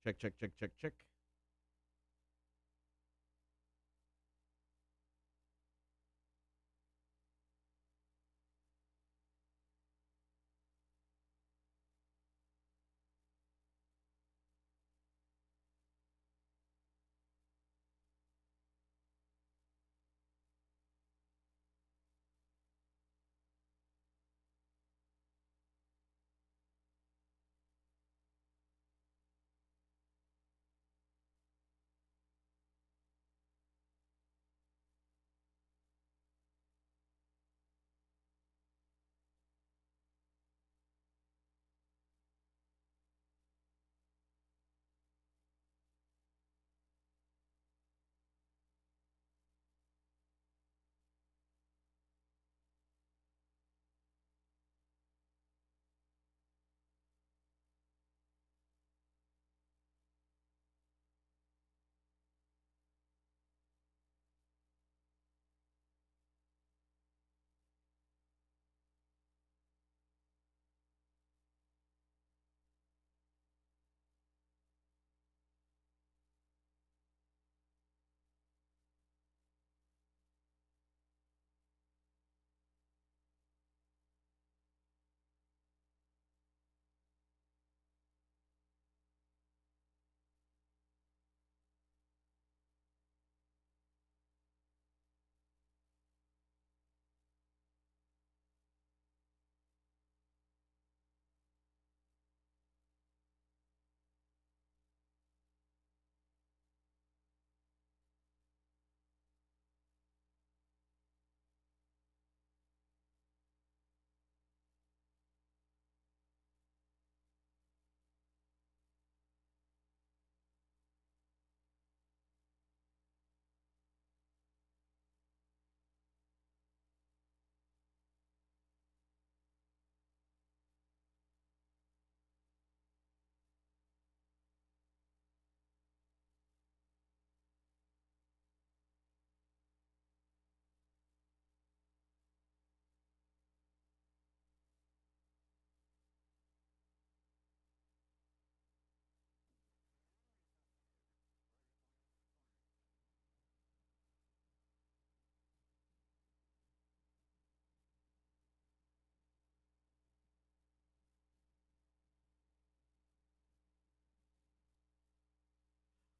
Check, check, check, check, check.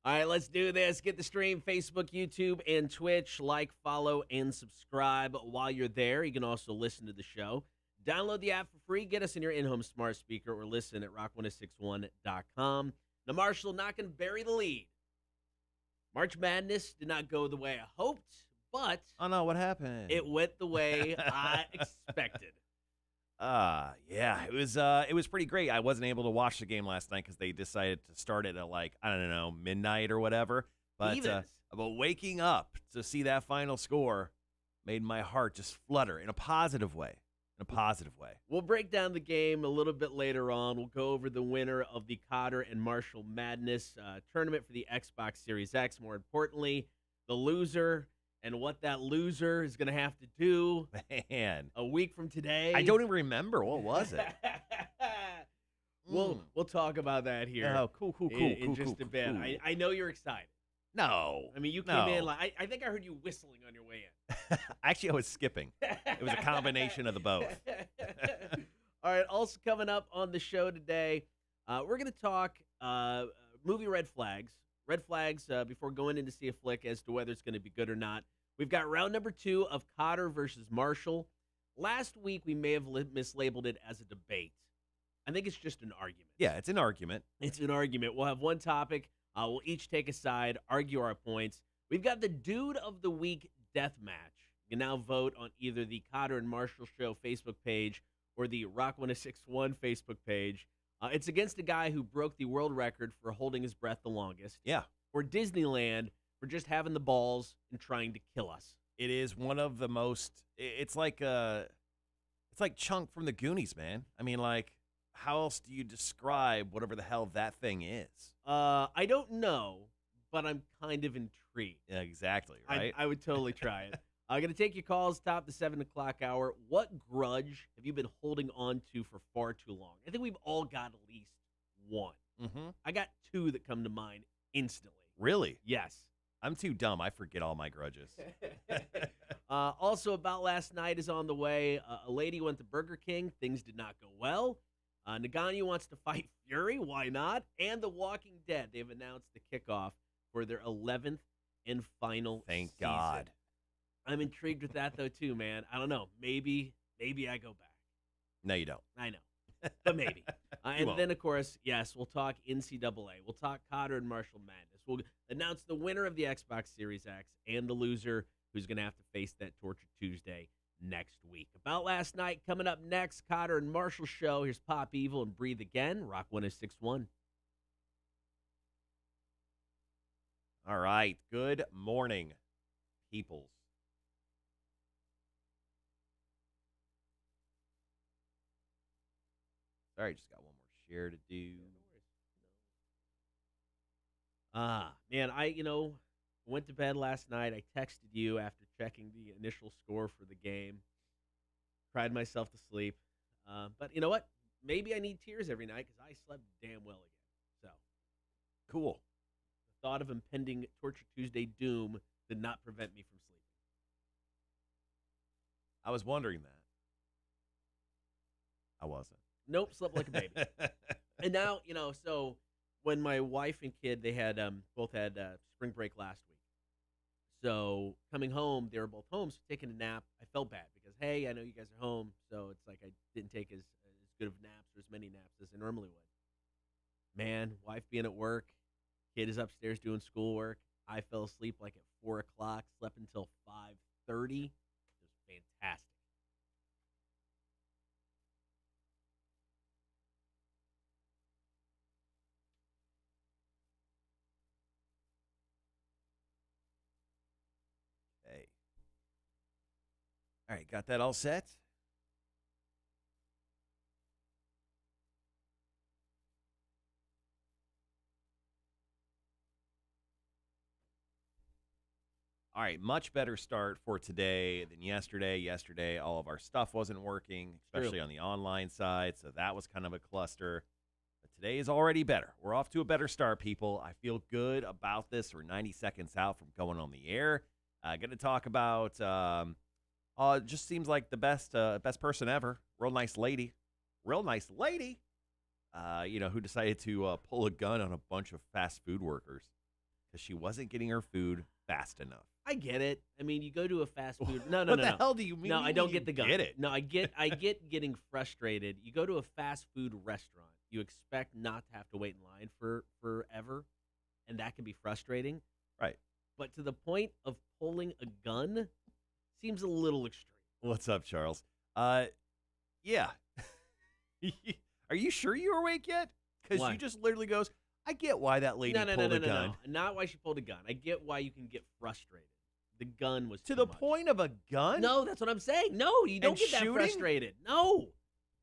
All right, let's do this. Get the stream, Facebook, YouTube, and Twitch. Like, follow, and subscribe while you're there. You can also listen to the show. Download the app for free. Get us in your in-home smart speaker or listen at rock1061.com. Now, Marshall not going to bury the lead. March Madness did not go the way I hoped, but Oh no, what happened? it went the way I expected. Yeah, it was pretty great. I wasn't able to watch the game last night because they decided to start it at like, I don't know, midnight or whatever. But waking up to see that final score made my heart just flutter in a positive way. We'll break down the game a little bit later on. We'll go over the winner of the Kotter and Marshall Madness tournament for the Xbox Series X. More importantly, the loser and what that loser is going to have to do a week from today. I don't even remember. What was it? We'll talk about that here. Oh, cool. In just a bit. Cool. I know you're excited. No. I mean, you came in like, I think I heard you whistling on your way in. Actually, I was skipping. It was a combination of the both. All right, also coming up on the show today, we're going to talk movie red flags. Red flags before going in to see a flick as to whether it's going to be good or not. We've got round number 2 of Kotter versus Marshall. Last week, we may have mislabeled it as a debate. I think it's just an argument. Yeah, it's an argument. It's an argument. We'll have one topic. We'll each take a side, argue our points. We've got the Dude of the Week death match. You can now vote on either the Kotter and Marshall Show Facebook page or the Rock 1061 Facebook page. It's against a guy who broke the world record for holding his breath the longest. Yeah. Or Disneyland for just having the balls and trying to kill us. It is one of the most. It's like Chunk from the Goonies, man. I mean, like, how else do you describe whatever the hell that thing is? I don't know, but I'm kind of intrigued. Yeah, exactly, right? I would totally try it. I'm going to take your calls, top the 7 o'clock hour. What grudge have you been holding on to for far too long? I think we've all got at least one. Mm-hmm. I got two that come to mind instantly. Really? Yes. I'm too dumb. I forget all my grudges. Also, about last night is on the way. A lady went to Burger King. Things did not go well. Nagano wants to fight Fury. Why not? And The Walking Dead. They've announced the kickoff for their 11th and final Thank season. God. I'm intrigued with that, though, too, man. I don't know. Maybe I go back. No, you don't. I know. But maybe. And won't. then, of course, yes, we'll talk NCAA. We'll talk Kotter and Marshall Madness. We'll announce the winner of the Xbox Series X and the loser who's going to have to face that Torture Tuesday next week. About last night, coming up next, Kotter and Marshall Show. Here's Pop Evil and Breathe Again, Rock 106.1. All right. Good morning, peoples. Sorry, just got one more share to do. Man, I went to bed last night. I texted you after checking the initial score for the game. Cried myself to sleep. But you know what? Maybe I need tears every night because I slept damn well again. So, Cool. the thought of impending Torture Tuesday doom did not prevent me from sleeping. I was wondering that. I wasn't. Nope, slept like a baby. And now, so when my wife and kid, they had both had spring break last week. So coming home, they were both home, so taking a nap. I felt bad because, hey, I know you guys are home, so it's like I didn't take as good of naps or as many naps as I normally would. Man, wife being at work, kid is upstairs doing schoolwork. I fell asleep like at 4 o'clock, slept until 5:30. It was fantastic. Hey. All right, got that all set? All right, much better start for today than yesterday. Yesterday, all of our stuff wasn't working, especially on the online side, so that was kind of a cluster. But today is already better. We're off to a better start, people. I feel good about this. We're 90 seconds out from going on the air. Going to talk about, just seems like the best person ever. Real nice lady. Who decided to pull a gun on a bunch of fast food workers because she wasn't getting her food fast enough. I get it. I mean, you go to a fast food. No. What the hell do you mean? No, I don't get the gun. Get it? No, I get getting frustrated. You go to a fast food restaurant. You expect not to have to wait in line for forever, and that can be frustrating. Right. But to the point of pulling a gun seems a little extreme. What's up, Charles? Yeah. Are you sure you're awake yet? Because you just literally goes, I get why that lady pulled a gun. No. Not why she pulled a gun. I get why you can get frustrated. The gun was To too the much. point of a gun? No, that's what I'm saying. No, you don't And get that shooting? frustrated. No,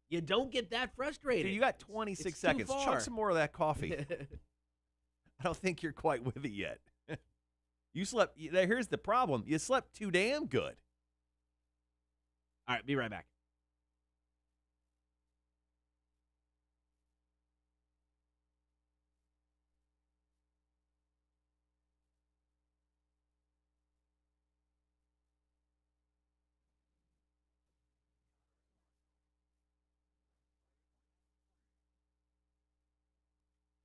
you don't get that frustrated. Dude, you got 26 It's too seconds. far. Chug some more of that coffee. I don't think you're quite with it yet. You slept. Here's the problem. You slept too damn good. All right, be right back.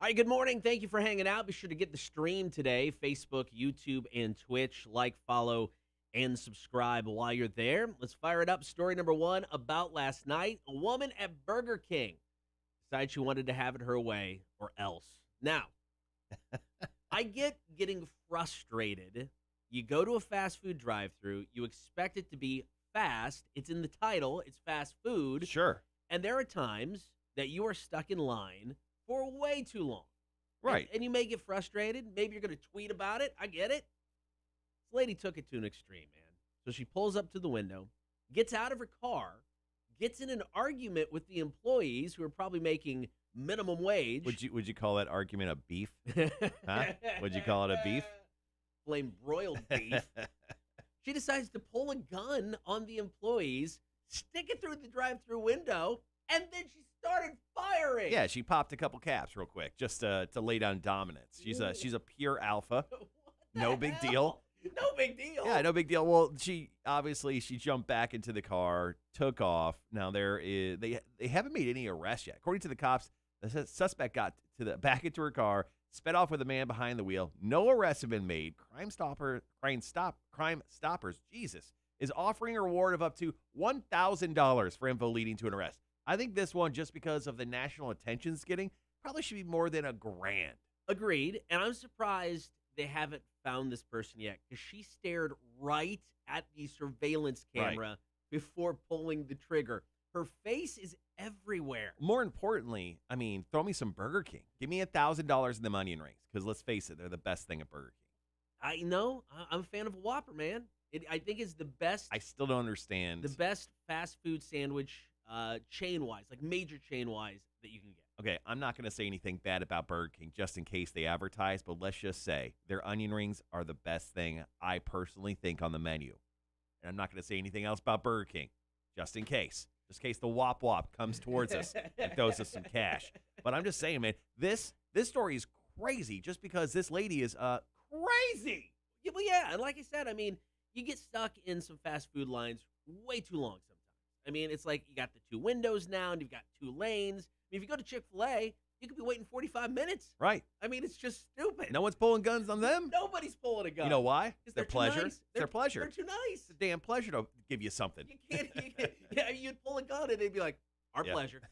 All right, good morning. Thank you for hanging out. Be sure to get the stream today, Facebook, YouTube, and Twitch. Like, follow, and subscribe while you're there. Let's fire it up. Story number one about last night. A woman at Burger King decided she wanted to have it her way or else. Now, I get getting frustrated. You go to a fast food drive-thru. You expect it to be fast. It's in the title. It's fast food. Sure. And there are times that you are stuck in line for way too long. Right. And you may get frustrated. Maybe you're going to tweet about it. I get it. This lady took it to an extreme, man. So she pulls up to the window, gets out of her car, gets in an argument with the employees who are probably making minimum wage. Would you call that argument a beef? Huh? Would you call it a beef? Flame broiled beef. She decides to pull a gun on the employees, stick it through the drive-thru window, and then she started firing. ring. Yeah, she popped a couple caps real quick just to lay down dominance. She's a pure alpha. No big deal. No big deal. Yeah, no big deal. Well, she jumped back into the car, took off. Now they haven't made any arrests yet. According to the cops, the suspect got back into her car, sped off with a man behind the wheel. No arrests have been made. Crime Stoppers, Jesus, is offering a reward of up to $1,000 for info leading to an arrest. I think this one, just because of the national attention it's getting, probably should be more than $1,000. Agreed. And I'm surprised they haven't found this person yet, because she stared right at the surveillance camera before pulling the trigger. Her face is everywhere. More importantly, I mean, throw me some Burger King. Give me $1,000 in them onion rings, because let's face it, they're the best thing at Burger King. I know. I'm a fan of a Whopper, man. I think it's the best. I still don't understand. The best fast food sandwich, chain-wise, like major chain-wise, that you can get. Okay, I'm not going to say anything bad about Burger King just in case they advertise, but let's just say their onion rings are the best thing I personally think on the menu. And I'm not going to say anything else about Burger King, just in case. Just in case the Wop Wop comes towards us and throws us some cash. But I'm just saying, man, this story is crazy just because this lady is crazy. Yeah, well, yeah, and like I said, I mean, you get stuck in some fast food lines way too long sometimes. I mean, it's like you got the 2 windows now, and you've got 2 lanes. I mean, if you go to Chick-fil-A, you could be waiting 45 minutes. Right. I mean, it's just stupid. No one's pulling guns on them. Nobody's pulling a gun. You know why? It's their pleasure. Nice. It's their pleasure. They're too nice. It's a damn pleasure to give you something. You can't. Yeah, you'd pull a gun, and they'd be like, "Our pleasure."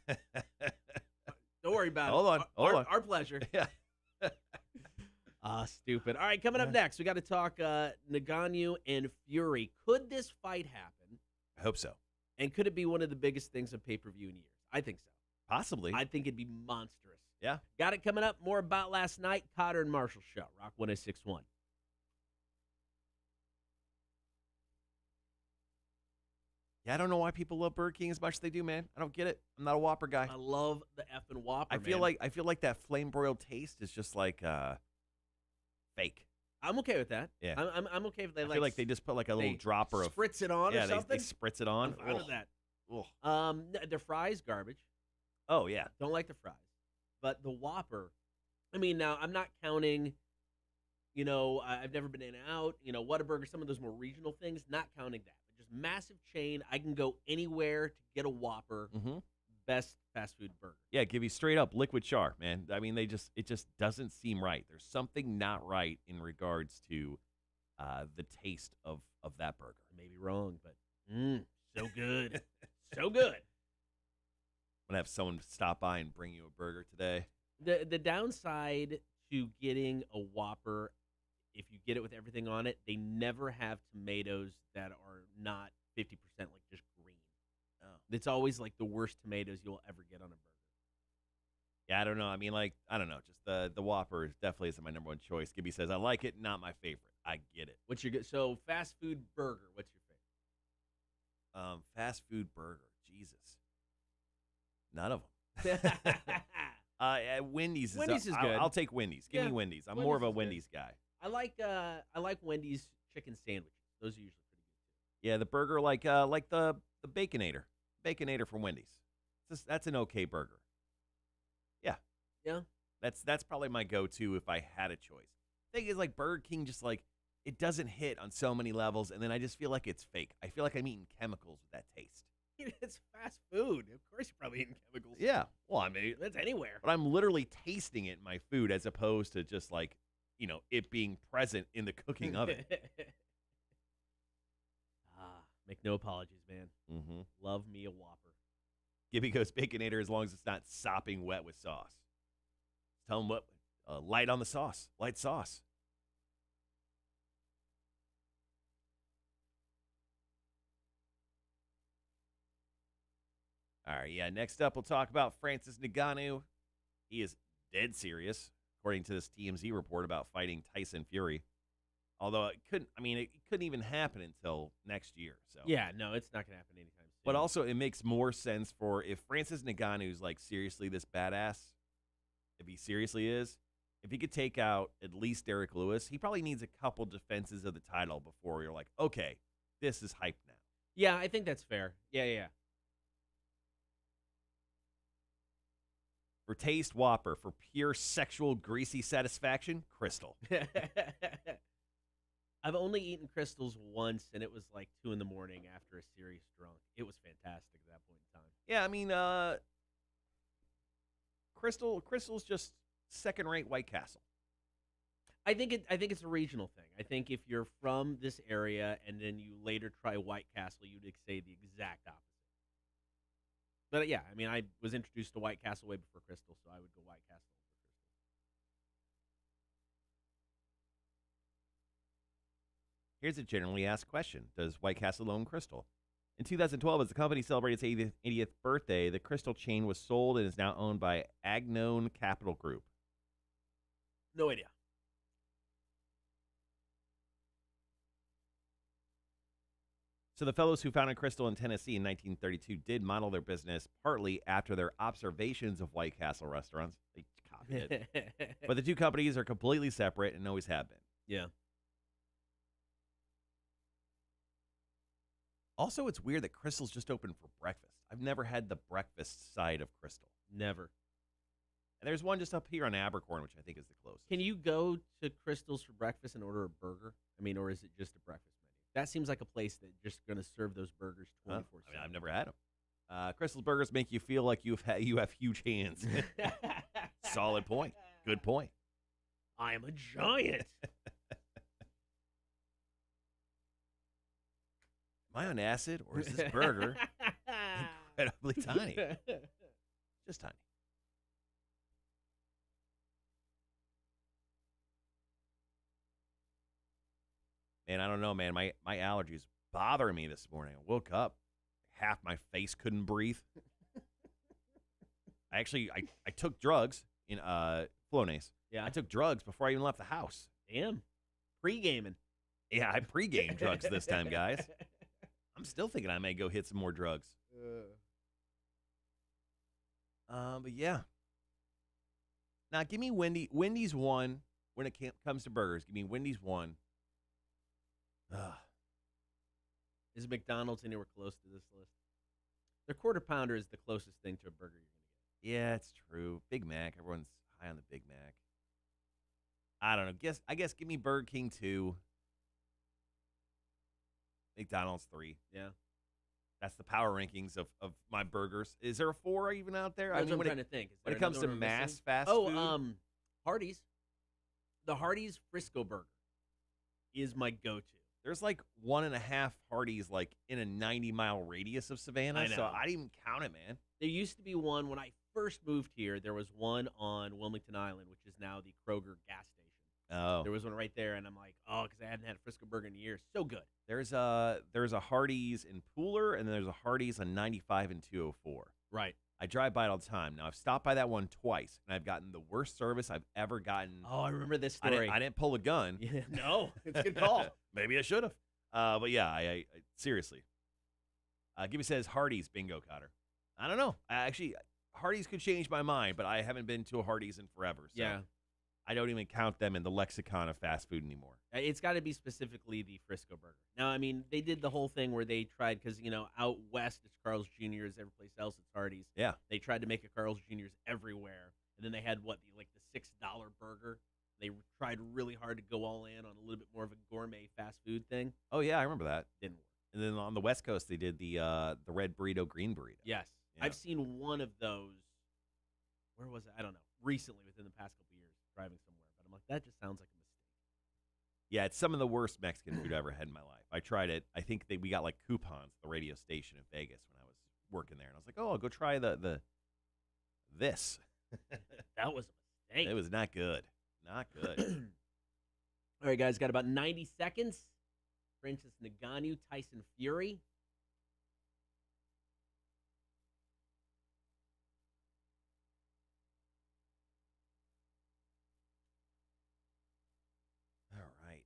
Don't worry about it. Hold on. Our pleasure. Yeah. Stupid. All right, coming up next, we got to talk Ngannou and Fury. Could this fight happen? I hope so. And could it be one of the biggest things on pay-per-view in years? I think so. Possibly. I think it'd be monstrous. Yeah. Got it coming up. More about last night. Kotter and Marshall Show. Rock 106.1. Yeah, I don't know why people love Burger King as much as they do, man. I don't get it. I'm not a Whopper guy. I love the effing Whopper, I feel like that flame broiled taste is just like fake. I'm okay with that. Yeah. I'm okay with that. I feel like they just put like a little dropper of spritz it on or something. They spritz it on. I'm fine with that. Ugh. Their fries garbage. Oh yeah. Don't like the fries. But the Whopper, I mean, now I'm not counting, I've never been In-N-Out, Whataburger, some of those more regional things, not counting that. But just massive chain. I can go anywhere to get a Whopper. Mm-hmm. Best fast food burger. Yeah, give you straight up liquid char, man. I mean, it just doesn't seem right. There's something not right in regards to the taste of that burger. I may be wrong, but so good. So good. I'm going to have someone stop by and bring you a burger today. The downside to getting a Whopper, if you get it with everything on it, they never have tomatoes that are not 50% like just green. Oh. It's always like the worst tomatoes you'll ever get on a burger. Yeah, I don't know. I mean, like, I don't know. Just the Whopper definitely isn't my number one choice. Gibby says, I like it, not my favorite. I get it. What's your so fast food burger? What's your favorite? Fast food burger. Jesus. None of them. Wendy's is good. I'll take Wendy's. Give me Wendy's. I'm more of a Wendy's guy. I like Wendy's chicken sandwiches. Those are usually pretty good too. Yeah, the burger like the Baconator from Wendy's. That's an okay burger. Yeah. Yeah. That's probably my go-to if I had a choice. Thing is, like, Burger King just like it doesn't hit on so many levels, and then I just feel like it's fake. I feel like I'm eating chemicals with that taste. It's fast food. Of course you're probably eating chemicals. Yeah. Well, I mean, that's anywhere. But I'm literally tasting it in my food as opposed to just like, it being present in the cooking of it. Make no apologies, man. Mm-hmm. Love me a Whopper. Gibby goes Baconator as long as it's not sopping wet with sauce. Tell him what, light on the sauce. Light sauce. All right, yeah. Next up, we'll talk about Francis Ngannou. He is dead serious, according to this TMZ report about fighting Tyson Fury. Although it couldn't even happen until next year. So yeah, no, it's not gonna happen anytime soon. But also, it makes more sense for if Francis Ngannou's like seriously this badass. If he seriously is, if he could take out at least Derek Lewis, he probably needs a couple defenses of the title before you're like, okay, this is hype now. Yeah, I think that's fair. Yeah. For taste, Whopper. For pure sexual greasy satisfaction, Crystal. I've only eaten Crystals once, and it was like 2 in the morning after a serious drunk. It was fantastic at that point in time. Yeah, I mean, Crystal's just second-rate White Castle. I think it's a regional thing. I think if you're from this area and then you later try White Castle, you'd say the exact opposite. But yeah, I mean, I was introduced to White Castle way before Crystal, so I would go White Castle over Crystal. Here's a generally asked question. Does White Castle own Crystal? In 2012, as the company celebrated its 80th birthday, the Crystal chain was sold and is now owned by Agnone Capital Group. No idea. So the fellows who founded Crystal in Tennessee in 1932 did model their business partly after their observations of White Castle restaurants. They copied it. But the two companies are completely separate and always have been. Yeah. Also, it's weird that Crystal's just open for breakfast. I've never had the breakfast side of Crystal. Never. And there's one just up here on Abercorn, which I think is the closest. Can you go to Crystal's for breakfast and order a burger? I mean, or is it just a breakfast menu? That seems like a place that's just going to serve those burgers 24/7. I mean, I've never had them. Crystal's burgers make you feel like you have huge hands. Solid point. Good point. I am a giant. Am I on acid, or is this burger incredibly tiny? Just tiny. Man, I don't know, man. My allergies bothering me this morning. I woke up, half my face couldn't breathe. I took drugs in Flonase. Yeah. I took drugs before I even left the house. Damn. Pre-gaming. Yeah, I pre-gamed drugs this time, guys. I'm still thinking I may go hit some more drugs. But yeah. Now, give me Wendy's one when it comes to burgers. Give me Wendy's one. Is McDonald's anywhere close to this list? Their quarter pounder is the closest thing to a burger you're going to get. Yeah, it's true. Big Mac. Everyone's high on the Big Mac. I don't know. I guess give me Burger King 2. McDonald's 3. Yeah. That's the power rankings of my burgers. Is there a 4 even out there? That's what I'm trying to think. When it comes to mass fast food? Hardee's. The Hardee's Frisco burger is my go-to. There's like 1.5 Hardee's like in a 90-mile radius of Savannah. I know. So I didn't even count it, man. There used to be one when I first moved here. There was one on Wilmington Island, which is now the Kroger gas station. Oh. There was one right there, and I'm like, oh, because I hadn't had a Frisco burger in years. So good. There's a Hardee's in Pooler, and then there's a Hardee's on 95 and 204. Right. I drive by it all the time. Now, I've stopped by that one twice, and I've gotten the worst service I've ever gotten. Oh, I remember this story. I didn't pull a gun. Yeah, no, it's a good call. Maybe I should have. But yeah, I seriously. Gibby says Hardee's, bingo, Cotter. I don't know. Actually, Hardee's could change my mind, but I haven't been to a Hardee's in forever. So Yeah. I don't even count them in the lexicon of fast food anymore. It's got to be specifically the Frisco burger. Now, I mean, they did the whole thing where they tried, because, out west it's Carl's Jr.'s, every place else it's Hardee's. Yeah. They tried to make a Carl's Jr.'s everywhere. And then they had, the $6 burger. They tried really hard to go all in on a little bit more of a gourmet fast food thing. Oh, yeah, I remember that. Didn't work. And then on the West Coast, they did the red burrito, green burrito. Yes. Yeah. I've seen one of those. Where was it? I don't know. Recently, within the past couple years, driving somewhere. But I'm like, that just sounds like a mistake. Yeah, it's some of the worst Mexican food I ever had in my life. I tried it. I think we got like coupons at the radio station in Vegas when I was working there. And I was like, oh, I'll go try this. That was a mistake. It was not good. Not good. All right, guys, got about 90 seconds. Francis Ngannou, Tyson Fury. All right.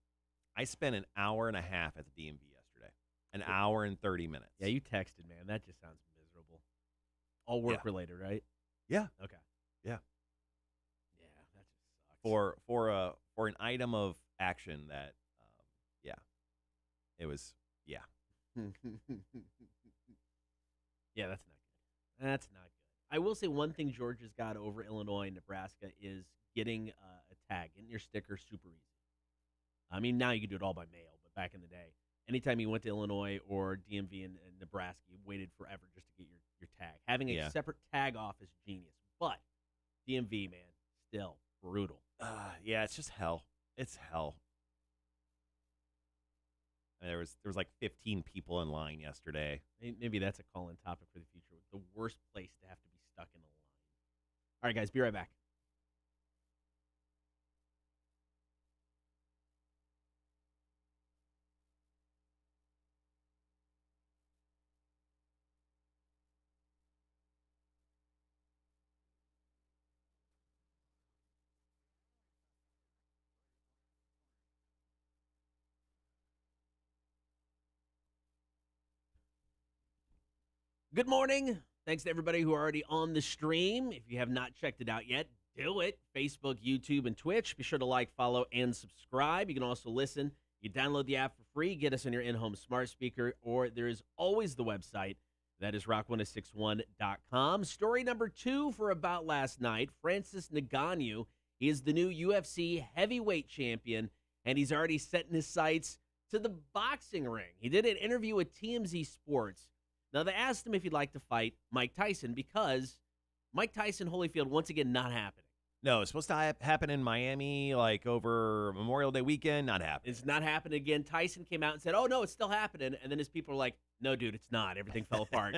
I spent an hour and a half at the DMV yesterday. An hour and 30 minutes. Yeah, you texted, man. That just sounds miserable. All work related, right? Yeah. Okay. Yeah. Yeah, that just sucks. For an item of action that, it was, yeah, that's not good. That's not good. I will say one thing Georgia's got over Illinois and Nebraska is getting a tag, getting your sticker super easy. I mean, now you can do it all by mail, but back in the day, anytime you went to Illinois or DMV in Nebraska, you waited forever just to get your tag. Having a separate tag off is genius, but DMV, man, still brutal. Yeah, it's just hell. It's hell. There was like 15 people in line yesterday. Maybe that's a call-in topic for the future. The worst place to have to be stuck in a line. All right, guys, be right back. Good morning. Thanks to everybody who are already on the stream. If you have not checked it out yet, do it. Facebook, YouTube, and Twitch. Be sure to like, follow, and subscribe. You can also listen. You download the app for free. Get us on your in-home smart speaker, or there is always the website. That is rock1061.com. Story number 2 for About Last Night. Francis Ngannou. He is the new UFC heavyweight champion, and he's already setting his sights to the boxing ring. He did an interview with TMZ Sports. Now, they asked him if he'd like to fight Mike Tyson because Mike Tyson, Holyfield, once again, not happening. No, it's supposed to happen in Miami, like over Memorial Day weekend. Not happening. It's not happening again. Tyson came out and said, oh, no, it's still happening. And then his people are like, no, dude, it's not. Everything fell apart.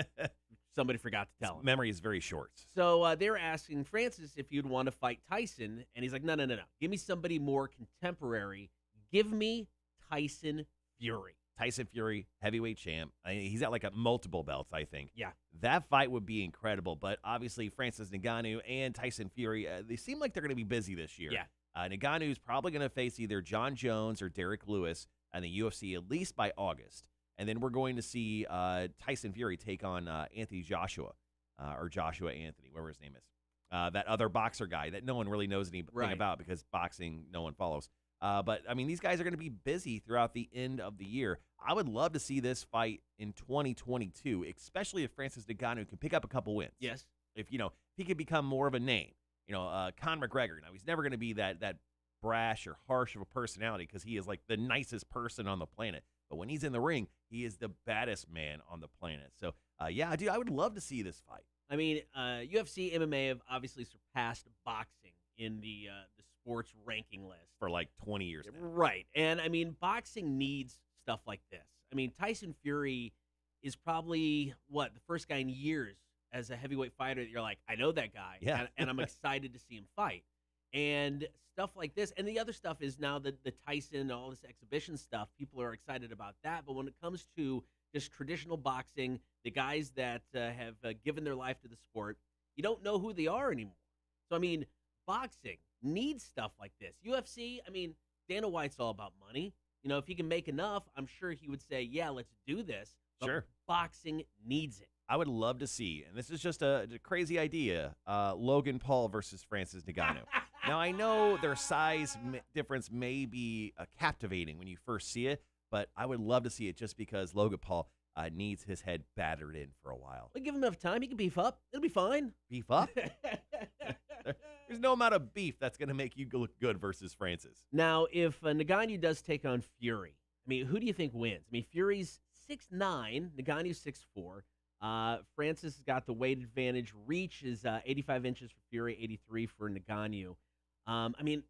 Somebody forgot to tell him. Memory is very short. So they were asking Francis if you'd want to fight Tyson. And he's like, no. Give me somebody more contemporary. Give me Tyson Fury. Tyson Fury, heavyweight champ. He's at like multiple belts, I think. Yeah. That fight would be incredible. But obviously, Francis Ngannou and Tyson Fury, they seem like they're going to be busy this year. Yeah. Ngannou is probably going to face either John Jones or Derek Lewis in the UFC at least by August. And then we're going to see Tyson Fury take on Anthony Joshua, or Joshua Anthony, whatever his name is. That other boxer guy that no one really knows anything about because boxing no one follows. But, I mean, these guys are going to be busy throughout the end of the year. I would love to see this fight in 2022, especially if Francis Ngannou can pick up a couple wins. Yes. If he could become more of a name. Conor McGregor. Now, he's never going to be that brash or harsh of a personality because he is like the nicest person on the planet. But when he's in the ring, he is the baddest man on the planet. So, yeah, dude, I would love to see this fight. I mean, UFC, MMA have obviously surpassed boxing in the sports ranking list for like 20 years now. Right. And, I mean, boxing needs stuff like this. I mean, Tyson Fury is probably, the first guy in years as a heavyweight fighter that you're like, I know that guy, and I'm excited to see him fight. And stuff like this. And the other stuff is now the Tyson, all this exhibition stuff, people are excited about that. But when it comes to just traditional boxing, the guys that have given their life to the sport, you don't know who they are anymore. So, I mean, boxing needs stuff like this. UFC, I mean, Dana White's all about money. If he can make enough, I'm sure he would say, yeah, let's do this. But sure. Boxing needs it. I would love to see, and this is just a crazy idea, Logan Paul versus Francis Ngannou. Now, I know their size difference may be captivating when you first see it, but I would love to see it just because Logan Paul needs his head battered in for a while. We'll give him enough time. He can beef up. It'll be fine. Beef up? There's no amount of beef that's going to make you look good versus Francis. Now, if Ngannou does take on Fury, I mean, who do you think wins? I mean, Fury's 6'9", Ngannou's 6'4". Francis has got the weight advantage. Reach is 85 inches for Fury, 83 for Ngannou. I mean,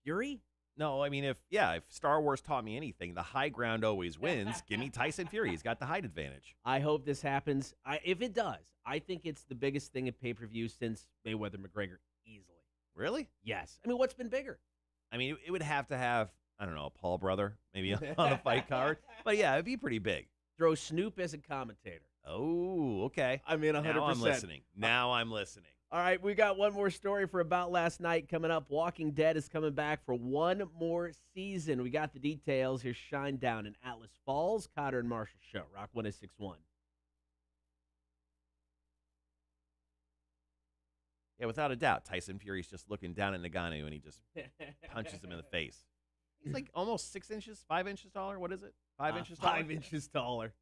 Fury? No, I mean, if Star Wars taught me anything, the high ground always wins. Give me Tyson Fury. He's got the height advantage. I hope this happens. If it does, I think it's the biggest thing at pay-per-view since Mayweather-McGregor, easily. Really? Yes. I mean, what's been bigger? I mean, it would have to have, I don't know, a Paul brother maybe on a fight card. But, yeah, it'd be pretty big. Throw Snoop as a commentator. Oh, okay. I mean, 100%. Now I'm listening. All right, we got one more story for About Last Night coming up. Walking Dead is coming back for one more season. We got the details. Here's Shine Down in Atlas Falls. Kotter and Marshall Show. Rock 106.1. Yeah, without a doubt. Tyson Fury's just looking down at Ngannou, and he just punches him in the face. He's like almost 6 inches, 5 inches taller. What is it? 5 inches taller? 5 inches taller.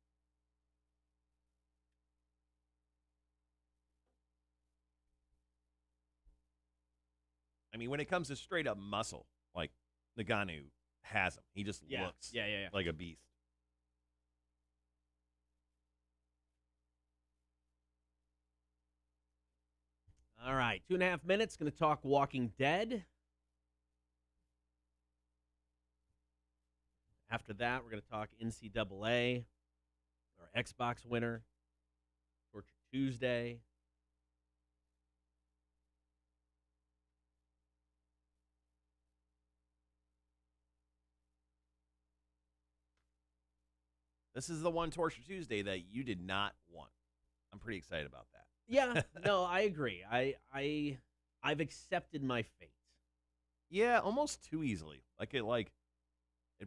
I mean, when it comes to straight up muscle, like Nagano has him. He just looks like a beast. All right, 2.5 minutes. Going to talk Walking Dead. After that, we're going to talk NCAA, our Xbox winner, Torture Tuesday. This is the one Torture Tuesday that you did not want. I'm pretty excited about that. Yeah, no, I agree. I've accepted my fate. Yeah, almost too easily. It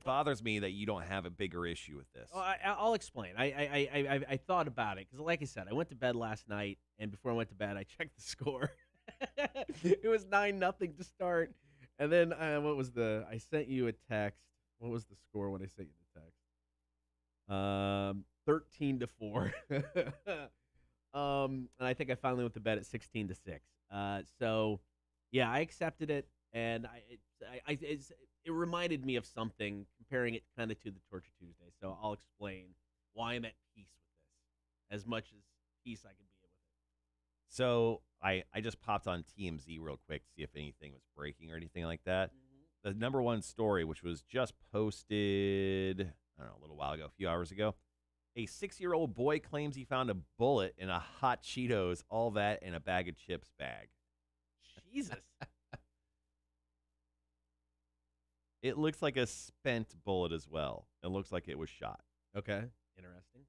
bothers me that you don't have a bigger issue with this. Well, I'll explain. I thought about it because, like I said, I went to bed last night, and before I went to bed, I checked the score. It was 9-0 to start, and then I sent you a text. What was the score when I sent you the text? 13-4. And I think I finally went to bed at 16-6. So yeah, I accepted it, and it reminded me of something, comparing it kind of to the Torture Tuesday. So I'll explain why I'm at peace with this, as much as peace I can be with it. So I just popped on TMZ real quick to see if anything was breaking or anything like that. The number one story, which was just posted, I don't know, a little while ago, a few hours ago. A 6-year-old boy claims he found a bullet in a hot Cheetos, all that in a bag of chips bag. Jesus. It looks like a spent bullet as well. It looks like it was shot. Okay. Interesting.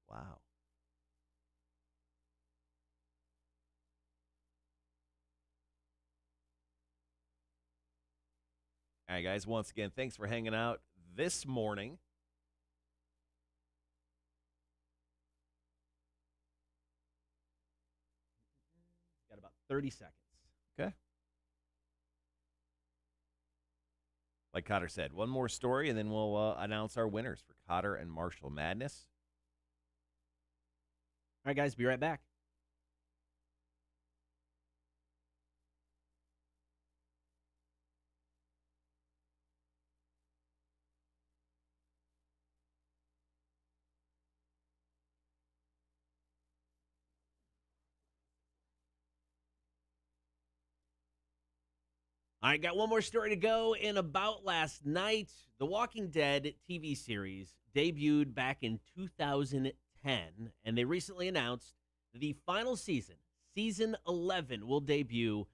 Wow. All right, guys, once again, thanks for hanging out this morning. Got about 30 seconds. Okay. Like Kotter said, one more story, and then we'll announce our winners for Kotter and Marshall Madness. All right, guys, be right back. All right, got one more story to go in about last night. The Walking Dead TV series debuted back in 2010, and they recently announced the final season, season 11, will debut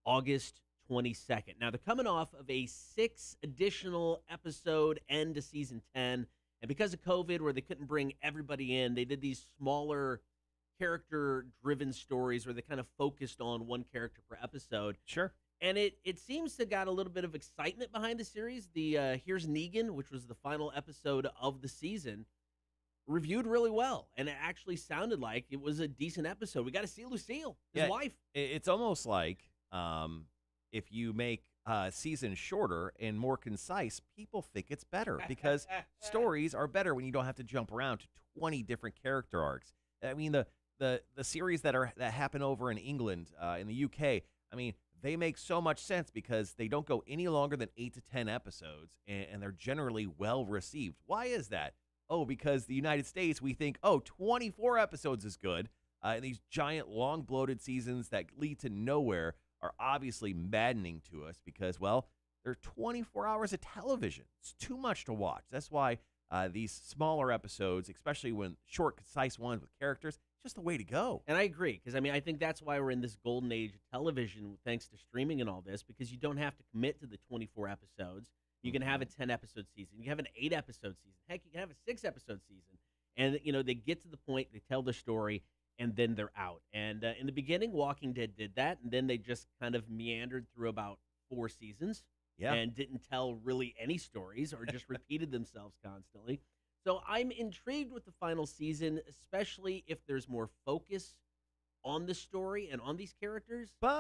August 22nd. Now, they're coming off of a 6 additional episode end to season 10, and because of COVID, where they couldn't bring everybody in, they did these smaller character-driven stories where they kind of focused on one character per episode. Sure. And it seems to got a little bit of excitement behind the series. The Here's Negan, which was the final episode of the season, reviewed really well. And it actually sounded like it was a decent episode. We got to see Lucille, his wife. It's almost like if you make seasons shorter and more concise, people think it's better because stories are better when you don't have to jump around to 20 different character arcs. I mean, the series that happen over in England, in the UK, I mean, they make so much sense because they don't go any longer than 8 to 10 episodes, and they're generally well received. Why is that? Oh, because the United States, we think, 24 episodes is good. And these giant, long, bloated seasons that lead to nowhere are obviously maddening to us because, well, they're 24 hours of television. It's too much to watch. That's why these smaller episodes, especially when short, concise ones with characters, just the way to go. And I agree, because, I mean, I think that's why we're in this golden age of television, thanks to streaming and all this, because you don't have to commit to the 24 episodes. You can have a 10-episode season. You can have an 8-episode season. Heck, you can have a 6-episode season. And, they get to the point, they tell their story, and then they're out. And in the beginning, Walking Dead did that, and then they just kind of meandered through about 4 seasons and didn't tell really any stories or just repeated themselves constantly. So I'm intrigued with the final season, especially if there's more focus on the story and on these characters. But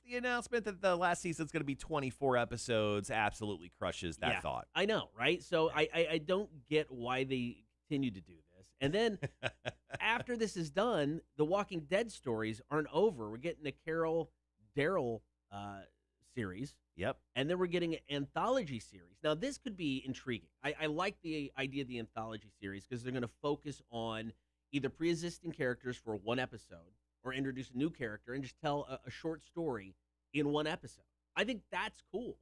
the announcement that the last season's going to be 24 episodes absolutely crushes that thought. I know, right? So I don't get why they continue to do this. And then after this is done, the Walking Dead stories aren't over. We're getting a Carol Daryl series. Yep. And then we're getting an anthology series. Now, this could be intriguing. I like the idea of the anthology series because they're going to focus on either pre-existing characters for one episode or introduce a new character and just tell a short story in one episode. I think that's cool.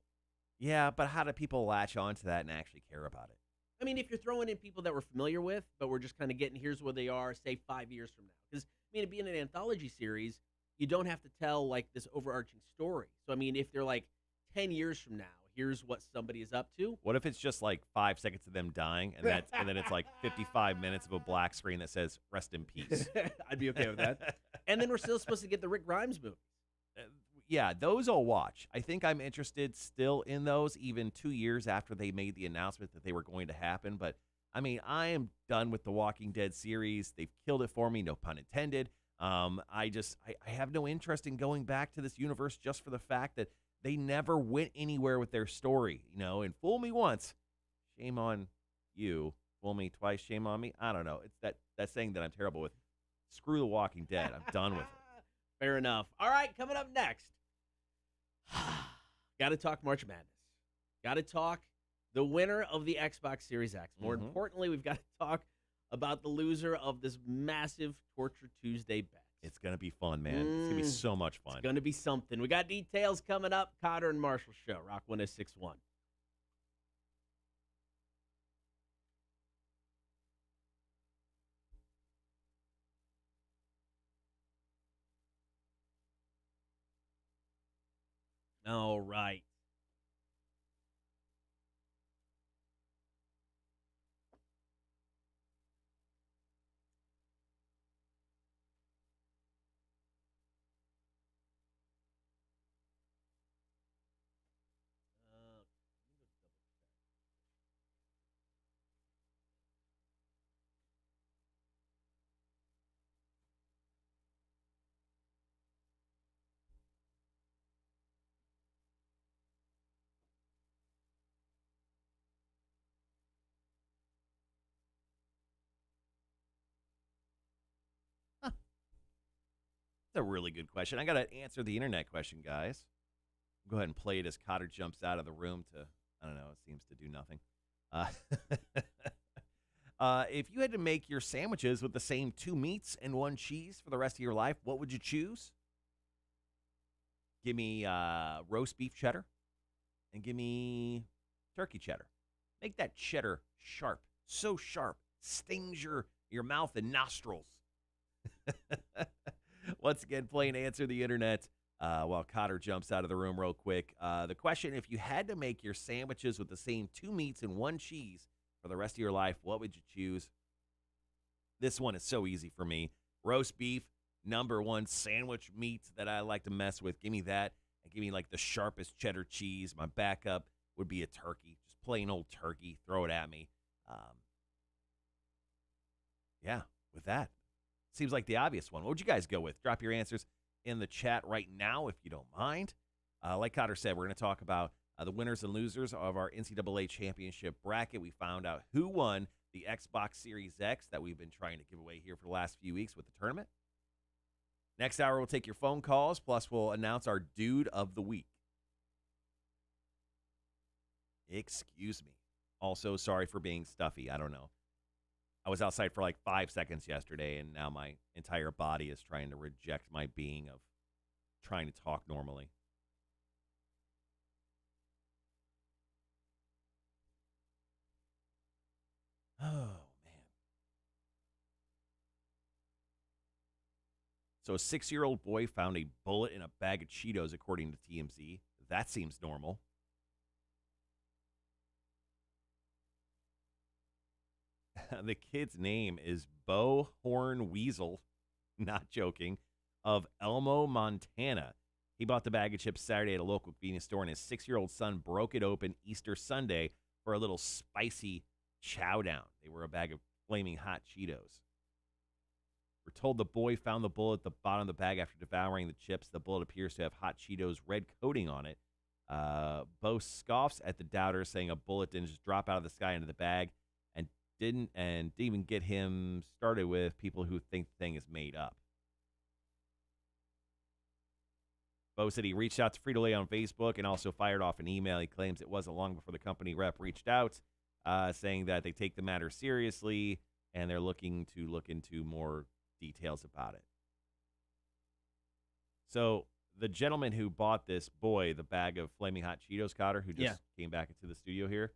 Yeah, but how do people latch on to that and actually care about it? I mean, if you're throwing in people that we're familiar with, but we're just kind of getting here's where they are, say 5 years from now. Because, I mean, it being an anthology series, you don't have to tell, like, this overarching story. So, I mean, if they're like, 10 years from now, here's what somebody is up to. What if it's just like 5 seconds of them dying, and then it's like 55 minutes of a black screen that says "Rest in peace"? I'd be okay with that. And then we're still supposed to get the Rick Grimes movie. Yeah, those I'll watch. I think I'm interested still in those, even 2 years after they made the announcement that they were going to happen. But I mean, I am done with the Walking Dead series. They've killed it for me, no pun intended. I have no interest in going back to this universe just for the fact that they never went anywhere with their story, and fool me once, shame on you. Fool me twice, shame on me. I don't know. It's that saying that I'm terrible with. Screw The Walking Dead. I'm done with it. Fair enough. All right, coming up next. Got to talk March Madness. Got to talk the winner of the Xbox Series X. More importantly, we've got to talk about the loser of this massive Torture Tuesday bet. It's going to be fun, man. It's going to be so much fun. It's going to be something. We got details coming up. Kotter and Marshall Show, Rock 106.1. All right. That's a really good question. I got to answer the internet question, guys. Go ahead and play it as Cotter jumps out of the room to, I don't know, it seems to do nothing. If you had to make your sandwiches with the same 2 meats and 1 cheese for the rest of your life, what would you choose? Give me roast beef cheddar and give me turkey cheddar. Make that cheddar sharp, so sharp, stings your mouth and nostrils. Once again, playing Answer the Internet while Cotter jumps out of the room real quick. The question, if you had to make your sandwiches with the same 2 meats and 1 cheese for the rest of your life, what would you choose? This one is so easy for me. Roast beef, #1 sandwich meat that I like to mess with. Give me that. And give me like the sharpest cheddar cheese. My backup would be a turkey. Just plain old turkey. Throw it at me. Yeah, with that. Seems like the obvious one. What would you guys go with? Drop your answers in the chat right now if you don't mind. Like Cotter said, we're going to talk about the winners and losers of our NCAA championship bracket. We found out who won the Xbox Series X that we've been trying to give away here for the last few weeks with the tournament. Next hour, we'll take your phone calls, plus we'll announce our Dude of the Week. Excuse me. Also, sorry for being stuffy. I don't know. I was outside for like 5 seconds yesterday, and now my entire body is trying to reject my being of trying to talk normally. Oh, man. So a 6-year-old boy found a bullet in a bag of Cheetos, according to TMZ. That seems normal. The kid's name is Bo Horn Weasel, not joking, of Elmo, Montana. He bought the bag of chips Saturday at a local convenience store, and his 6-year-old son broke it open Easter Sunday for a little spicy chow down. They were a bag of flaming hot Cheetos. We're told the boy found the bullet at the bottom of the bag after devouring the chips. The bullet appears to have hot Cheetos red coating on it. Bo scoffs at the doubters, saying a bullet didn't just drop out of the sky into the bag and didn't even get him started with people who think the thing is made up. Bo said he reached out to Frito-Lay on Facebook and also fired off an email. He claims it wasn't long before the company rep reached out, saying that they take the matter seriously and they're looking to look into more details about it. So the gentleman who bought this boy the bag of Flaming Hot Cheetos, Cotter, who just came back into the studio here,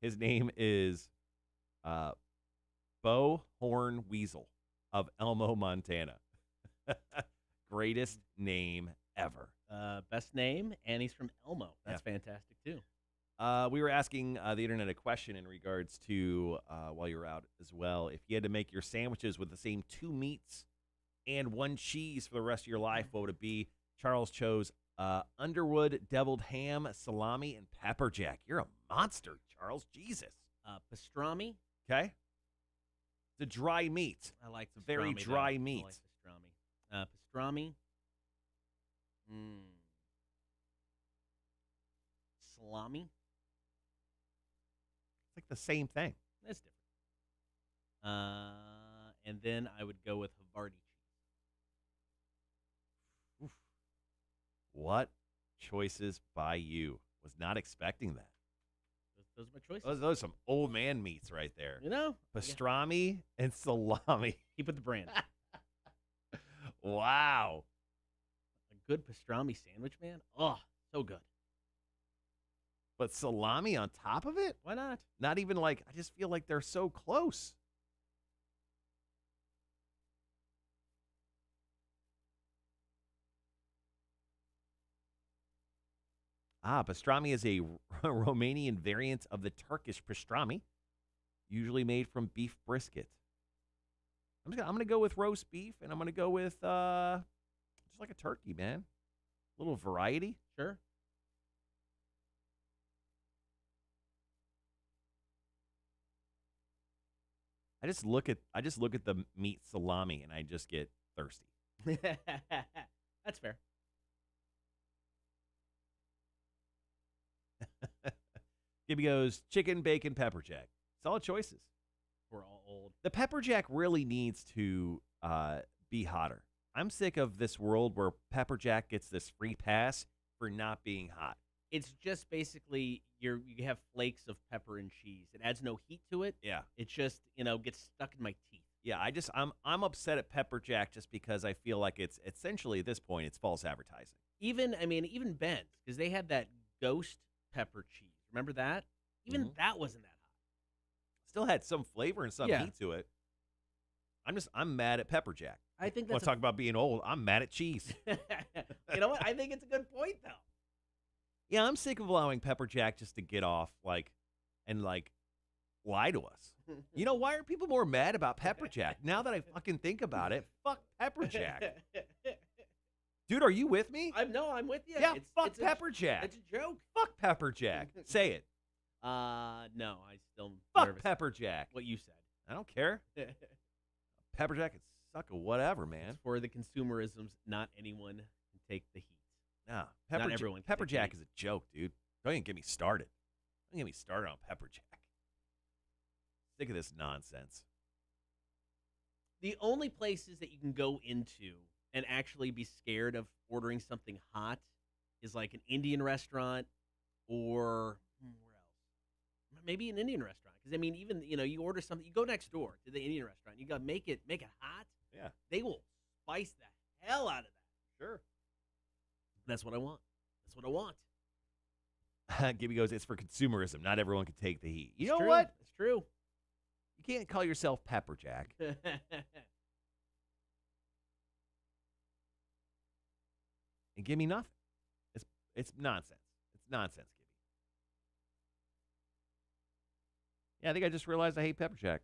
his name is Bo Horn Weasel of Elmo, Montana. Greatest name ever. Best name, and he's from Elmo. That's fantastic, too. We were asking the internet a question in regards to, while you were out as well, if you had to make your sandwiches with the same 2 meats and 1 cheese for the rest of your life, what would it be? Charles chose Underwood deviled ham, salami, and pepper jack. You're a monster, Charles. Jesus. Pastrami. Okay. It's a dry meat. I like it's a very dry meat. I like pastrami. Pastrami. Salami. It's like the same thing. That's different. And then I would go with Havarti cheese. Oof. What choices by you? Was not expecting that. Those are my choices. Those are some old man meats right there. You know? Pastrami and salami. Keep with the brand. Wow. A good pastrami sandwich, man. Oh, so good. But salami on top of it? Why not? Not even like, I just feel like they're so close. Pastrami is a Romanian variant of the Turkish pastrami, usually made from beef brisket. I'm going to go with roast beef, and I'm going to go with just like a turkey, man. A little variety. Sure. I just look at the meat salami, and I just get thirsty. That's fair. Gibby goes chicken, bacon, pepper jack. Solid choices. We're all old. The pepper jack really needs to be hotter. I'm sick of this world where pepper jack gets this free pass for not being hot. It's just basically you have flakes of pepper and cheese. It adds no heat to it. Yeah. It just, gets stuck in my teeth. Yeah, I'm upset at pepper jack just because I feel like it's essentially at this point it's false advertising. Even Ben's, because they had that ghost pepper cheese. Remember that? Even that wasn't that hot. Still had some flavor and some heat to it. I'm mad at pepper jack. I think that's talk about being old. I'm mad at cheese. You know what? I think it's a good point though. Yeah, I'm sick of allowing pepper jack just to get off and lie to us. You know, why are people more mad about pepper jack? Now that I fucking think about it, fuck pepper jack. Dude, are you with me? I'm with you. Yeah, fuck pepper jack. It's a joke. Fuck pepper jack. Say it. No, I still fuck nervous. Pepper Jack. What you said. I don't care. Pepper Jack can suck a whatever, man. It's for the consumerisms. Not anyone can take the heat. No, not everyone. Pepper Jack is a joke, dude. Don't even get me started. Don't get me started on Pepper Jack. Sick of this nonsense. The only places that you can go into and actually be scared of ordering something hot is like an Indian restaurant or where else? Maybe an Indian restaurant. Because, even, you order something, you go next door to the Indian restaurant, you got to make it hot. Yeah. They will spice the hell out of that. Sure. That's what I want. That's what I want. Gibby goes, it's for consumerism. Not everyone can take the heat. You It's know true. what? It's true. You can't call yourself Pepper Jack. And give me nothing. It's nonsense. It's nonsense, Gibby. Yeah, I think I just realized I hate Pepper Jack.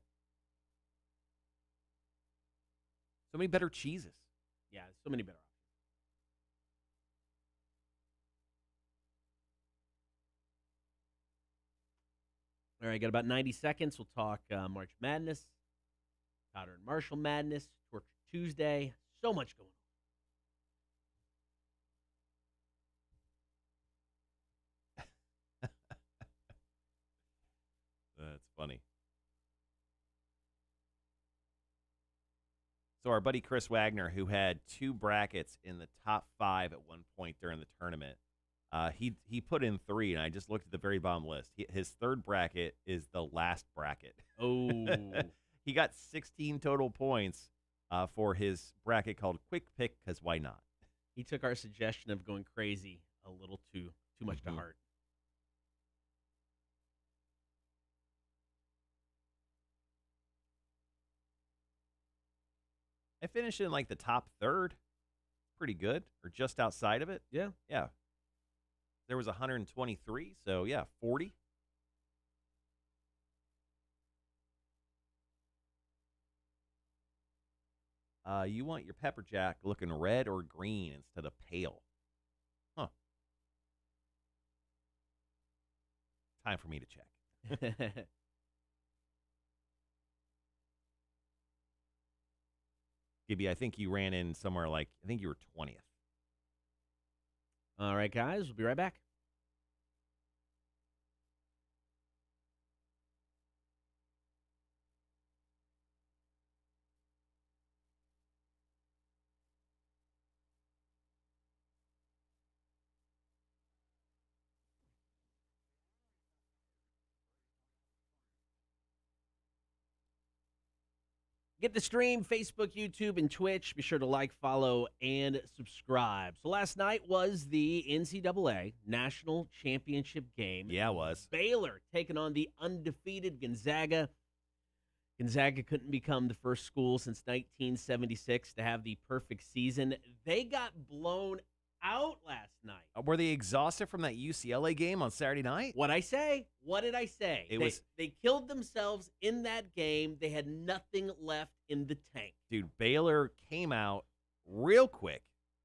So many better cheeses. Yeah, so many better options. All right, got about 90 seconds. We'll talk March Madness, Kotter and Marshall Madness, Torture Tuesday. So much going on. That's funny. So our buddy Chris Wagner, who had 2 brackets in the top 5 at one point during the tournament, he put in 3, and I just looked at the very bottom list. His 3rd bracket is the last bracket. Oh. He got 16 total points for his bracket called Quick Pick, because why not? He took our suggestion of going crazy a little too much to heart. I finished in like the top 3rd. Pretty good, or just outside of it. Yeah. Yeah. There was 123, so yeah, 40. You want your pepper jack looking red or green instead of pale. Huh. Time for me to check. Gibby, I think you ran in somewhere like, I think you were 20th. All right, guys, we'll be right back. Get the stream, Facebook, YouTube, and Twitch. Be sure to like, follow, and subscribe. So last night was the NCAA National Championship game. Yeah, it was. Baylor taking on the undefeated Gonzaga. Gonzaga couldn't become the first school since 1976 to have the perfect season. They got blown out last night. Were they exhausted from that UCLA game on Saturday night? What'd I say? What did I say? They killed themselves in that game. They had nothing left in the tank. Dude, Baylor came out real quick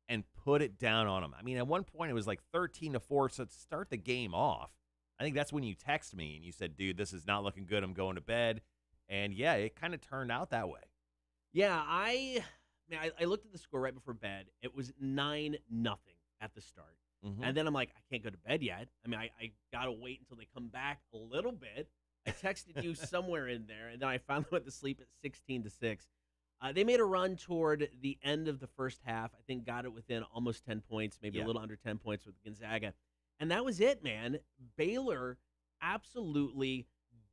and put it down on them. I mean, at one point it was like 13-4, so to start the game off, I think that's when you texted me and you said, dude, this is not looking good. I'm going to bed. And yeah, it kind of turned out that way. Yeah, I looked at the score right before bed. It was 9-0 at the start. Mm-hmm. And then I'm like, I can't go to bed yet. I mean, I got to wait until they come back a little bit. I texted you somewhere in there, and then I finally went to sleep at 16-6. They made a run toward the end of the first half. I think got it within almost 10 points, maybe a little under 10 points with Gonzaga. And that was it, man. Baylor absolutely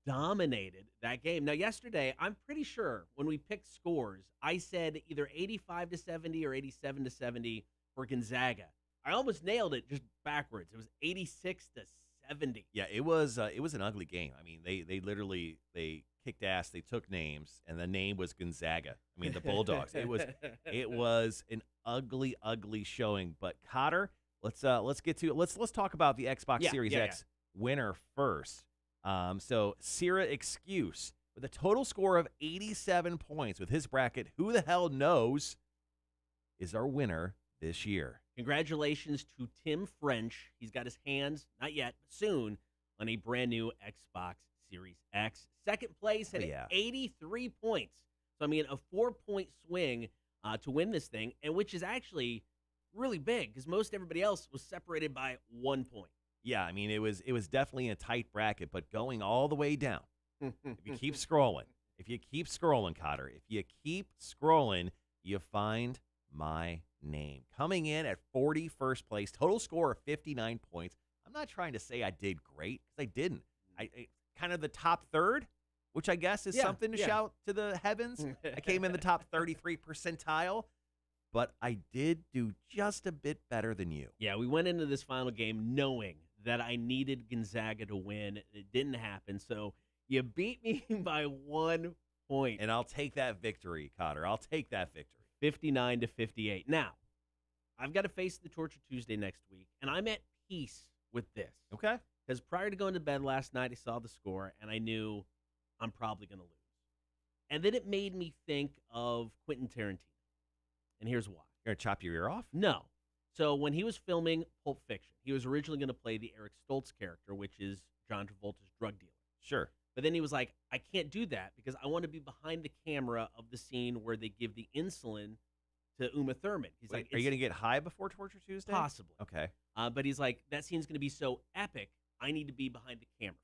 dominated that game. Now, yesterday, I'm pretty sure when we picked scores, I said either 85-70 or 87-70 for Gonzaga. I almost nailed it just backwards. It was 86-70. Yeah, it was an ugly game. I mean, they literally kicked ass. They took names, and the name was Gonzaga. I mean, the Bulldogs. It was an ugly showing. But Kotter, let's get to it. Let's talk about the Xbox Series X winner first. So Sierra Excuse with a total score of 87 points with his bracket. Who the hell knows is our winner this year. Congratulations to Tim French. He's got his hands, not yet, but soon, on a brand new Xbox Series X. Second place at 83 points. So, I mean, a 4-point swing to win this thing, and which is actually really big because most everybody else was separated by 1 point. Yeah, I mean, it was definitely a tight bracket, but going all the way down. If you keep scrolling, Kotter, if you keep scrolling, you find my name. Coming in at 41st place, total score of 59 points. I'm not trying to say I did great, because I didn't. I kind of the top third, which I guess is something to shout to the heavens. I came in the top 33 percentile, but I did do just a bit better than you. Yeah, we went into this final game knowing that I needed Gonzaga to win. It didn't happen, so you beat me by 1 point. And I'll take that victory, Kotter. I'll take that victory. 59-58. Now, I've got to face the Torture Tuesday next week, and I'm at peace with this. Okay. Because prior to going to bed last night, I saw the score, and I knew I'm probably going to lose. And then it made me think of Quentin Tarantino. And here's why. You're going to chop your ear off? No. So when he was filming Pulp Fiction, he was originally going to play the Eric Stoltz character, which is John Travolta's drug dealer. Sure. But then he was like, I can't do that because I want to be behind the camera of the scene where they give the insulin to Uma Thurman. He's Wait, like, are you going to get high before Torture Tuesday? Possibly. Okay. But he's like, that scene's going to be so epic, I need to be behind the camera.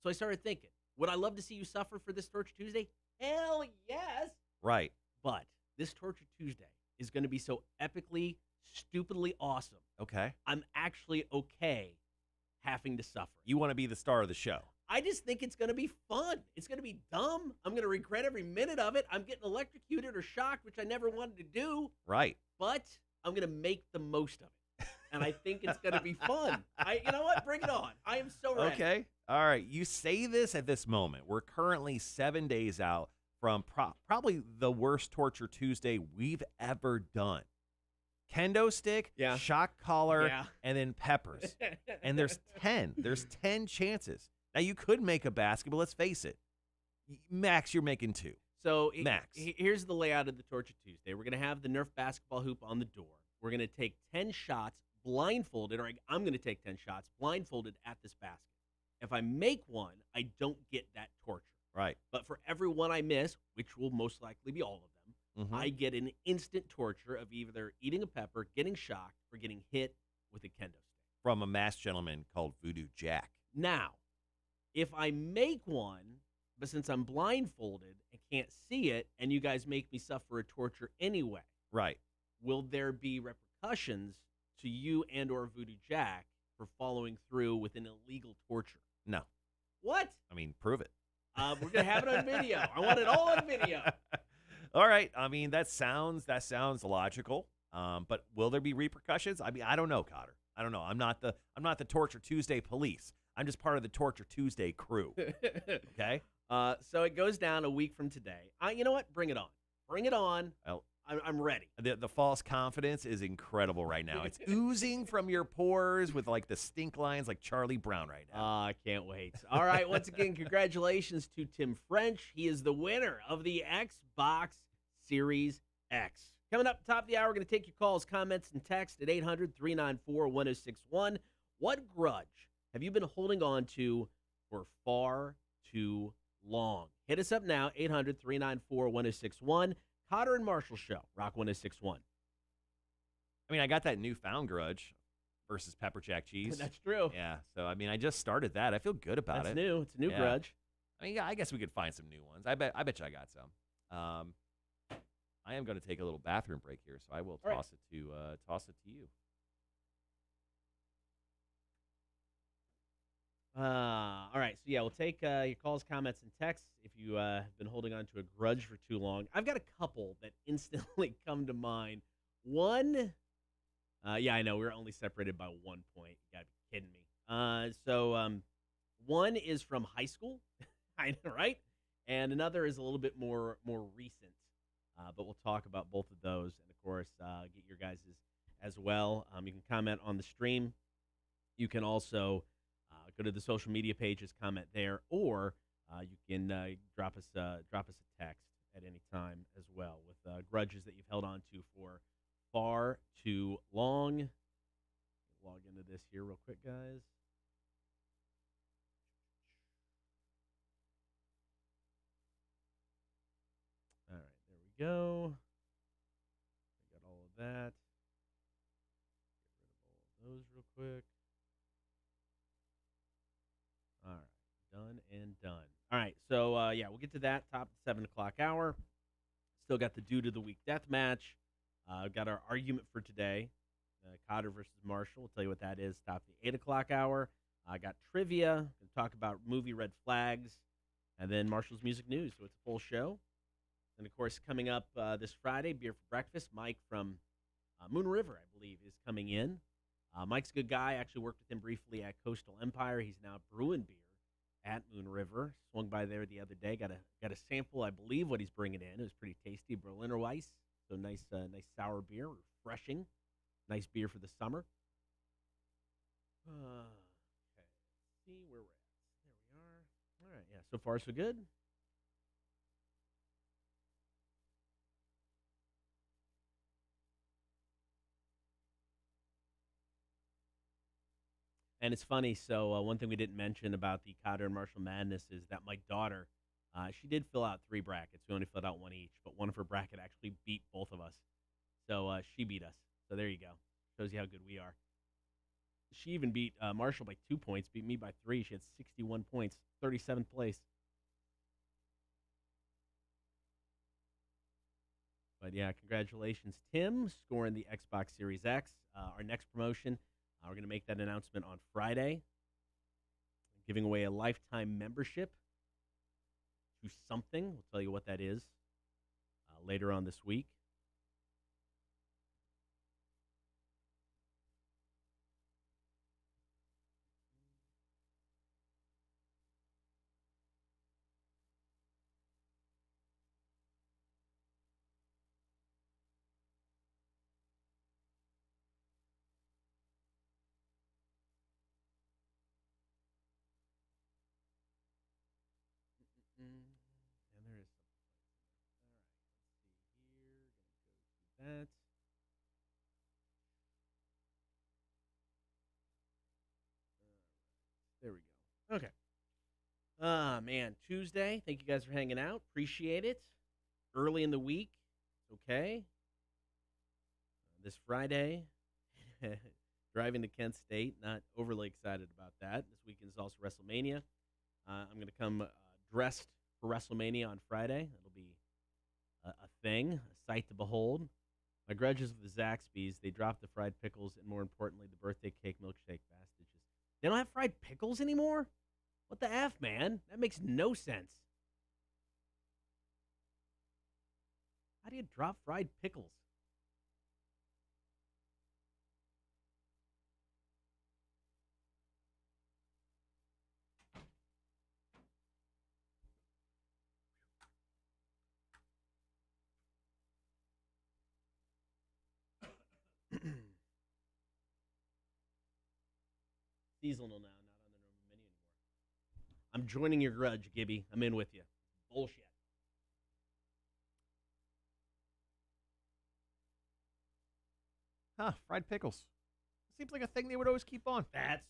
So I started thinking, would I love to see you suffer for this Torture Tuesday? Hell yes. Right. But this Torture Tuesday is going to be so epically, stupidly awesome. Okay. I'm actually okay having to suffer. You want to be the star of the show. I just think it's going to be fun. It's going to be dumb. I'm going to regret every minute of it. I'm getting electrocuted or shocked, which I never wanted to do. Right. But I'm going to make the most of it. And I think it's going to be fun. You know what? Bring it on. I am so ready. Okay. All right. You say this at this moment. We're currently 7 days out from probably the worst Torture Tuesday we've ever done. Kendo stick, shock collar, and then peppers. And there's 10. There's 10 chances. Now, you could make a basket, but let's face it. Max, you're making 2. So Max. Here's the layout of the Torture Tuesday. We're going to have the Nerf basketball hoop on the door. We're going to take 10 shots blindfolded, or I'm going to take 10 shots blindfolded at this basket. If I make one, I don't get that torture. Right. But for every one I miss, which will most likely be all of them, I get an instant torture of either eating a pepper, getting shocked, or getting hit with a kendo stick. From a masked gentleman called Voodoo Jack. Now, if I make one, but since I'm blindfolded and can't see it, and you guys make me suffer a torture anyway, right? Will there be repercussions to you and or Voodoo Jack for following through with an illegal torture? No. What? I mean, prove it. We're going to have it on video. I want it all on video. All right. I mean, that sounds logical. But will there be repercussions? I mean, I don't know, Kotter. I don't know. I'm not the Torture Tuesday police. I'm just part of the Torture Tuesday crew. Okay? So it goes down a week from today. You know what? Bring it on. Bring it on. Well, I'm ready. The false confidence is incredible right now. It's oozing from your pores with like the stink lines like Charlie Brown right now. I can't wait. All right. Once again, congratulations to Tim French. He is the winner of the Xbox Series X. Coming up top of the hour, we're going to take your calls, comments, and text at 800-394-1061. What grudge have you been holding on to for far too long? Hit us up now, 800-394-1061. Kotter and Marshall Show, Rock 1061. I mean, I got that newfound grudge versus pepper jack cheese. That's true. Yeah. So, I mean, I just started that. I feel good about it. That's new. It's a new grudge. I mean, yeah, I guess we could find some new ones. I bet you I got some. I am going to take a little bathroom break here, so I will toss it to you. All right. So, yeah, we'll take your calls, comments, and texts if you have been holding on to a grudge for too long. I've got a couple that instantly come to mind. One, yeah, I know. We're only separated by 1 point. You got to be kidding me. So, one is from high school, I know, right? And another is a little bit more recent. But we'll talk about both of those. And, of course, get your guys' as well. You can comment on the stream. You can also go to the social media pages, comment there, or you can drop us a text at any time as well with grudges that you've held on to for far too long. Log into this here real quick, guys. All right, there we go. I got all of that. Get rid of all of those real quick. All right, done and done. All right, so, yeah, we'll get to that top of the 7 o'clock hour. Still got the Dude of the Week death match. Got our argument for today, Kotter versus Marshall. We'll tell you what that is, top of the 8 o'clock hour. I got trivia. Going to talk about movie Red Flags, and then Marshall's music news. So it's a full show. And, of course, coming up this Friday, Beer for Breakfast, Mike from Moon River, I believe, is coming in. Mike's a good guy. I actually worked with him briefly at Coastal Empire. He's now brewing beer at Moon River. Swung by there the other day. Got a sample, I believe, what he's bringing in. It was pretty tasty. Berliner Weiss. So nice sour beer, refreshing. Nice beer for the summer. Okay, let's see where we're at. There we are. All right, yeah. So far, so good. And it's funny, so one thing we didn't mention about the Kotter and Marshall Madness is that my daughter, she did fill out 3 brackets. We only filled out 1 each, but one of her bracket actually beat both of us. So she beat us. So there you go. Shows you how good we are. She even beat Marshall by 2 points, beat me by 3. She had 61 points, 37th place. But yeah, congratulations, Tim, scoring the Xbox Series X. Our next promotion, we're going to make that announcement on Friday. Giving away a lifetime membership to something. We'll tell you what that is later on this week. And there is something. All right, let's see here. Gonna go to that. There we go. Okay. Man, Tuesday. Thank you guys for hanging out. Appreciate it. Early in the week. Okay. This Friday, driving to Kent State. Not overly excited about that. This weekend is also WrestleMania. I'm going to come dressed for WrestleMania on Friday. It'll be a thing, a sight to behold. My grudges with the Zaxby's. They dropped the fried pickles and, more importantly, the birthday cake milkshake bastages. They don't have fried pickles anymore? What the F, man? That makes no sense. How do you drop fried pickles? Seasonal now, not on the normal menu anymore. I'm joining your grudge, Gibby. I'm in with you. Bullshit. Huh, fried pickles. Seems like a thing they would always keep on. That's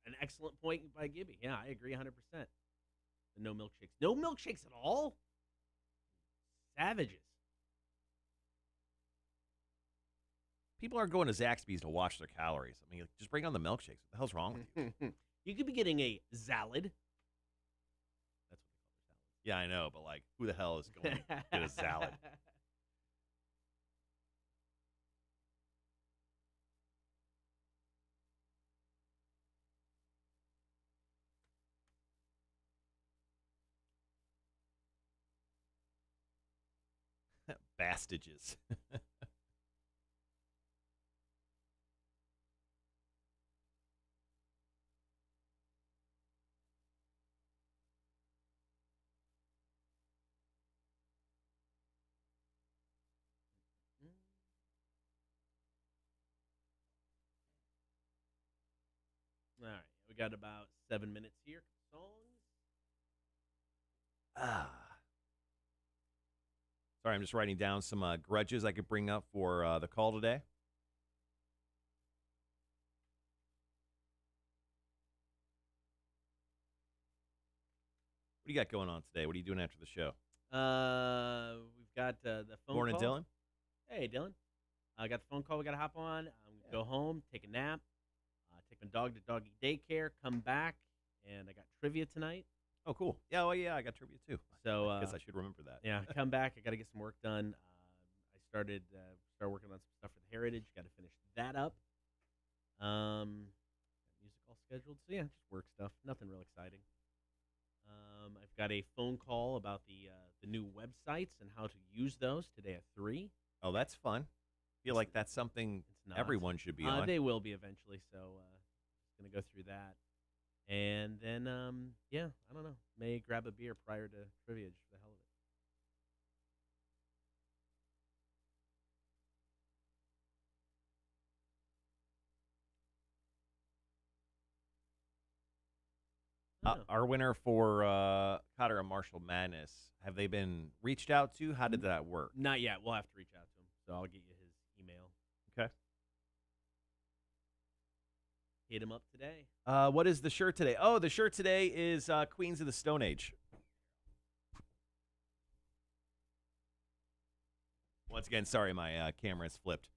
an excellent point by Gibby. Yeah, I agree 100%. No milkshakes. No milkshakes at all? Savages. People are going to Zaxby's to watch their calories. I mean, just bring on the milkshakes. What the hell's wrong with you? You could be getting a salad. That's what they call their salad. Yeah, I know, but like, who the hell is going to get a salad? Bastages. All right, we got about 7 minutes here. Songs. Sorry, I'm just writing down some grudges I could bring up for the call today. What do you got going on today? What are you doing after the show? We've got the phone Morning, call. Dylan. Hey, Dylan. I got the phone call. We got to hop on. I'm going to go home, take a nap, take my dog to doggy daycare, come back, and I got trivia tonight. Oh, cool. Yeah, well, yeah, I got trivia too. So I guess I should remember that. Yeah, come back. I got to get some work done. I started working on some stuff for the Heritage. Got to finish that up. Got music all scheduled. So yeah, just work stuff. Nothing real exciting. I've got a phone call about the new websites and how to use those today at 3. Oh, that's fun. I feel like that's something everyone should be on. They will be eventually. So just gonna go through that, and then yeah, I don't know. May grab a beer prior to trivia just for the hell of it. Our winner for Kotter and Marshall Madness, have they been reached out to? How did that work? Not yet. We'll have to reach out to him. So I'll get you his email. Okay. Hit him up today. What is the shirt today? Oh, the shirt today is Queens of the Stone Age. Once again, sorry, my camera is flipped.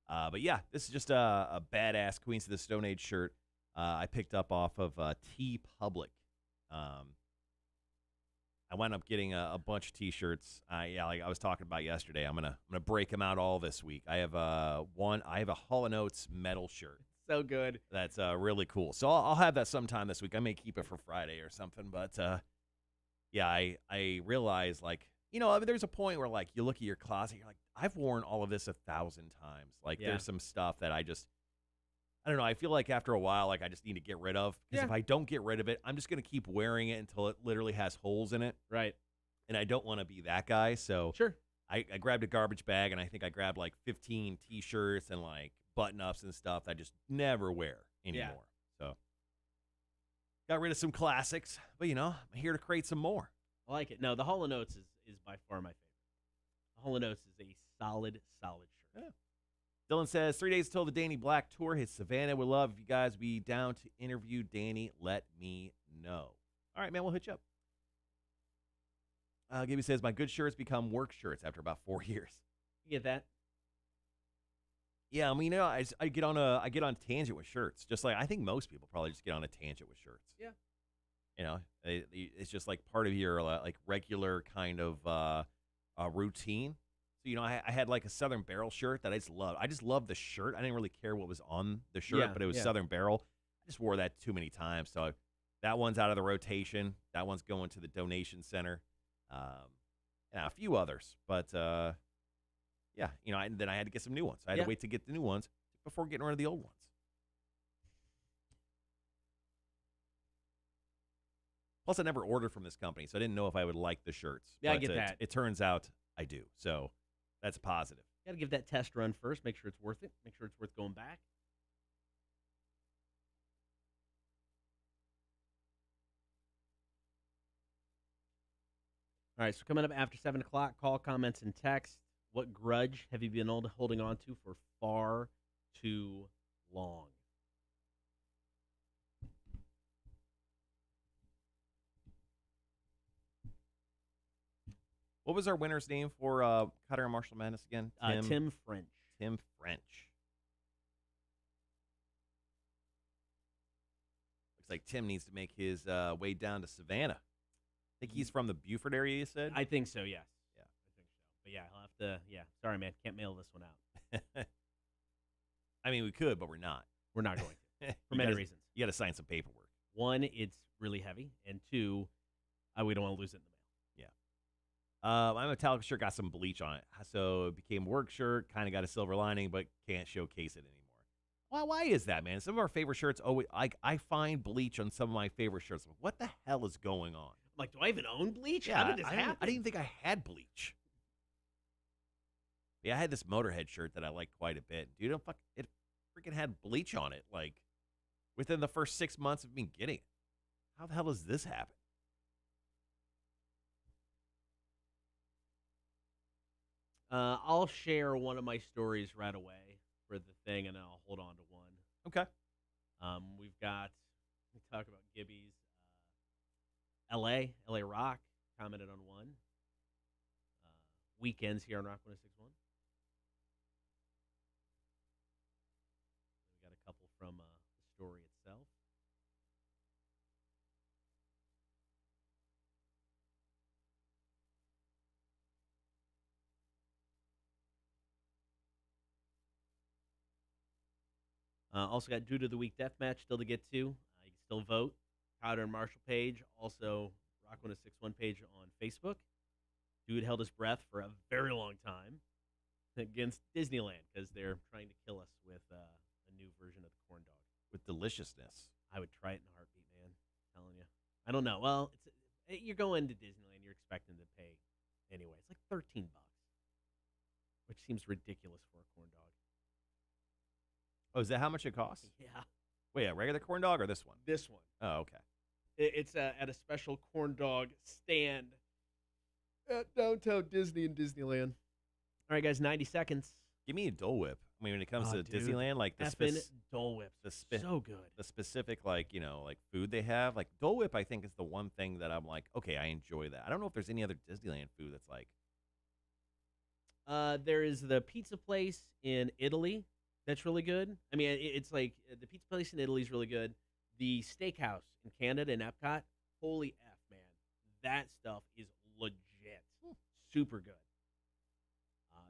But yeah, this is just a badass Queens of the Stone Age shirt I picked up off of T Public. I wound up getting a bunch of T-shirts. Like I was talking about yesterday. I'm gonna break them out all this week. I have a Hall & Oates metal shirt. So good. That's really cool. So I'll have that sometime this week. I may keep it for Friday or something. But yeah, I realize like I mean, there's a point where like you look at your closet, you're like, I've worn all of this 1,000 times. Like there's some stuff that I don't know. I feel like after a while, like I just need to get rid of. Because if I don't get rid of it, I'm just going to keep wearing it until it literally has holes in it. Right. And I don't want to be that guy. So sure. I grabbed a garbage bag, and I think I grabbed like 15 T-shirts and like button-ups and stuff that I just never wear anymore. So got rid of some classics. But, I'm here to create some more. I like it. No, the Hall & Oates is by far my favorite. The Hall & Oates is a solid shirt. Yeah. Dylan says, 3 days till the Danny Black tour hits Savannah. Would love if you guys be down to interview Danny. Let me know. All right, man, we'll hit you up. Gibby says, my good shirts become work shirts after about 4 years. You get that? Yeah, I mean, I get on tangent with shirts. Just like I think most people probably just get on a tangent with shirts. Yeah. It's just like part of your like regular kind of routine. So, I had like a Southern Barrel shirt that I just loved. I just loved the shirt. I didn't really care what was on the shirt, but it was Southern Barrel. I just wore that too many times. So that one's out of the rotation. That one's going to the donation center. And a few others. But, yeah, and then I had to get some new ones. I had to wait to get the new ones before getting rid of the old ones. Plus, I never ordered from this company, so I didn't know if I would like the shirts. Yeah, but I get that. It turns out I do. So that's positive. Got to give that test run first. Make sure it's worth it. Make sure it's worth going back. All right, so coming up after 7 o'clock, call, comments, and text. What grudge have you been holding on to for far too long? What was our winner's name for Kotter and Marshall Madness again? Tim French. Tim French. Looks like Tim needs to make his way down to Savannah. I think he's from the Beaufort area, you said? I think so, yes. Yeah. I think so. But yeah, he'll have to, sorry, man, can't mail this one out. I mean, we could, but we're not. We're not going to, for many reasons. You got to sign some paperwork. One, it's really heavy, and two, we don't want to lose it in the mail. My Metallica shirt got some bleach on it, so it became work shirt, kind of got a silver lining, but can't showcase it anymore. Why is that, man? Some of our favorite shirts, I find bleach on some of my favorite shirts. What the hell is going on? Like, do I even own bleach? Yeah, How did this happen? I didn't think I had bleach. Yeah, I had this Motorhead shirt that I liked quite a bit. Dude, it freaking had bleach on it, like, within the first 6 months of me getting it. How the hell does this happen? I'll share one of my stories right away for the thing, and then I'll hold on to one. Okay. We talk about Gibby's LA Rock commented on one. Weekends here on Rock 106.1. We got a couple from the story itself. Also got Dude of the Week Deathmatch still to get to. You can still vote. Kotter and Marshall page. Also, Rock 106.1 page on Facebook. Dude held his breath for a very long time against Disneyland because they're trying to kill us with a new version of the corn dog. With deliciousness. I would try it in a heartbeat, man. I'm telling you. I don't know. Well, you're going to Disneyland. You're expecting to pay anyway. It's like $13, which seems ridiculous for a corn dog. Oh, is that how much it costs? Yeah. Wait, a regular corn dog or this one? This one. Oh, okay. It's at a special corn dog stand at downtown Disney in Disneyland. All right, guys, 90 seconds. Give me a Dole Whip. I mean, when it comes to dude. Disneyland, like the Dole Whips, so good. The specific, like food they have, like Dole Whip, I think is the one thing that I'm like, okay, I enjoy that. I don't know if there's any other Disneyland food that's like. There is the pizza place in Italy that's really good. I mean, it's like the pizza place in Italy is really good. The steakhouse in Canada in Epcot, holy F, man, That stuff is legit. Super good.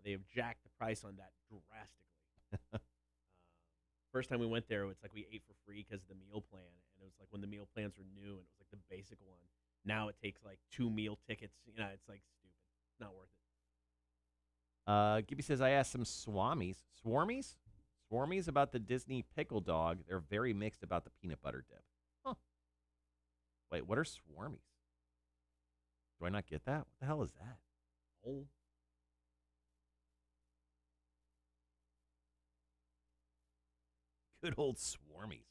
They have jacked the price on that drastically. First time we went there, it's like we ate for free because of the meal plan. And it was like when the meal plans were new and it was like the basic one. Now it takes like 2 meal tickets. It's like stupid. It's not worth it. Gibby says, I asked some Swarmies about the Disney pickle dog. They're very mixed about the peanut butter dip. Huh. Wait, what are Swarmies? Do I not get that? What the hell is that? Oh. Good old Swarmies.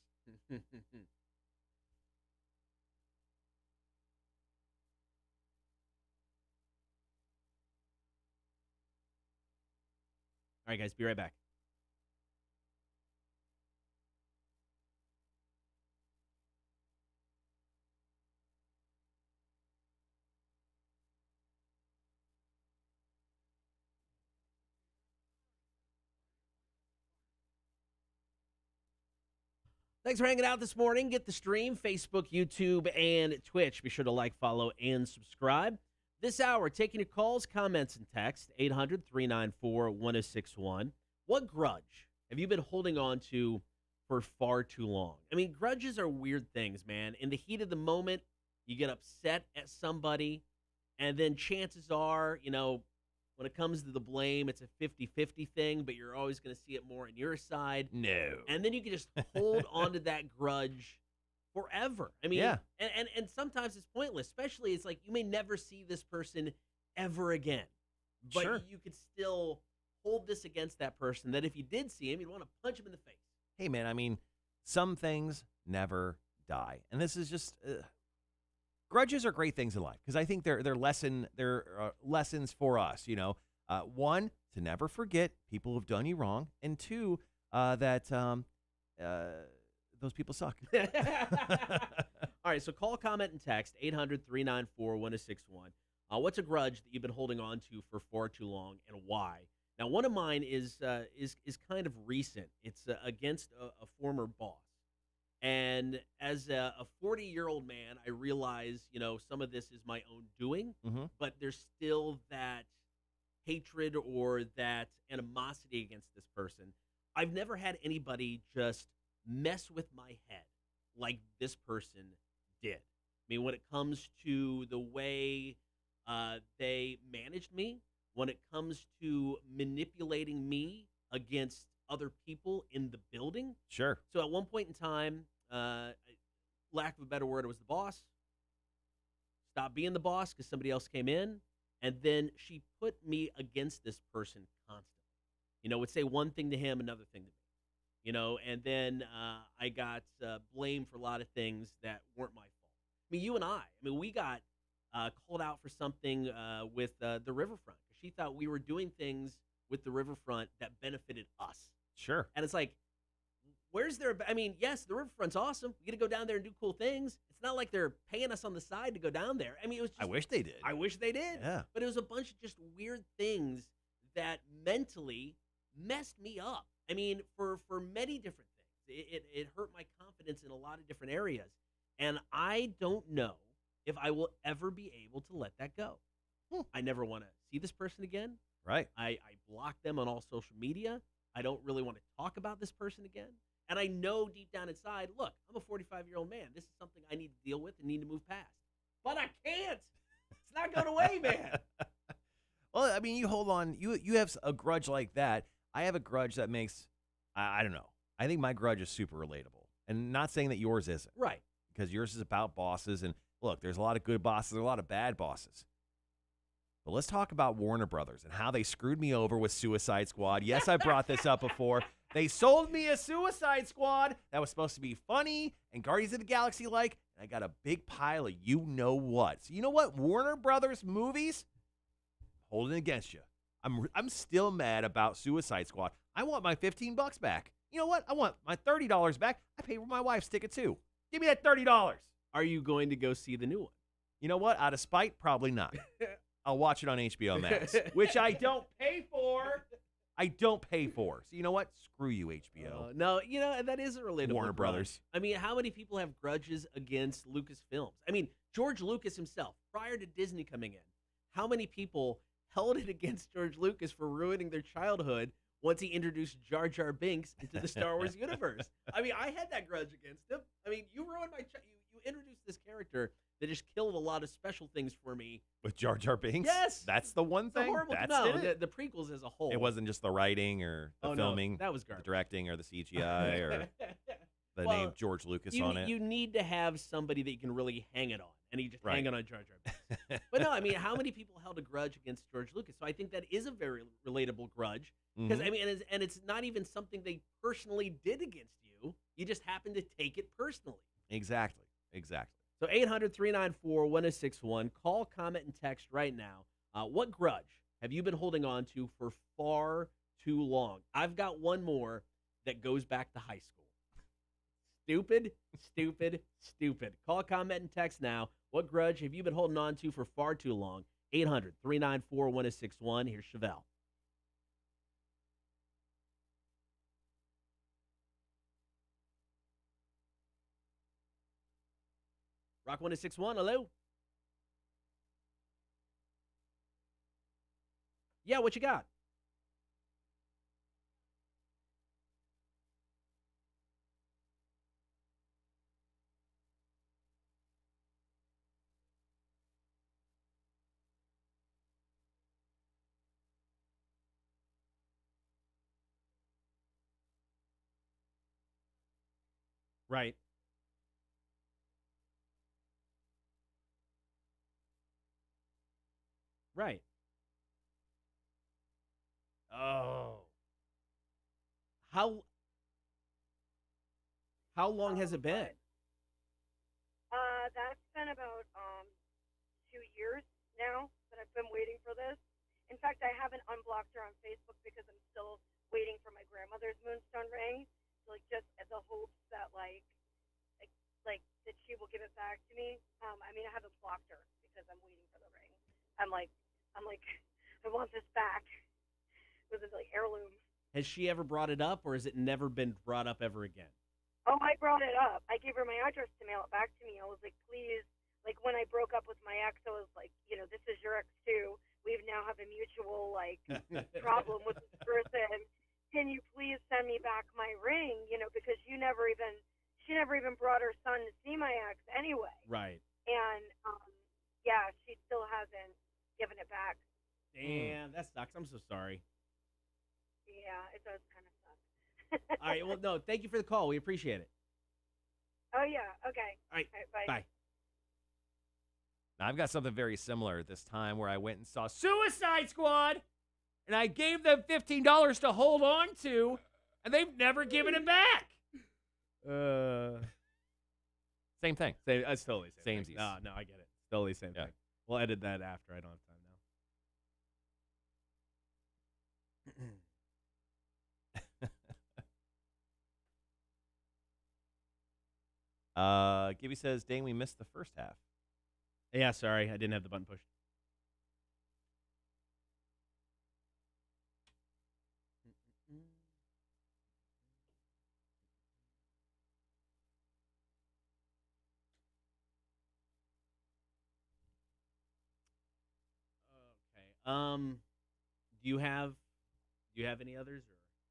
All right, guys, be right back. Thanks for hanging out this morning. Get the stream, Facebook, YouTube, and Twitch. Be sure to like, follow, and subscribe. This hour, taking your calls, comments, and text, 800-394-1061. What grudge have you been holding on to for far too long? I mean, grudges are weird things, man. In the heat of the moment, you get upset at somebody, and then chances are, when it comes to the blame, it's a 50-50 thing, but you're always going to see it more on your side. No. And then you can just hold on to that grudge forever. I mean, yeah. and sometimes it's pointless, especially it's like you may never see this person ever again. But sure. You could still hold this against that person that if you did see him, you'd want to punch him in the face. Hey, man, I mean, some things never die. And this is just... grudges are great things in life because I think they're lessons for us. One, to never forget people who've done you wrong, and two, that those people suck. All right, so call, comment, and text 800-394-1061. What's a grudge that you've been holding on to for far too long, and why? Now, one of mine is kind of recent. It's against a former boss. And as a 40-year-old man, I realize, some of this is my own doing, but there's still that hatred or that animosity against this person. I've never had anybody just mess with my head like this person did. I mean, when it comes to the way they managed me, when it comes to manipulating me against other people in the building. Sure. So at one point in time, lack of a better word, I was the boss. Stopped being the boss because somebody else came in. And then she put me against this person constantly. Would say one thing to him, another thing to me. And then I got blamed for a lot of things that weren't my fault. I mean, you and we got called out for something with the riverfront. She thought we were doing things with the riverfront that benefited us. Sure. And it's like, yes, the riverfront's awesome. We get to go down there and do cool things. It's not like they're paying us on the side to go down there. I mean, it was just, I wish they did. I wish they did. Yeah. But it was a bunch of just weird things that mentally messed me up. I mean, for many different things. It hurt my confidence in a lot of different areas. And I don't know if I will ever be able to let that go. I never want to see this person again. Right. I block them on all social media. I don't really want to talk about this person again. And I know deep down inside, look, I'm a 45-year-old man. This is something I need to deal with and need to move past. But I can't. It's not going away, man. Well, I mean, you hold on. You have a grudge like that. I have a grudge that makes, I don't know. I think my grudge is super relatable. And not saying that yours isn't. Right. Because yours is about bosses. And look, there's a lot of good bosses. There's a lot of bad bosses. But let's talk about Warner Brothers and how they screwed me over with Suicide Squad. Yes, I brought this up before. They sold me a Suicide Squad that was supposed to be funny and Guardians of the Galaxy-like, and I got a big pile of you-know-what. So you know what? Warner Brothers movies, holding it against you. I'm still mad about Suicide Squad. I want my $15 back. You know what? I want my $30 back. I paid for my wife's ticket, too. Give me that $30. Are you going to go see the new one? You know what? Out of spite, probably not. I'll watch it on HBO Max, which I don't pay for. I don't pay for. So you know what? Screw you, HBO. No, that is a relatable Warner grudge. Brothers. I mean, how many people have grudges against Lucasfilms? I mean, George Lucas himself, prior to Disney coming in, how many people held it against George Lucas for ruining their childhood once he introduced Jar Jar Binks into the Star Wars universe? I mean, I had that grudge against him. I mean, you ruined my you introduced this character that just killed a lot of special things for me. With Jar Jar Binks? Yes. That's the one thing? The prequels as a whole. It wasn't just the writing or the filming. No, that was the garbage. directing or the CGI or the name George Lucas on it. You need to have somebody that you can really hang it on. And he just hang it on Jar Jar Binks. But no, I mean, how many people held a grudge against George Lucas? So I think that is a very relatable grudge. Because, I mean, and it's not even something they personally did against you. You just happen to take it personally. Exactly. So 800-394-1061. Call, comment, and text right now. What grudge have you been holding on to for far too long? I've got one more that goes back to high school. Stupid, stupid, stupid. Call, comment, and text now. What grudge have you been holding on to for far too long? 800-394-1061. Here's Chevelle. Rock 1061, hello? Yeah, what you got? Right. Right. Oh. How long has it been? That's been about 2 years now that I've been waiting for this. In fact, I haven't unblocked her on Facebook because I'm still waiting for my grandmother's moonstone ring. So, like, just at the hopes that like that she will give it back to me. I mean, I haven't blocked her because I'm waiting for the ring. I'm like, I want this back. It was like heirloom. Has she ever brought it up, or has it never been brought up ever again? Oh, I brought it up. I gave her my address to mail it back to me. I was like, please, like when I broke up with my ex, I was like, this is your ex too. We now have a mutual problem with this person. Can you please send me back my ring? Because she never even brought her son to see my ex anyway. Right. And yeah, she still hasn't given it back. Damn, that sucks. I'm so sorry. Yeah, it does kind of suck. All right. Well, no, thank you for the call. We appreciate it. Oh, yeah. Okay. All right. Bye. Bye. Now, I've got something very similar this time where I went and saw Suicide Squad, and I gave them $15 to hold on to, and they've never given it back. Same thing. It's totally same Samesies. thing. No, I get it. It's totally same thing. We'll edit that after. I don't have time now. Gibby says, dang, we missed the first half. Yeah, sorry. I didn't have the button pushed. Okay. Do you have any others?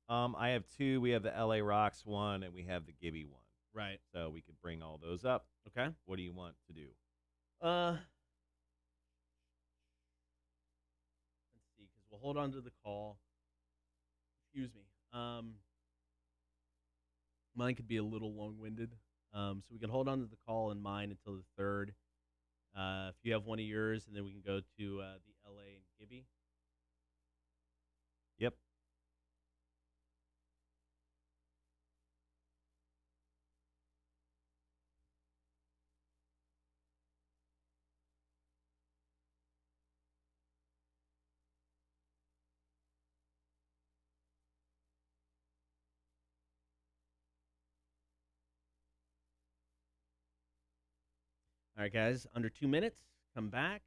Or? I have two. We have the LA Rocks one, and we have the Gibby one. Right. So we could bring all those up. Okay. What do you want to do? Let's see, because we'll hold on to the call. Excuse me. Mine could be a little long-winded. So we can hold on to the call in mine until the 3rd. If you have one of yours, and then we can go to the LA and Gibby. Yep. All right, guys, under 2 minutes. Come back.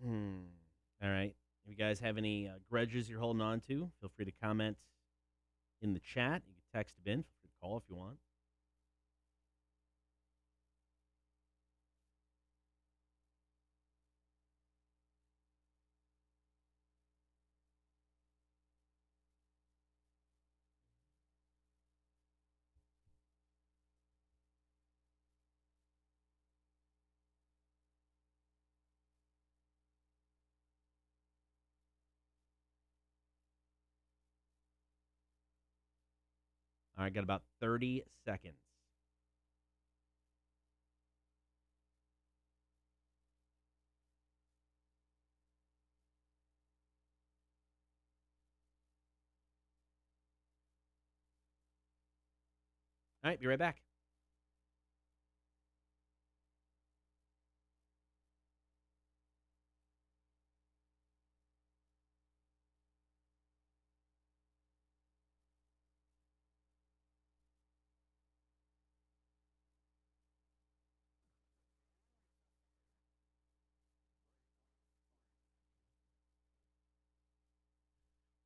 All right. If you guys have any grudges you're holding on to, feel free to comment in the chat. You can text Ben. Feel free to call if you want. All right, got about 30 seconds. All right, be right back.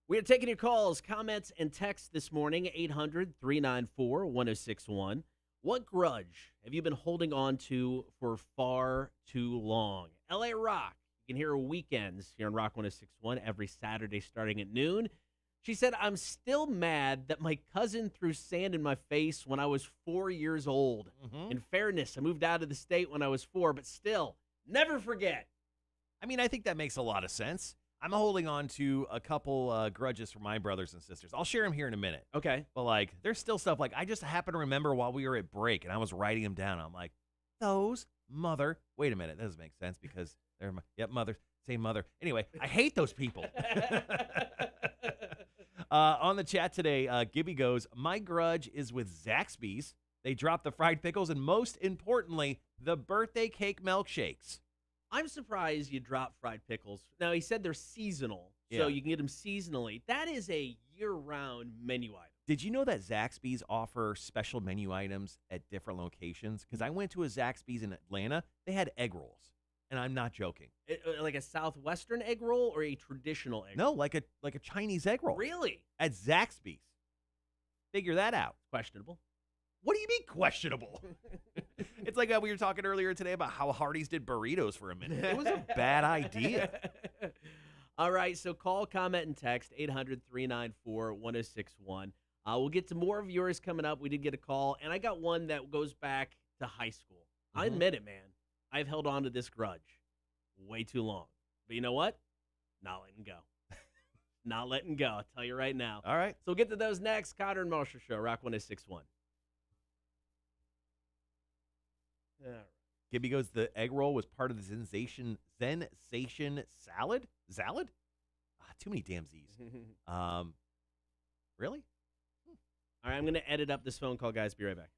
We are taking your calls, comments, and texts this morning, 800-394-1061. What grudge have you been holding on to for far too long? LA Rock, you can hear her weekends here on Rock 1061 every Saturday starting at noon. She said, I'm still mad that my cousin threw sand in my face when I was 4 years old. Mm-hmm. In fairness, I moved out of the state when I was 4, but still, never forget. I mean, I think that makes a lot of sense. I'm holding on to a couple grudges from my brothers and sisters. I'll share them here in a minute. Okay. But, like, there's still stuff, like, I just happen to remember while we were at break, and I was writing them down. I'm like, those mother. Wait a minute. That doesn't make sense because they're, mother. Same mother. Anyway, I hate those people. On the chat today, Gibby goes, my grudge is with Zaxby's. They dropped the fried pickles, and most importantly, the birthday cake milkshakes. I'm surprised you drop fried pickles. Now, he said they're seasonal, Yeah. so you can get them seasonally. That is a year-round menu item. Did you know that Zaxby's offer special menu items at different locations? Because I went to a Zaxby's in Atlanta. They had egg rolls, and I'm not joking. Like a Southwestern egg roll or a traditional egg No, roll? like a Chinese egg roll. Really? At Zaxby's. Figure that out. Questionable. What do you mean questionable? It's like we were talking earlier today about how Hardee's did burritos for a minute. It was a bad idea. All right, so call, comment, and text 800-394-1061. We'll get to more of yours coming up. We did get a call, and I got one that goes back to high school. I admit it, man. I've held on to this grudge way too long. But you know what? Not letting go. Not letting go. I'll tell you right now. All right. So we'll get to those next. Kotter and Marshall Show, Rock 1061. All right. Gibby goes, the egg roll was part of the Zensation salad? Salad? Too many damn Z's. Really? All right, I'm going to edit up this phone call, guys. Be right back.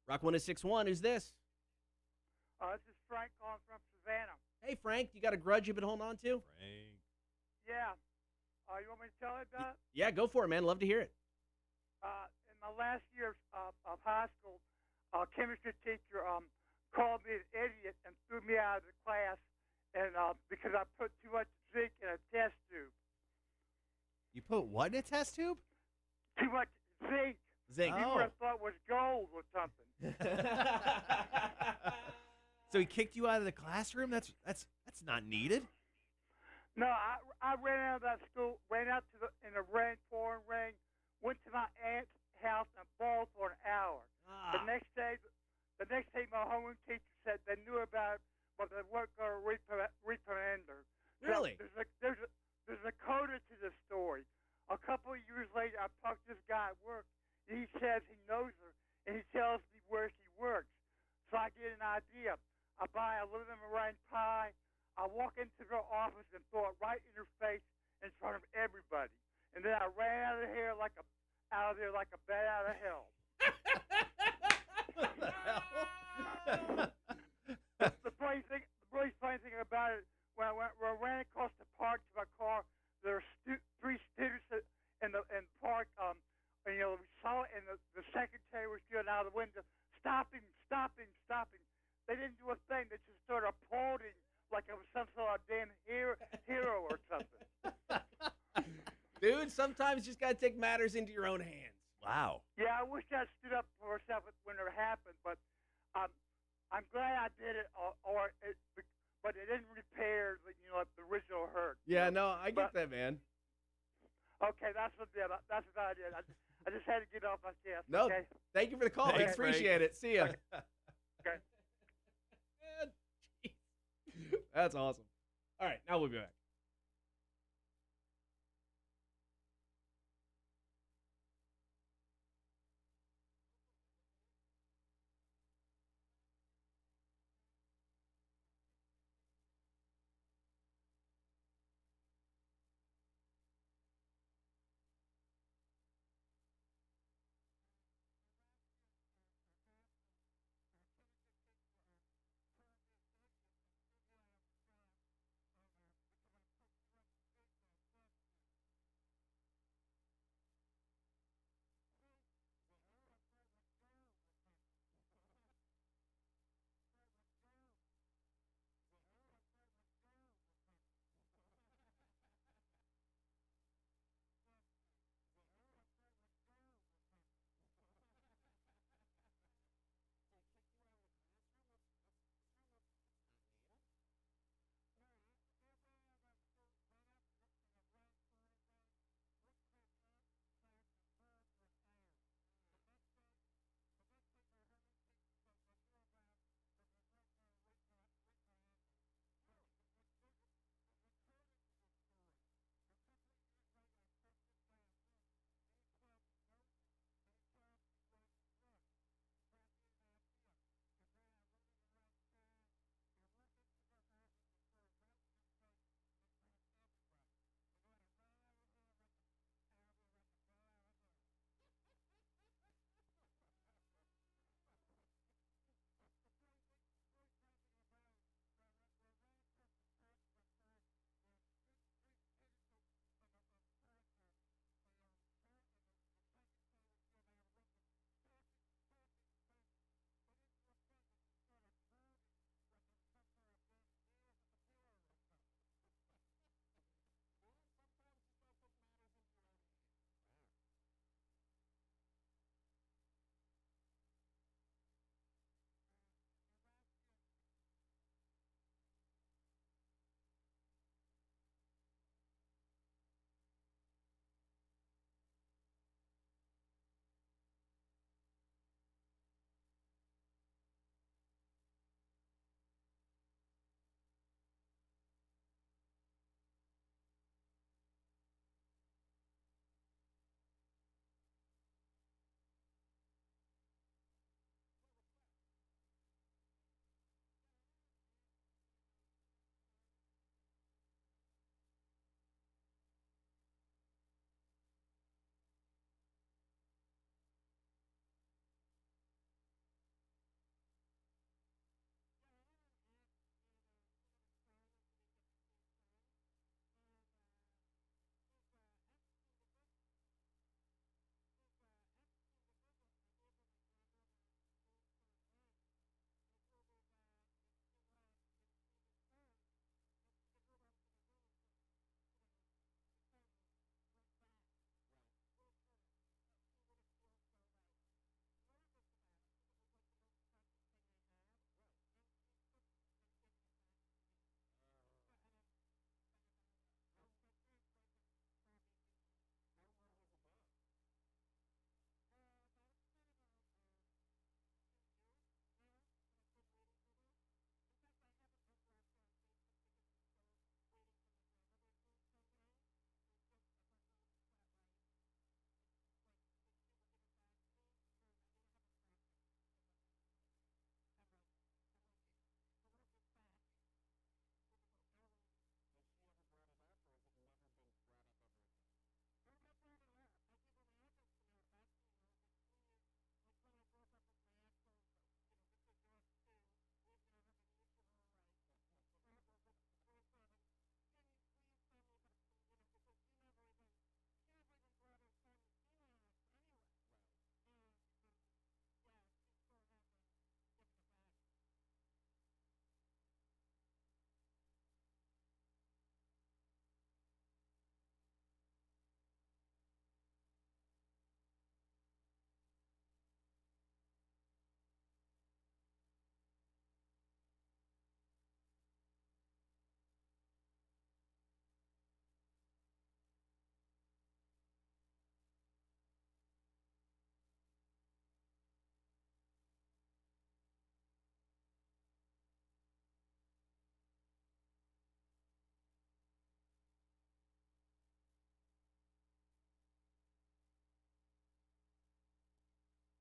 Rock 1061, who's this? This is Frank calling from Savannah. Hey, Frank, you got a grudge you've been holding on to? Frank. Yeah. You want me to tell you about it? Yeah, go for it, man. Love to hear it. In my last year of high school, chemistry teacher called me an idiot and threw me out of the class and because I put too much zinc in a test tube. You put what in a test tube? Too much zinc. Zinc. You would have thought it was gold or something. So he kicked you out of the classroom? That's not needed. No, I ran out of that school, ran out in the rain, pouring rain, went to my aunt's house and bawled for an hour. The next day, A couple of years later, I talked to this guy at work, and he says he knows her, and he tells me where she works. So I get an idea. I buy a aluminum meringue pie. I walk into her office and throw it right in her face in front of everybody. And then I ran out of there like a bat out of hell. What the hell? The really funny thing about it, when I ran across the park to my car, there were three students in the park. And, we saw it, and the secretary was going out of the window, stopping. They didn't do a thing. They just started applauding like it was some sort of damn hero or something. Dude, sometimes you just got to take matters into your own hands. Wow. Yeah, I wish I stood up for myself when it happened, but I'm glad I did it, but it didn't repair the original hurt. Yeah, no, I get that, man. Okay, that's what I did. I just had to get off my chest. No, okay? thank you for the call. Thanks, I appreciate it. See ya. Okay. Man, jeez. That's awesome. All right, now we'll be back.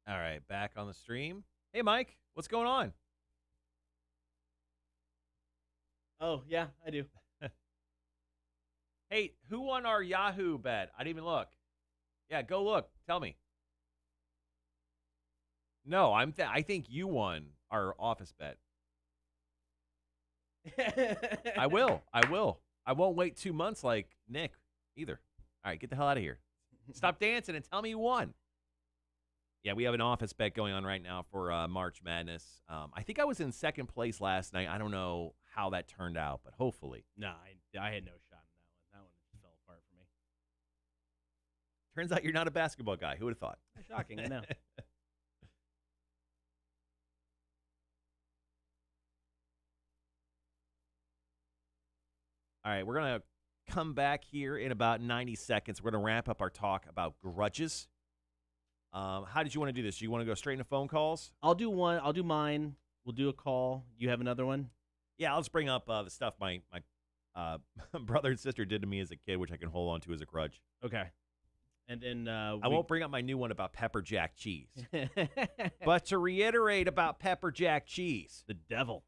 All right, back on the stream. Hey, Mike, what's going on? Oh, yeah, I do. Hey, who won our Yahoo bet? I didn't even look. Yeah, go look. Tell me. No, I think you won our office bet. I will. I won't wait 2 months like Nick either. All right, get the hell out of here. Stop dancing and tell me you won. Yeah, we have an office bet going on right now for March Madness. I think I was in second place last night. I don't know how that turned out, but hopefully. No, I had no shot in that one. That one just fell apart for me. Turns out you're not a basketball guy. Who would have thought? Shocking, I know. All right, we're going to come back here in about 90 seconds. We're going to wrap up our talk about grudges. How did you want to do this? Do you want to go straight into phone calls? I'll do one. I'll do mine. We'll do a call. You have another one? Yeah, I'll just bring up the stuff my brother and sister did to me as a kid, which I can hold on to as a grudge. Okay. And then I won't bring up my new one about pepper jack cheese. But to reiterate about pepper jack cheese. The devil.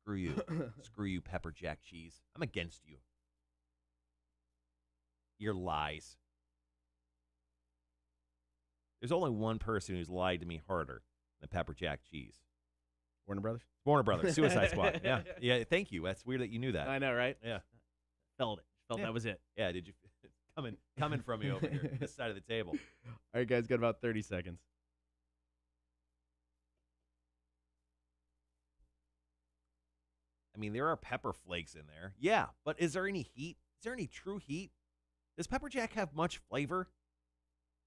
Screw you. Screw you, pepper jack cheese. I'm against you. Your lies. There's only one person who's lied to me harder than pepper jack cheese. Warner Brothers? Warner Brothers, Suicide Squad. Yeah, yeah. Thank you. That's weird that you knew that. I know, right? Yeah. Felt it. Felt that was it. Yeah. Did you? Coming from me over here, this side of the table. All right, guys, got about 30 seconds. I mean, there are pepper flakes in there. Yeah, but is there any heat? Is there any true heat? Does pepper jack have much flavor?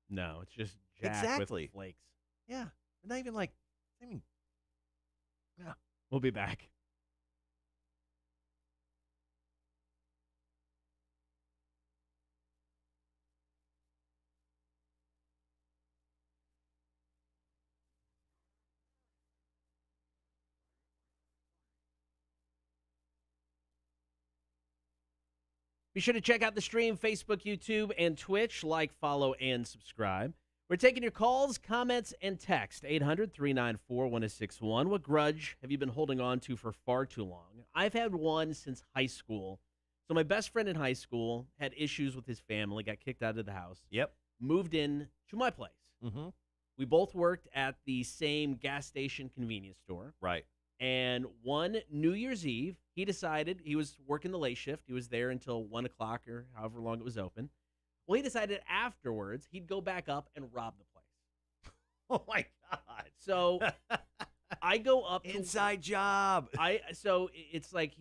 No, it's just jack exactly. with flakes. Yeah, not even like. Yeah. We'll be back. Be sure to check out the stream, Facebook, YouTube, and Twitch. Like, follow, and subscribe. We're taking your calls, comments, and text. 800-394-1061. What grudge have you been holding on to for far too long? I've had one since high school. So my best friend in high school had issues with his family, got kicked out of the house. Yep. Moved in to my place. Mm-hmm. We both worked at the same gas station convenience store. Right. And one New Year's Eve, he decided he was working the late shift. He was there until 1 o'clock or however long it was open. Well, he decided afterwards he'd go back up and rob the place. Oh, my God. So I go up. Inside job. So it's like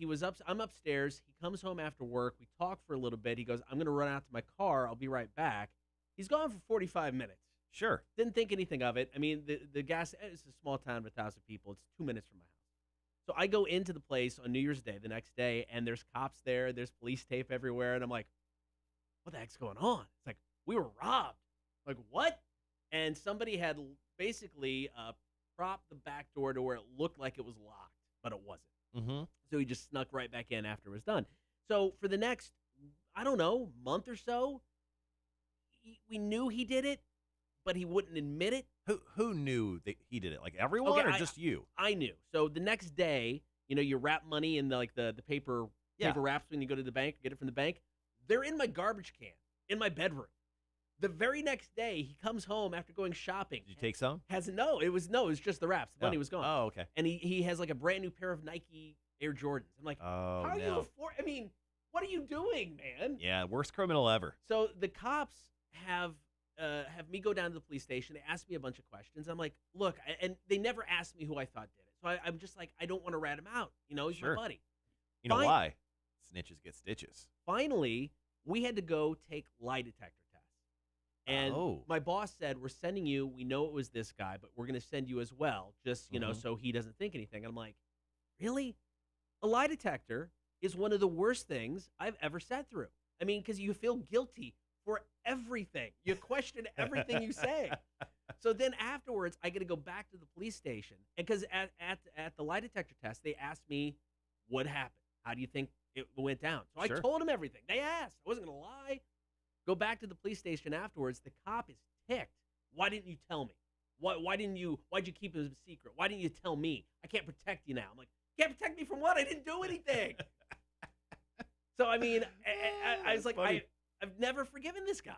I'm upstairs. He comes home after work. We talk for a little bit. He goes, I'm going to run out to my car. I'll be right back. He's gone for 45 minutes. Sure. Didn't think anything of it. I mean, the gas, it's a small town of 1,000 people. It's 2 minutes from my house. So I go into the place on New Year's Day, the next day, and there's cops there. There's police tape everywhere. And I'm like, what the heck's going on? It's like, we were robbed. Like, what? And somebody had basically propped the back door to where it looked like it was locked, but it wasn't. Mm-hmm. So he just snuck right back in after it was done. So for the next, I don't know, month or so, we knew he did it, but he wouldn't admit it. Who knew that he did it? Like everyone, or just you? I knew. So the next day, you wrap money in the paper wraps when you go to the bank, get it from the bank. They're in my garbage can in my bedroom. The very next day, he comes home after going shopping. Did you take some? It was just the wraps. The money was gone. Oh, okay. And he has like a brand new pair of Nike Air Jordans. I'm like, how are you afford? I mean, what are you doing, man? Yeah, worst criminal ever. So the cops have me go down to the police station. They ask me a bunch of questions. I'm like, look, and they never asked me who I thought did it. So I'm just like, I don't want to rat him out. He's Sure. my buddy. You know why? Snitches get stitches. Finally, we had to go take lie detector tests. And my boss said, we're sending you, we know it was this guy, but we're going to send you as well, just, so he doesn't think anything. And I'm like, really? A lie detector is one of the worst things I've ever sat through. I mean, because you feel guilty for everything. You question everything you say. So then afterwards, I got to go back to the police station. And because at the lie detector test, they asked me what happened. How do you think it went down? So Sure. I told them everything. They asked. I wasn't going to lie. Go back to the police station afterwards. The cop is ticked. Why didn't you tell me? Why'd you keep it a secret? Why didn't you tell me? I can't protect you now. I'm like, can't protect me from what? I didn't do anything. So, I mean, I was like, I've never forgiven this guy.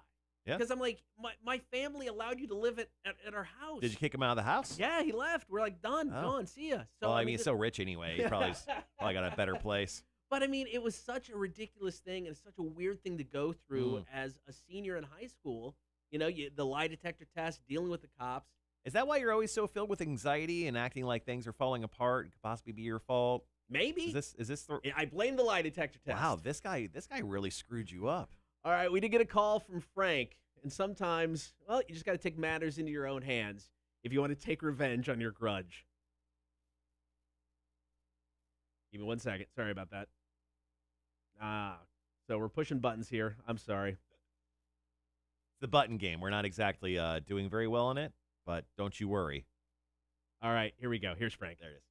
Yeah. Because I'm like, my family allowed you to live at our house. Did you kick him out of the house? Yeah, he left. We're like, done, gone, see ya. So, well, I mean, he's so rich anyway. He probably got a better place. But, I mean, it was such a ridiculous thing, and it's such a weird thing to go through as a senior in high school. You know, the lie detector test, dealing with the cops. Is that why you're always so filled with anxiety and acting like things are falling apart? It could possibly be your fault. Maybe. Is this I blame the lie detector test. Wow, this guy really screwed you up. All right, we did get a call from Frank, and sometimes, well, you just got to take matters into your own hands if you want to take revenge on your grudge. Give me 1 second. Sorry about that. So we're pushing buttons here. I'm sorry. It's the button game. We're not exactly doing very well in it, but don't you worry. All right, here we go. Here's Frank. There it is.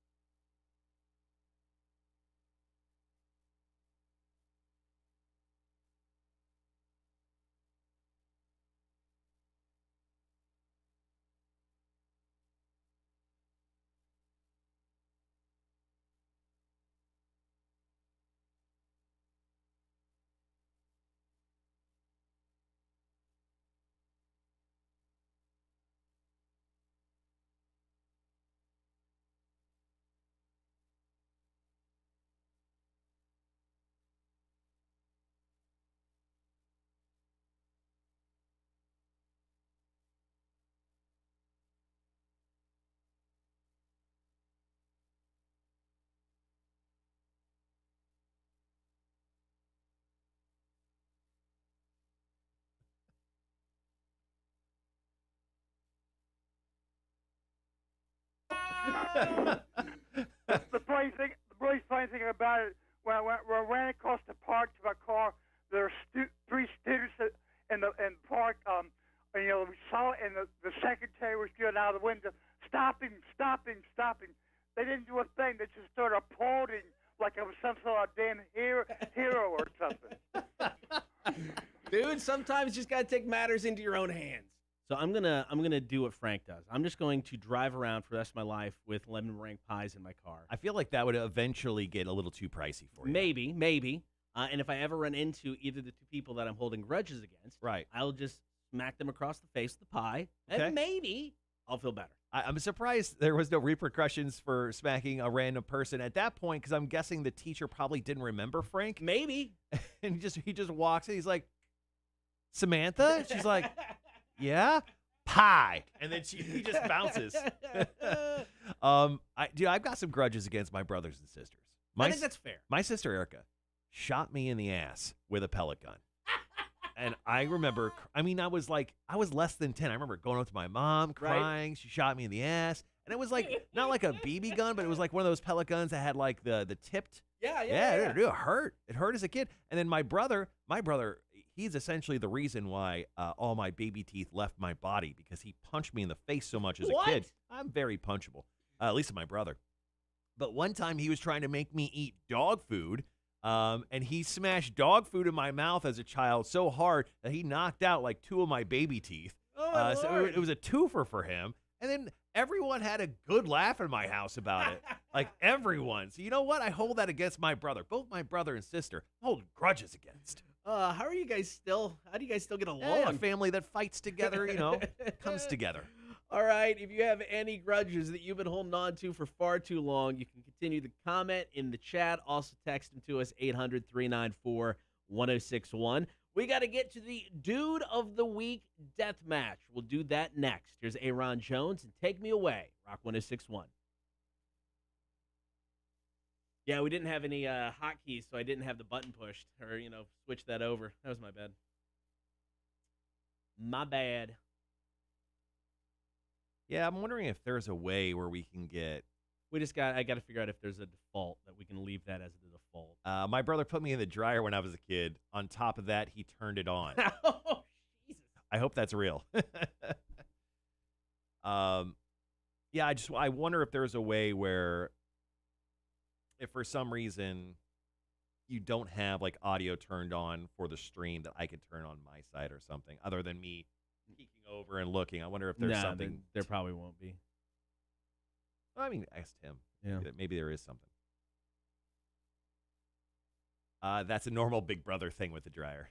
The really funny thing about it, when I ran across the park to my car, there were three students in the park. And, we saw it, and the secretary was going out of the window, stopping. They didn't do a thing. They just started applauding like I was some sort of damn hero or something. Dude, sometimes you just got to take matters into your own hands. So I'm gonna do what Frank does. I'm just going to drive around for the rest of my life with lemon meringue pies in my car. I feel like that would eventually get a little too pricey for you. Maybe. And if I ever run into either the two people that I'm holding grudges against, right, I'll just smack them across the face with the pie, okay, and maybe I'll feel better. I'm surprised there was no repercussions for smacking a random person at that point, because I'm guessing the teacher probably didn't remember Frank. Maybe. And he just walks in. He's like, Samantha? She's like, yeah, pie. And then he just bounces. I've got some grudges against my brothers and sisters. I think that's fair. My sister Erica shot me in the ass with a pellet gun. And I remember, I was less than 10. I remember going up to my mom, crying. Right. She shot me in the ass. And it was like, not like a BB gun, but it was like one of those pellet guns that had like the tipped. Yeah. It hurt. It hurt as a kid. And then my brother, he's essentially the reason why all my baby teeth left my body, because he punched me in the face so much as a kid. I'm very punchable, at least my brother. But one time he was trying to make me eat dog food. And he smashed dog food in my mouth as a child so hard that he knocked out like 2 of my baby teeth. Oh, so it was a twofer for him. And then everyone had a good laugh in my house about it. Like everyone. So you know what? I hold that against my brother. Both my brother and sister I hold grudges against. Yeah, a family that fights together, comes together. All right, if you have any grudges that you've been holding on to for far too long, you can continue to comment in the chat. Also text them to us, 800-394-1061. We got to get to the Dude of the Week death match. We'll do that next. Here's Aaron Jones, and Take Me Away, Rock 1061. Yeah, we didn't have any hotkeys, so I didn't have the button pushed or, switch that over. That was my bad. My bad. Yeah, I'm wondering if there's a way where we can get... I got to figure out if there's a default that we can leave that as the default. My brother put me in the dryer when I was a kid. On top of that, he turned it on. Oh, Jesus. I hope that's real. I wonder if there's a way where, if for some reason you don't have like audio turned on for the stream, that I could turn on my side or something, other than me peeking over and looking. I wonder if there's something. There probably won't be. I mean, ask Tim. Yeah. Maybe there is something. That's a normal Big Brother thing with the dryer.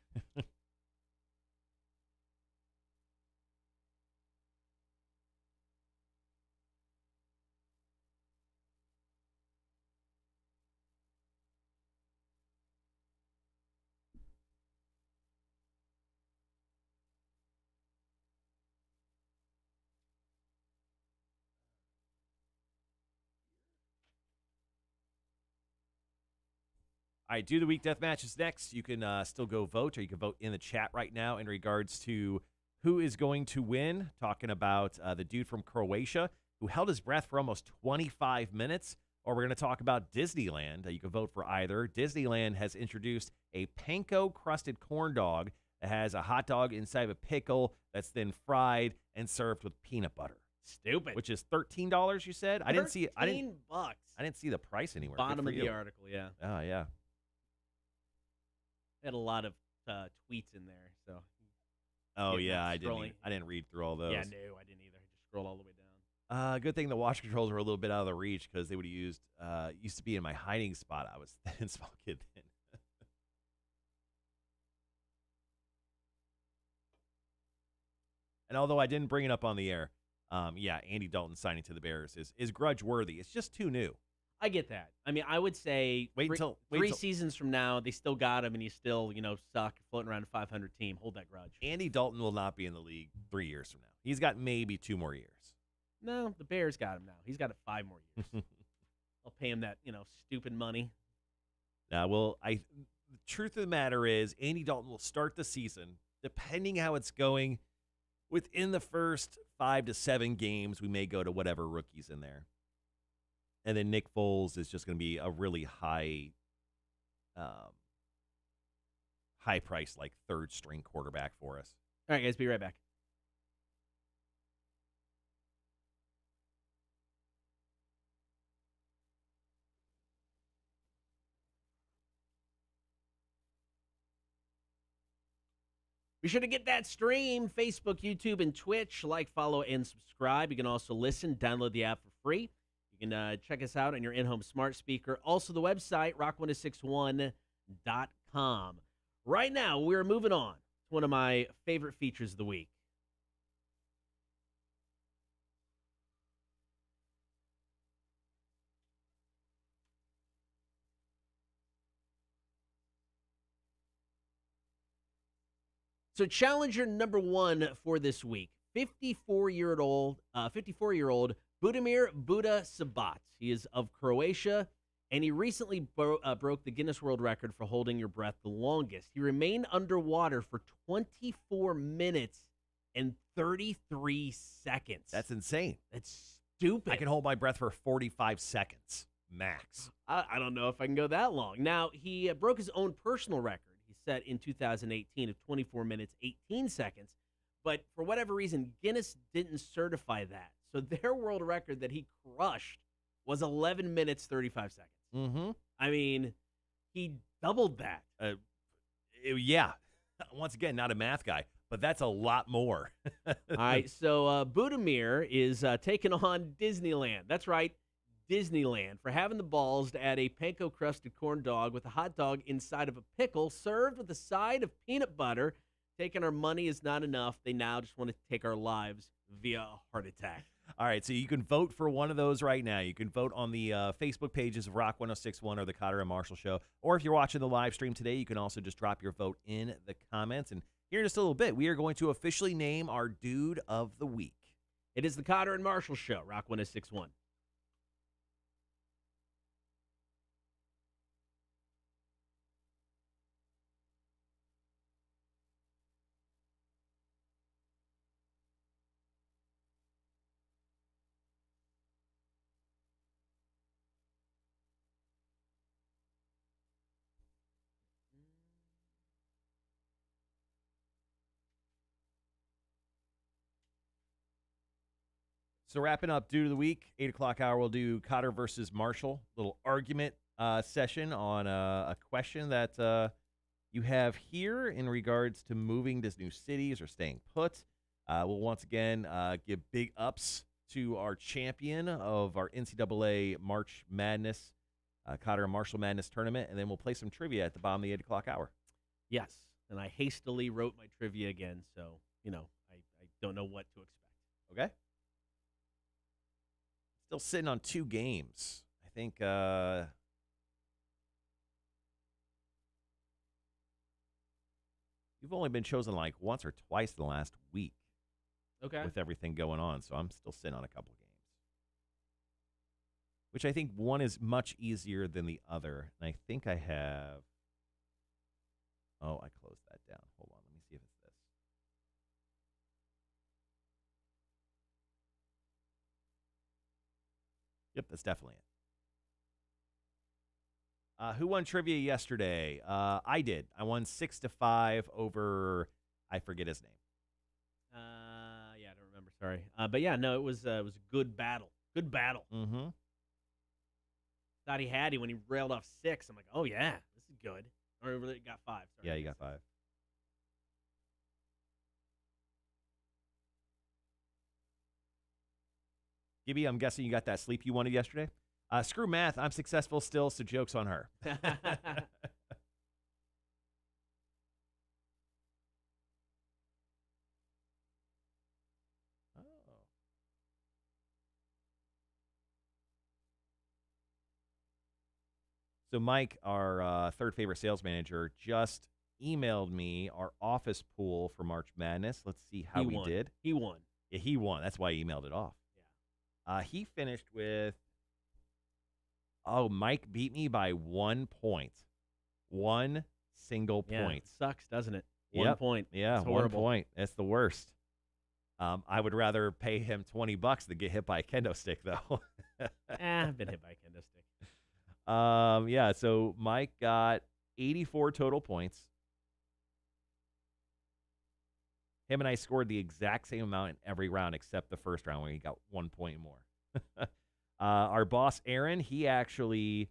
All right, Do the Week Deathmatch is next. You can still go vote, or you can vote in the chat right now in regards to who is going to win. Talking about the dude from Croatia who held his breath for almost 25 minutes. Or we're going to talk about Disneyland. You can vote for either. Disneyland has introduced a panko-crusted corn dog that has a hot dog inside of a pickle that's then fried and served with peanut butter. Stupid. Which is $13, you said? I didn't see it. $13. I didn't see the price anywhere. Bottom of the article, yeah. Oh, yeah. I had a lot of tweets in there, so. Oh yeah, I didn't read through all those. Yeah, no, I didn't either. I just scrolled all the way down. Good thing the watch controls were a little bit out of the reach because they would have used to be in my hiding spot. I was thin, small kid then. And although I didn't bring it up on the air, yeah, Andy Dalton signing to the Bears is grudge worthy. It's just too new. I get that. I mean, I would say three seasons from now, they still got him, and he's still, suck, floating around a 500 team. Hold that grudge. Andy Dalton will not be in the league 3 years from now. He's got maybe 2 more years. No, the Bears got him now. He's got it 5 more years. I'll pay him that, stupid money. The truth of the matter is, Andy Dalton will start the season, depending how it's going, within the first 5 to 7 games, we may go to whatever rookie's in there. And then Nick Foles is just going to be a really high price, like third string quarterback for us. All right, guys, be right back. Be sure to get that stream, Facebook, YouTube, and Twitch. Like, follow, and subscribe. You can also listen, download the app for free. You can check us out on your in-home smart speaker. Also, the website, rock1061.com. Right now, we're moving on to one of my favorite features of the week. So, challenger number 1 for this week, 54-year-old Budimir Buda Sabat. He is of Croatia, and he recently broke the Guinness World Record for holding your breath the longest. He remained underwater for 24 minutes and 33 seconds. That's insane. That's stupid. I can hold my breath for 45 seconds, max. I don't know if I can go that long. Now, he broke his own personal record. He set in 2018 of 24 minutes, 18 seconds. But for whatever reason, Guinness didn't certify that. So their world record that he crushed was 11 minutes, 35 seconds. Mm-hmm. I mean, he doubled that. Yeah. Once again, not a math guy, but that's a lot more. All right, so Budimir is taking on Disneyland. That's right, Disneyland, for having the balls to add a panko-crusted corn dog with a hot dog inside of a pickle served with a side of peanut butter. Taking our money is not enough. They now just want to take our lives via a heart attack. All right, so you can vote for one of those right now. You can vote on the Facebook pages of Rock 1061 or the Kotter and Marshall Show. Or if you're watching the live stream today, you can also just drop your vote in the comments. And here in just a little bit, we are going to officially name our Dude of the Week. It is the Kotter and Marshall Show, Rock 1061. So wrapping up Dude of the Week, 8 o'clock hour, we'll do Kotter versus Marshall, little argument session on a question that you have here in regards to moving to new cities or staying put. We'll once again give big ups to our champion of our NCAA March Madness, Kotter and Marshall Madness tournament, and then we'll play some trivia at the bottom of the 8 o'clock hour. Yes, and I hastily wrote my trivia again, so, I don't know what to expect. Okay? Still sitting on 2 games. I think you've only been chosen like once or twice in the last week. Okay. With everything going on, so I'm still sitting on a couple games. Which I think one is much easier than the other. And I think I have... Oh, I closed that down. Hold on. Let me see if it's this. Yep, that's definitely it. Who won trivia yesterday? I did. I won 6-5 over... I forget his name. Yeah, I don't remember. Sorry. But yeah, no, it was a good battle. Good battle. Mm-hmm. Thought he had when he railed off 6. I'm like, oh yeah, this is good. Or really got 5. Sorry. Yeah, you got 5. Gibby, I'm guessing you got that sleep you wanted yesterday. Screw math. I'm successful still, so joke's on her. So Mike, our third favorite sales manager, just emailed me our office pool for March Madness. Let's see how we did. He won. Yeah, he won. That's why he emailed it off. Yeah. He finished with... Oh, Mike beat me by 1 point. 1 single point. It sucks, doesn't it? 1 point. Yeah, it's 1 point. That's the worst. I would rather pay him $20 than get hit by a kendo stick, though. I've been hit by a kendo stick. Yeah, so Mike got 84 total points. Him and I scored the exact same amount in every round except the first round where he got 1 point more. Our boss, Aaron, he actually,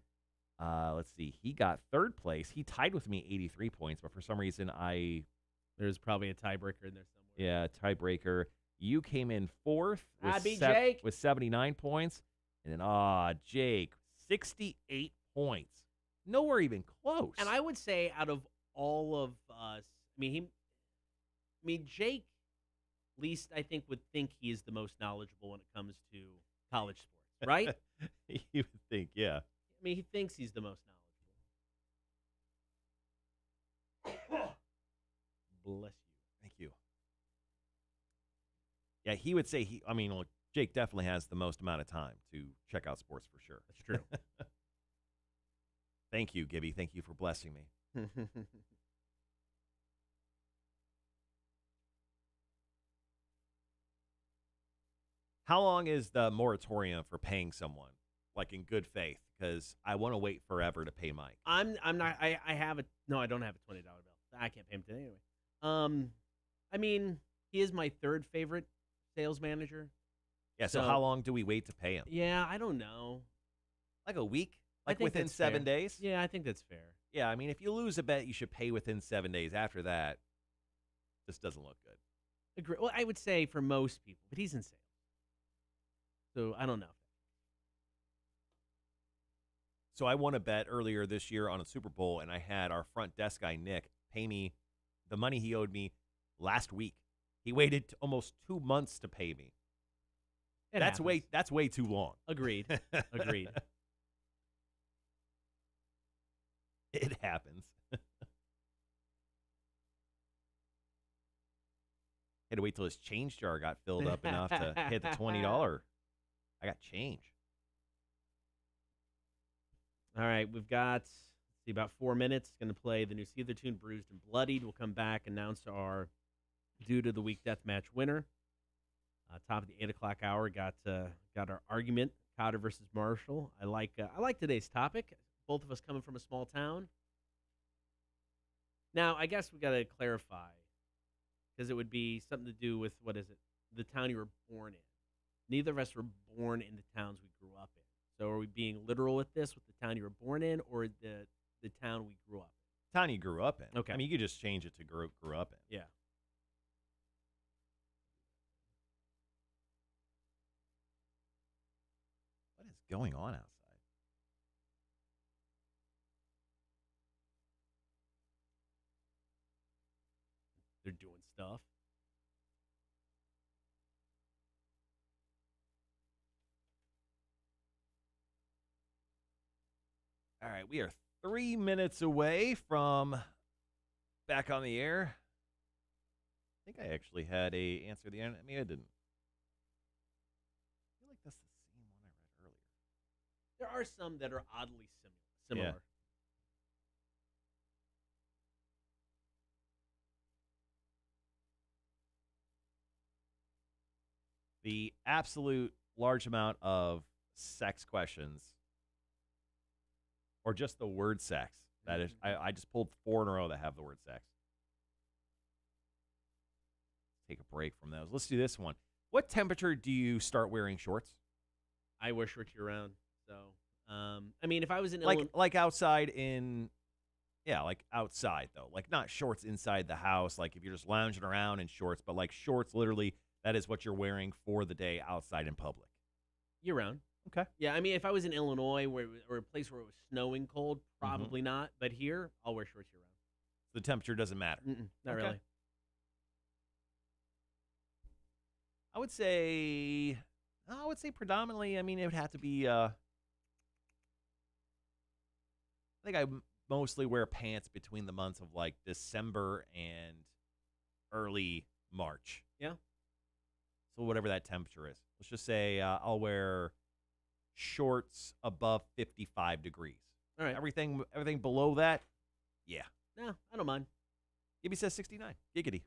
let's see, he got 3rd place. He tied with me 83 points, but for some reason There's probably a tiebreaker in there somewhere. Yeah, tiebreaker. You came in 4th Jake. with 79 points. And then, Jake, 68 points. Nowhere even close. And I would say out of all of us, Jake, at least I think, would think he is the most knowledgeable when it comes to college sports, right? You would think, yeah. He thinks he's the most knowledgeable. Bless you. Thank you. Yeah, he would say look, Jake definitely has the most amount of time to check out sports for sure. That's true. Thank you, Gibby. Thank you for blessing me. How long is the moratorium for paying someone, like in good faith? Because I want to wait forever to pay Mike. I'm not. I have a no. I don't have a $20 bill. I can't pay him today anyway. He is my 3rd favorite sales manager. Yeah. So how long do we wait to pay him? Yeah, I don't know. Like a week? Like think within that's 7 fair. days? Yeah, I think that's fair. Yeah. If you lose a bet, you should pay within 7 days. After that, this doesn't look good. Agree. Well, I would say for most people, but he's in sales, so I don't know. So I won a bet earlier this year on a Super Bowl, and I had our front desk guy, Nick, pay me the money he owed me last week. He waited almost 2 months to pay me. That's way too long. Agreed. Agreed. It happens. Had to wait till his change jar got filled up enough to hit the $20. I got change. All right, we've got about 4 minutes. Going to play the new Seether tune, Bruised and Bloodied. We'll come back, announce our Due to the Week Deathmatch winner. Top of the 8 o'clock hour, got our argument, Kotter versus Marshall. I like today's topic. Both of us coming from a small town. Now, I guess we got to clarify, because it would be something to do with, the town you were born in. Neither of us were born in the towns we grew up in. So are we being literal with this, with the town you were born in, or the town we grew up in? Town you grew up in. Okay. You could just change it to grew up in. Yeah. going on outside? They're doing stuff. All right, we are 3 minutes away from back on the air. I think I actually had a answer at the end. Maybe I didn't. I feel like that's the same one I read earlier. There are some that are oddly similar. Yeah. The absolute large amount of sex questions, or just the word sex. That is, I just pulled 4 in a row that have the word sex. Take a break from those. Let's do this one. What temperature do you start wearing shorts? I wear shorts year round. So, I mean, if I was in like outside in, yeah, like outside though, like not shorts inside the house. Like if you're just lounging around in shorts, but like shorts, literally, that is what you're wearing for the day outside in public. year round. Okay. Yeah, I mean, if I was in Illinois or a place where it was snowing cold, probably not. But here, I'll wear shorts year round. The temperature doesn't matter. Not Okay. really. I would say predominantly. I mean, it would have to be. I think I mostly wear pants between the months of like December and early March. Yeah. So whatever that temperature is, let's just say I'll wear shorts above 55 degrees. All right. Everything below that, yeah. No, I don't mind. Gibby says 69. Giggity.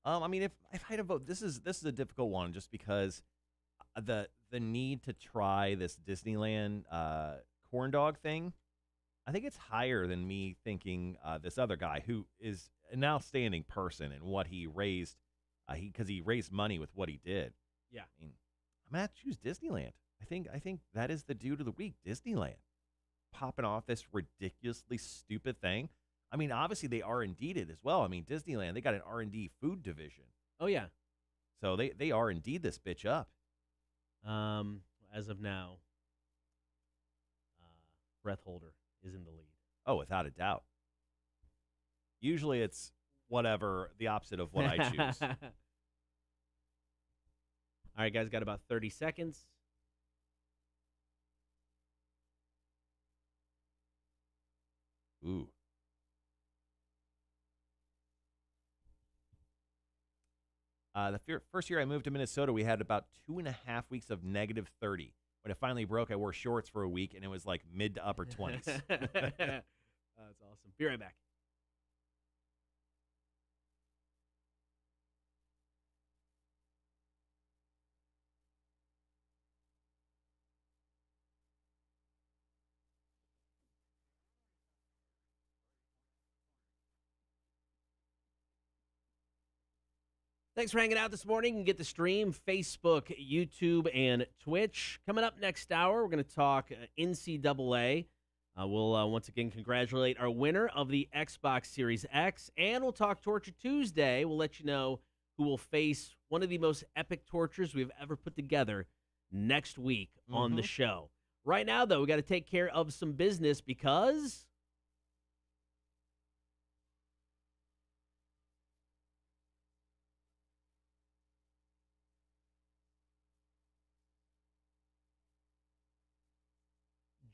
I mean, if I had to vote, this is a difficult one, just because the need to try this Disneyland corn dog thing, I think it's higher than me thinking this other guy who is an outstanding person and what he raised, because he raised money with what he did. Yeah, I mean, I'm gonna have to choose Disneyland. I think that is the dude of the week, Disneyland, popping off this ridiculously stupid thing. I mean, obviously they R&D'd it as well. I mean, Disneyland, they got an R&D food division. Oh yeah. So they R&D'd this bitch up. As of now, Breath Holder is in the lead. Oh, without a doubt. Usually it's whatever, the opposite of what I choose. All right, guys, got about 30 seconds. Ooh. The first year I moved to Minnesota, we had about 2.5 weeks of negative 30. When it finally broke, I wore shorts for a week, and it was like mid to upper 20s. That's awesome. Be right back. Thanks for hanging out this morning. You can get the stream, Facebook, YouTube, and Twitch. Coming up next hour, we're going to talk NCAA. We'll once again congratulate our winner of the Xbox Series X, and we'll talk Torture Tuesday. We'll let you know who will face one of the most epic tortures we've ever put together next week on the show. Right now, though, we got to take care of some business because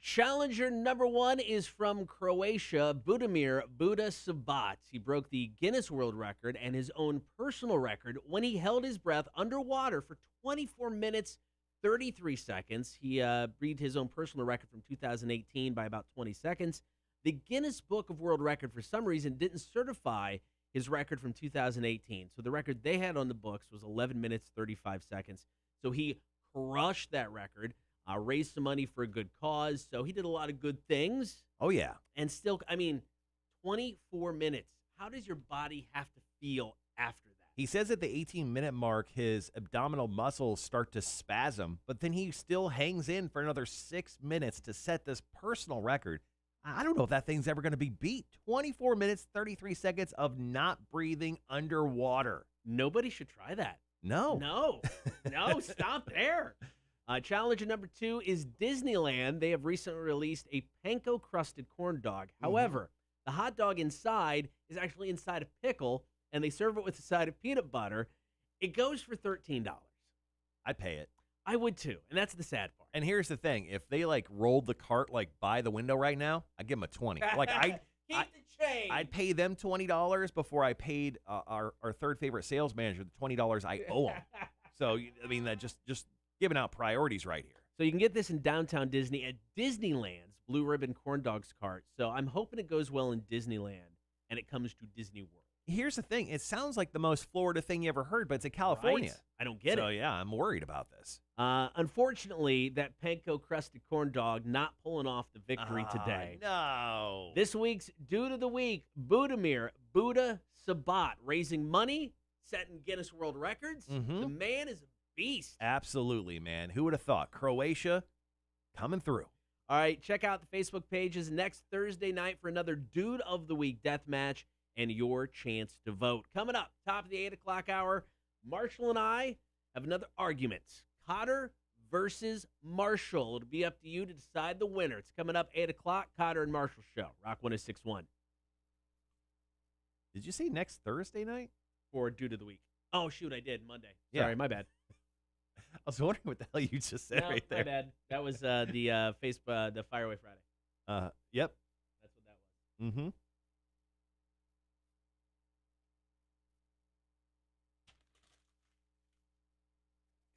challenger number 1 is from Croatia, Budimir Buda Sabat. He broke the Guinness World Record and his own personal record when he held his breath underwater for 24 minutes, 33 seconds. He beat his own personal record from 2018 by about 20 seconds. The Guinness Book of World Record, for some reason, didn't certify his record from 2018. So the record they had on the books was 11 minutes, 35 seconds. So he crushed that record. Raised some money for a good cause. So he did a lot of good things. Oh, yeah. And still, I mean, 24 minutes. How does your body have to feel after that? He says at the 18-minute mark, his abdominal muscles start to spasm, but then he still hangs in for another 6 minutes to set this personal record. I don't know if that thing's ever going to be beat. 24 minutes, 33 seconds of not breathing underwater. Nobody should try that. No. No, stop there. Challenger number 2 is Disneyland. They have recently released a panko-crusted corn dog. However, the hot dog inside is actually inside a pickle, and they serve it with a side of peanut butter. It goes for $13. I'd pay it. I would too, and that's the sad part. And here's the thing. If they, like, rolled the cart, like, by the window right now, I'd give them a 20. Like, Keep the change. I'd pay them $20 before I paid our third favorite sales manager the $20 I owe him. So, I mean, that just giving out priorities right here. So you can get this in downtown Disney at Disneyland's Blue Ribbon Corn Dogs cart. So I'm hoping it goes well in Disneyland and it comes to Disney World. Here's the thing. It sounds like the most Florida thing you ever heard, but it's in California. Right? I don't get it. So, yeah, I'm worried about this. Unfortunately, that panko-crusted corn dog not pulling off the victory today. No. This week's Dude of the Week, Budimir Buddha Sabat, raising money, setting Guinness World Records. The man is a beast. Absolutely, man. Who would have thought? Croatia coming through. All right, check out the Facebook pages next Thursday night for another Dude of the Week death match and your chance to vote. Coming up, top of the 8 o'clock hour, Marshall and I have another argument. Kotter versus Marshall. It'll be up to you to decide the winner. It's coming up 8 o'clock, Kotter and Marshall Show, Rock 106.1. Did you say next Thursday night? Or Dude of the Week. Oh, shoot, I did. Monday. Sorry, my bad. I was wondering what the hell you just said right there. My bad. That was the Facebook, the Fire Away Friday. Yep. That's what that was. Mm-hmm.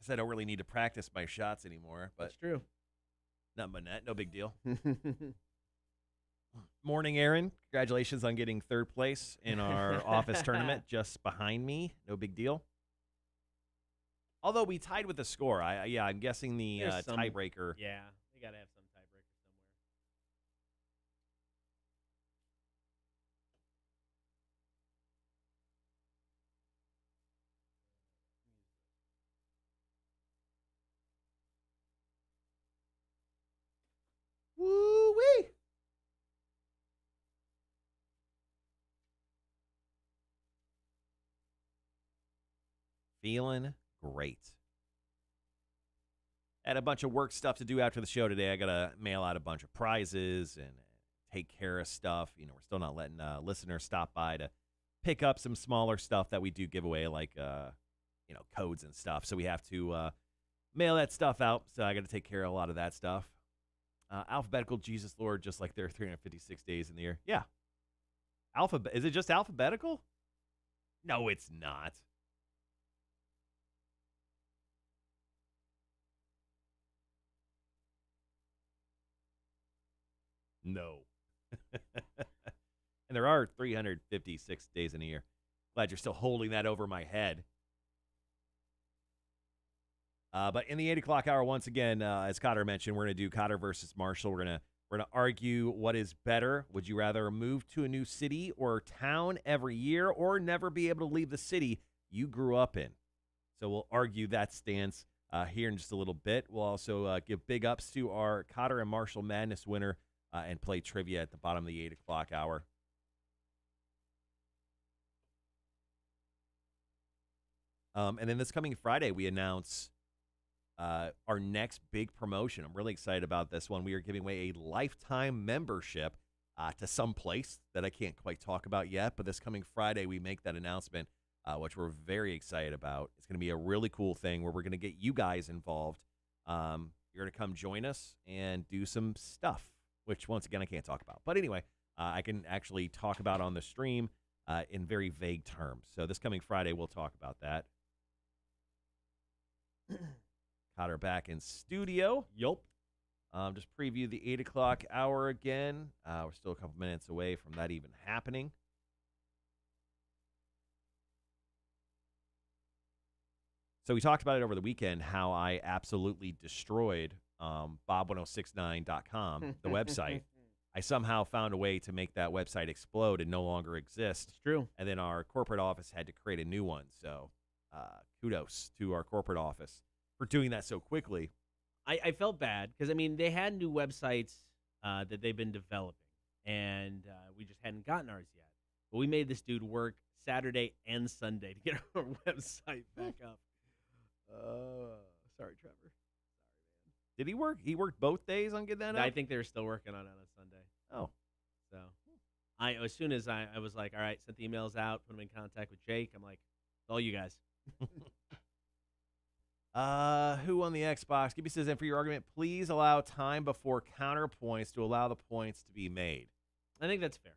I don't really need to practice my shots anymore, but that's true. Not my net, no big deal. Morning, Aaron. Congratulations on getting third place in our office tournament just behind me. No big deal. Although we tied with the score. I'm guessing the tiebreaker. Yeah, you got to have some tiebreaker somewhere. Woo-wee! Feeling great. Had a bunch of work stuff to do after the show today. I got to mail out a bunch of prizes and take care of stuff. You know, we're still not letting listeners stop by to pick up some smaller stuff that we do give away, like, codes and stuff. So we have to mail that stuff out. So I got to take care of a lot of that stuff. Alphabetical Jesus Lord, just like there are 356 days in the year. Yeah. Is it just alphabetical? No, it's not. No. And there are 356 days in a year. Glad you're still holding that over my head. But in the 8 o'clock hour, once again, as Cotter mentioned, we're going to do Cotter versus Marshall. We're gonna argue what is better. Would you rather move to a new city or town every year, or never be able to leave the city you grew up in? So we'll argue that stance here in just a little bit. We'll also give big ups to our Kotter and Marshall Madness winner and play trivia at the bottom of the 8 o'clock hour. And then this coming Friday, we announce our next big promotion. I'm really excited about this one. We are giving away a lifetime membership to some place that I can't quite talk about yet. But this coming Friday, we make that announcement, which we're very excited about. It's going to be a really cool thing where we're going to get you guys involved. You're going to come join us and do some stuff, which, once again, I can't talk about. But anyway, I can actually talk about on the stream in very vague terms. So this coming Friday, we'll talk about that. Cotter back in studio. Yup. Just preview the 8 o'clock hour again. We're still a couple minutes away from that even happening. So we talked about it over the weekend, how I absolutely destroyed bob1069.com, the website. I somehow found a way to make that website explode and no longer exist. It's true. And then our corporate office had to create a new one. So kudos to our corporate office for doing that so quickly. I felt bad because, I mean, they had new websites that they've been developing. and we just hadn't gotten ours yet. But we made this dude work Saturday and Sunday to get our website back up. Sorry, Trevor. Did he work? He worked both days on getting that up? I think they were still working on it on Sunday. Oh. So as soon as I was like, all right, sent the emails out, put them in contact with Jake. I'm like, it's all you guys. Who on the Xbox? Gibby says, and for your argument, please allow time before counterpoints to allow the points to be made. I think that's fair.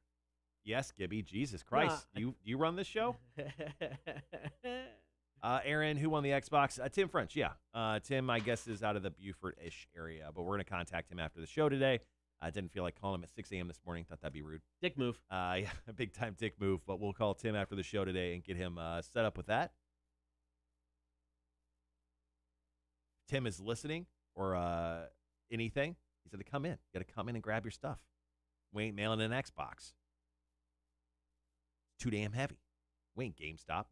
Yes, Gibby. Jesus Christ. Do you run this show? Aaron, who won the Xbox? Tim French, yeah. Tim, I guess, is out of the Beaufort-ish area, but we're going to contact him after the show today. I didn't feel like calling him at 6 a.m. this morning. Thought that'd be rude. Dick move. Yeah, a big-time dick move, but we'll call Tim after the show today and get him set up with that. Tim is listening or anything. He said to come in. You got to come in and grab your stuff. We ain't mailing an Xbox. It's too damn heavy. We ain't GameStop.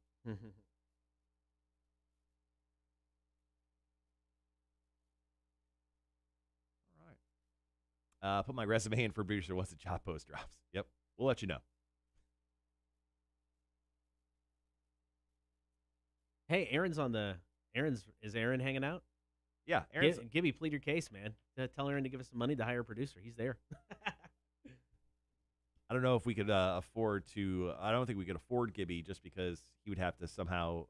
Put my resume in for producer once the job post drops. Yep, we'll let you know. Hey, is Aaron hanging out? Yeah, Gibby, plead your case, man. Tell Aaron to give us some money to hire a producer. He's there. I don't know if we could afford to. I don't think we could afford Gibby just because he would have to somehow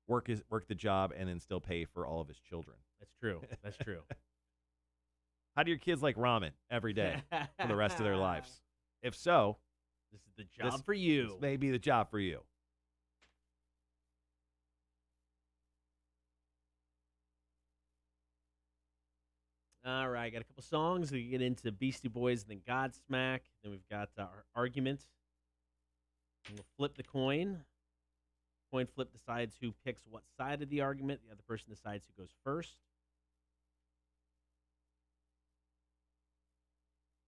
work the job and then still pay for all of his children. That's true. That's true. How do your kids like ramen every day for the rest of their lives? If so, this is the job for you. This may be the job for you. All right, got a couple songs. We get into Beastie Boys, then Godsmack. Then we've got our argument. And we'll flip the coin. Coin flip decides who picks what side of the argument. The other person decides who goes first.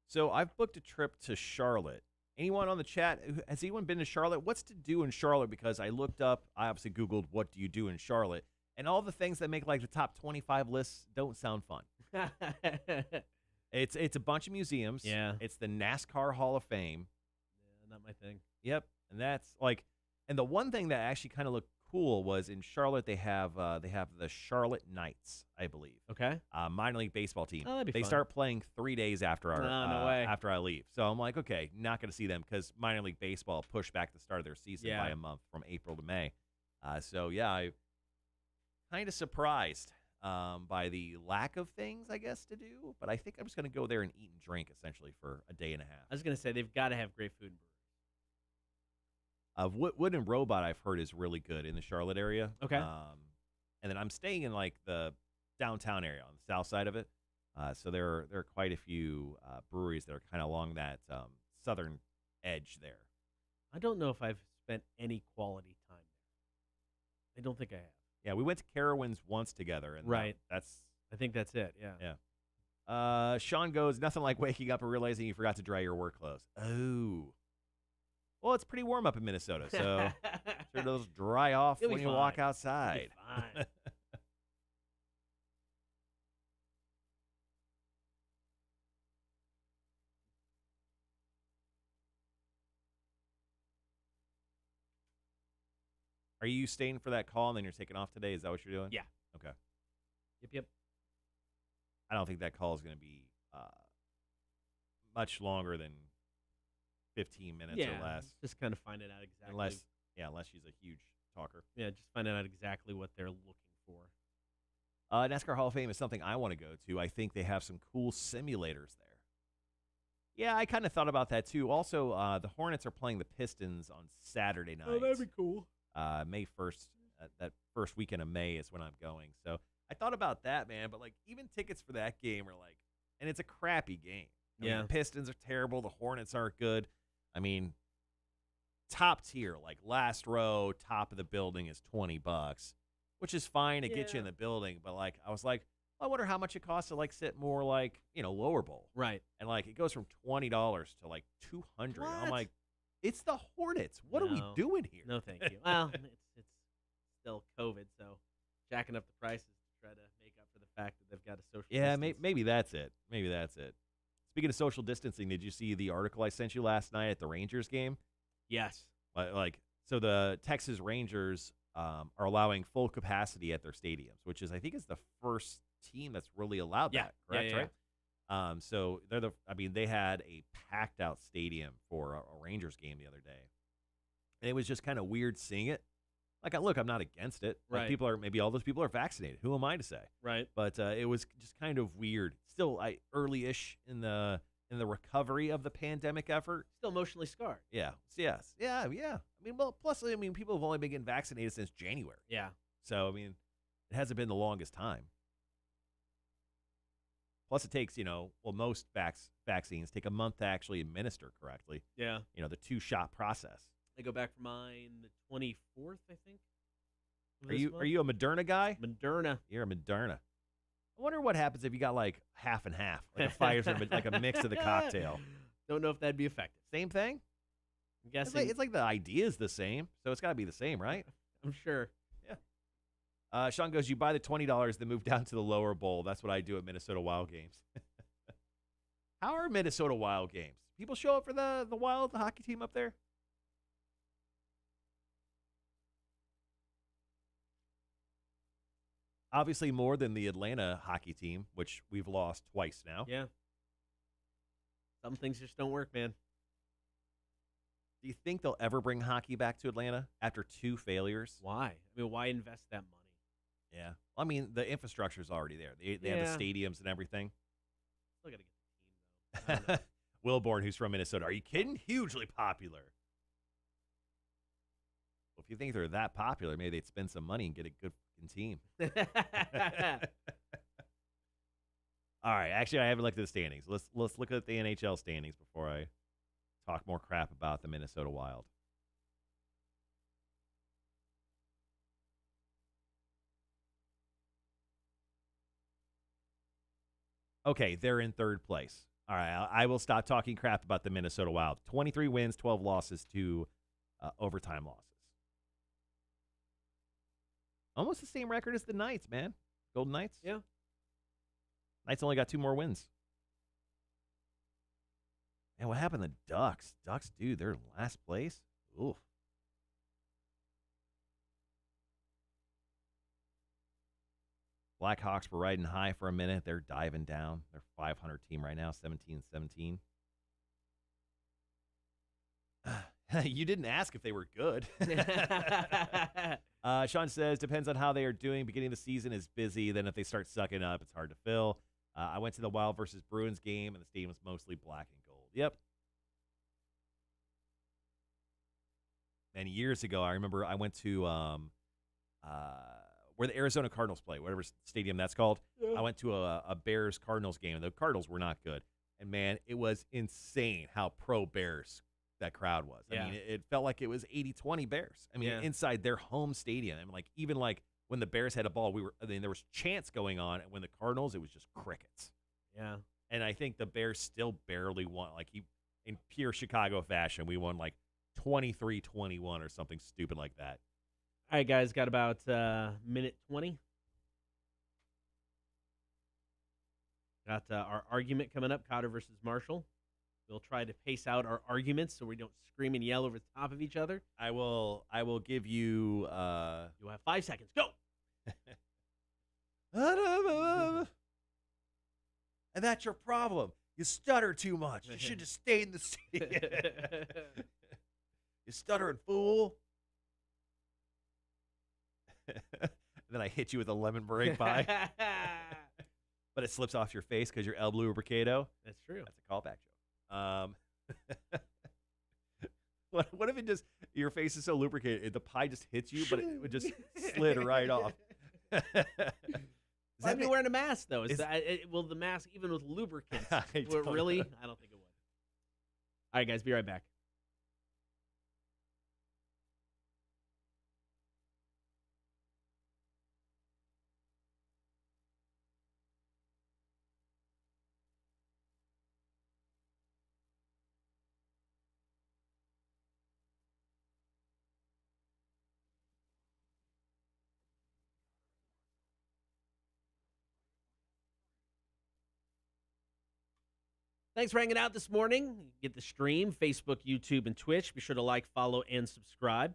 So I've booked a trip to Charlotte. Anyone on the chat, has anyone been to Charlotte? What's to do in Charlotte? Because I looked up, I obviously Googled, what do you do in Charlotte? And all the things that make like the top 25 lists don't sound fun. It's a bunch of museums. Yeah. It's the NASCAR Hall of Fame. Yeah, not my thing. Yep. And that's like, and the one thing that actually kind of looked cool was in Charlotte they have the Charlotte Knights, I believe. Okay. Minor league baseball team. Oh, that'd be they fun. start playing 3 days after no way. after I leave. So I'm like, okay, not going to see them because minor league baseball pushed back the start of their season by a month from April to May. So yeah, I kind of surprised by the lack of things, I guess, to do. But I think I'm just going to go there and eat and drink essentially for a day and a half. I was going to say they've got to have great food and brewery. Wood and Robot, I've heard, is really good in the Charlotte area. Okay. And then I'm staying in like the downtown area on the south side of it. So there are quite a few breweries that are kind of along that southern edge there. I don't know if I've spent any quality time there. I don't think I have. Yeah, we went to Carowinds once together, and right. I think that's it. Yeah. Yeah. Sean goes, nothing like waking up and realizing you forgot to dry your work clothes. Oh. Well, it's pretty warm up in Minnesota, so sure those dry off when you walk outside. Fine. Are you staying for that call and then you're taking off today? Is that what you're doing? Yeah. Okay. Yep. I don't think that call is going to be much longer than 15 minutes or less. Just kind of finding out exactly. Unless she's a huge talker. Yeah, just finding out exactly what they're looking for. NASCAR Hall of Fame is something I want to go to. I think they have some cool simulators there. Yeah, I kind of thought about that too. Also, the Hornets are playing the Pistons on Saturday night. Oh, that'd be cool. May 1st, that first weekend of May is when I'm going. So I thought about that, man. But like, even tickets for that game are like, and it's a crappy game. I mean, the Pistons are terrible. The Hornets aren't good. I mean, top tier, like last row, top of the building is $20, which is fine to get you in the building. But like, I was like, I wonder how much it costs to like sit more like, lower bowl. Right. And like, it goes from $20 to like $200. What? I'm like, it's the Hornets. What are we doing here? No, thank you. Well, it's still COVID, so jacking up the prices to try to make up for the fact that they've got a social distance. Maybe that's it. Maybe that's it. Speaking of social distancing, did you see the article I sent you last night at the Rangers game? Yes. So the Texas Rangers are allowing full capacity at their stadiums, which is, I think, is the first team that's really allowed Yeah. that. Correct, Yeah. right? So they had a packed out stadium for a Rangers game the other day, and it was just kind of weird seeing it. Like, look, I'm not against it. Right. Maybe all those people are vaccinated. Who am I to say? Right. But it was just kind of weird. Still, early-ish in the recovery of the pandemic effort. Still emotionally scarred. Yeah. Yeah. I mean, plus, people have only been getting vaccinated since January. Yeah. So, I mean, it hasn't been the longest time. Plus, it takes, most vaccines take a month to actually administer correctly. Yeah. The 2-shot process. I go back for mine the 24th, I think. Are you a Moderna guy? Moderna. You're a Moderna. I wonder what happens if you got like half and half, like a Pfizer, like a mix of the cocktail. Don't know if that'd be effective. Same thing? I'm guessing. It's like the idea is the same, so it's got to be the same, right? I'm sure. Yeah. Sean goes, you buy the $20, then move down to the lower bowl. That's what I do at Minnesota Wild games. How are Minnesota Wild games? People show up for the Wild, the hockey team up there? Obviously more than the Atlanta hockey team, which we've lost twice now. Yeah. Some things just don't work, man. Do you think they'll ever bring hockey back to Atlanta after 2 failures? Why? I mean, why invest that money? Yeah. I mean, the infrastructure's already there. They have the stadiums and everything. Still got to get the team, though. Wilborn, who's from Minnesota. Are you kidding? Hugely popular. Well, if you think they're that popular, maybe they'd spend some money and get a good fucking team. All right. Actually, I haven't looked at the standings. Let's look at the NHL standings before I talk more crap about the Minnesota Wild. Okay, they're in third place. All right, I will stop talking crap about the Minnesota Wild. 23 wins, 12 losses, 2 overtime losses. Almost the same record as the Knights, man. Golden Knights? Yeah. Knights only got 2 more wins. And what happened to Ducks? Ducks, dude, they're in last place. Oof. Blackhawks were riding high for a minute. They're diving down. They're 500 team right now, 17-17. You didn't ask if they were good. Sean says, depends on how they are doing. Beginning of the season is busy. Then if they start sucking up, it's hard to fill. I went to the Wild versus Bruins game, and the stadium was mostly black and gold. Yep. And years ago, I remember I went to where the Arizona Cardinals play, whatever stadium that's called. I went to a Bears-Cardinals game. The Cardinals were not good. And, man, it was insane how pro-Bears that crowd was. I mean, it felt like it was 80-20 Bears. I mean, inside their home stadium. I mean, even when the Bears had a ball, there was chants going on. And when the Cardinals, it was just crickets. Yeah. And I think the Bears still barely won. In pure Chicago fashion, we won 23-21 or something stupid like that. All right, guys, got about minute 20. Got our argument coming up, Kotter versus Marshall. We'll try to pace out our arguments so we don't scream and yell over the top of each other. I will give you... You'll have 5 seconds. Go! And that's your problem. You stutter too much. You should just stay in the seat. You stuttering fool. Then I hit you with a lemon meringue pie. But it slips off your face because you're El Lubricato. That's true. That's a callback joke. What if it just, your face is so lubricated, the pie just hits you, but it would just slid right off? I'd be wearing a mask, though. Will the mask, even with lubricants, really? I don't think it would. All right, guys, be right back. Thanks for hanging out this morning. Get the stream, Facebook, YouTube, and Twitch. Be sure to like, follow, and subscribe.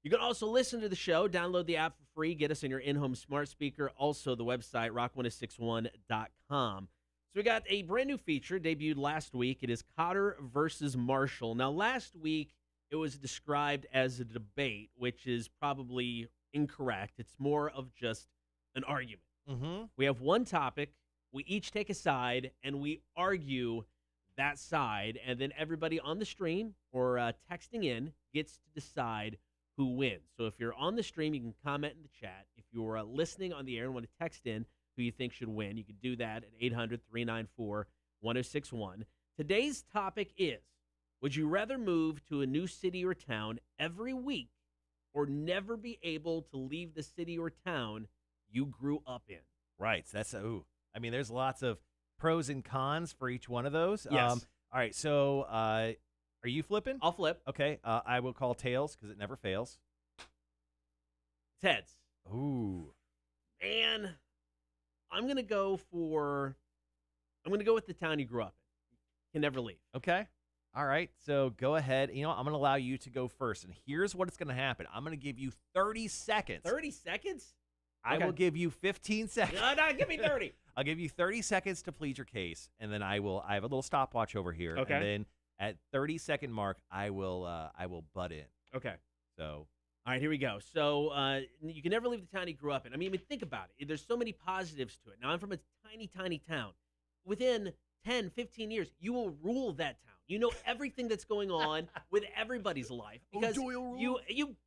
You can also listen to the show. Download the app for free. Get us on your in-home smart speaker. Also, the website, rock1061.com. So we got a brand new feature debuted last week. It is Kotter versus Marshall. Now, last week, it was described as a debate, which is probably incorrect. It's more of just an argument. Mm-hmm. We have one topic. We each take a side, and we argue that side. And then everybody on the stream or texting in gets to decide who wins. So if you're on the stream, you can comment in the chat. If you're listening on the air and want to text in who you think should win, you can do that at 800-394-1061. Today's topic is, would you rather move to a new city or town every week or never be able to leave the city or town you grew up in? Right. So that's I mean, there's lots of pros and cons for each one of those. Yes. All right. So, are you flipping? I'll flip. Okay. I will call tails because it never fails. It's heads. Ooh. Man, I'm gonna go with the town you grew up in. Can never leave. Okay. All right. So go ahead. You know, I'm going to allow you to go first. And here's what's going to happen. I'm going to give you 30 seconds. 30 seconds? I will give you 15 seconds. No, give me 30. I'll give you 30 seconds to plead your case, and then I have a little stopwatch over here. Okay. And then at 30-second mark, I will butt in. Okay. So. All right, here we go. So you can never leave the town you grew up in. I mean, think about it. There's so many positives to it. Now, I'm from a tiny, tiny town. Within 10, 15 years, you will rule that town. You know everything that's going on with everybody's life because you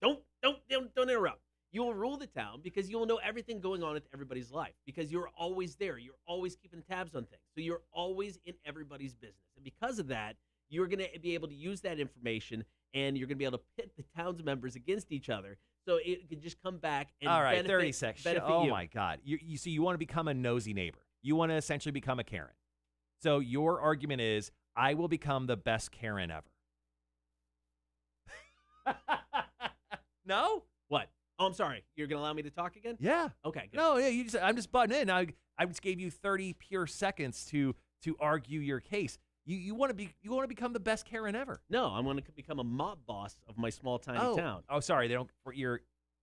don't interrupt. You will rule the town because you will know everything going on with everybody's life because you're always there. You're always keeping tabs on things. So you're always in everybody's business. And because of that, you're going to be able to use that information and you're going to be able to pit the town's members against each other. So it could just come back and all right, benefit, 30 seconds. Oh, my God. So you want to become a nosy neighbor. You want to essentially become a Karen. So your argument is, I will become the best Karen ever. No? What? Oh, I'm sorry. You're going to allow me to talk again? Yeah. Okay, good. No, yeah, I'm just butting in. I just gave you 30 pure seconds to argue your case. You want to become the best Karen ever. No, I'm going to become a mob boss of my small tiny town. Oh, sorry. They don't. You're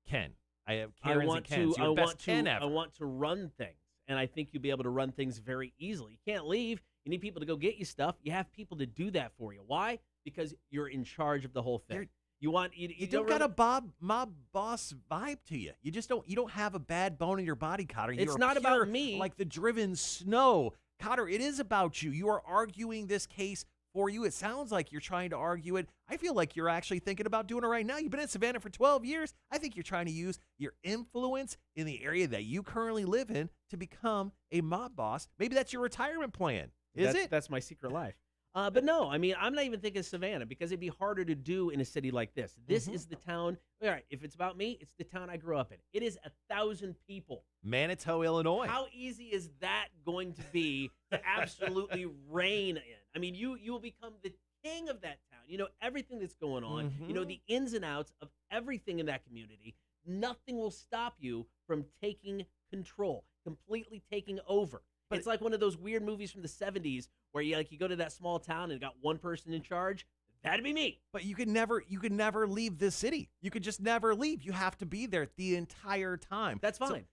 Ken. I have Karens and Kens. I You're the best Ken ever. I want to run things, and I think you'll be able to run things very easily. You can't leave. You need people to go get you stuff. You have people to do that for you. Why? Because you're in charge of the whole thing. You don't got a mob boss vibe to you. You just don't. You don't have a bad bone in your body, Cotter. It's not about me. Like the driven snow, Cotter. It is about you. You are arguing this case for you. It sounds like you're trying to argue it. I feel like you're actually thinking about doing it right now. You've been in Savannah for 12 years. I think you're trying to use your influence in the area that you currently live in to become a mob boss. Maybe that's your retirement plan. Is it? That's my secret life. But no, I mean, I'm not even thinking Savannah because it'd be harder to do in a city like this. This is the town. All right, if it's about me, it's the town I grew up in. It is 1,000 people. Manitou, Illinois. How easy is that going to be to absolutely reign in? I mean, you will become the king of that town. You know everything that's going on. You know the ins and outs of everything in that community. Nothing will stop you from taking control, completely taking over. But it's like one of those weird movies from the 70s where you go to that small town and got one person in charge. That'd be me. But you could never leave this city. You could just never leave. You have to be there the entire time. That's fine.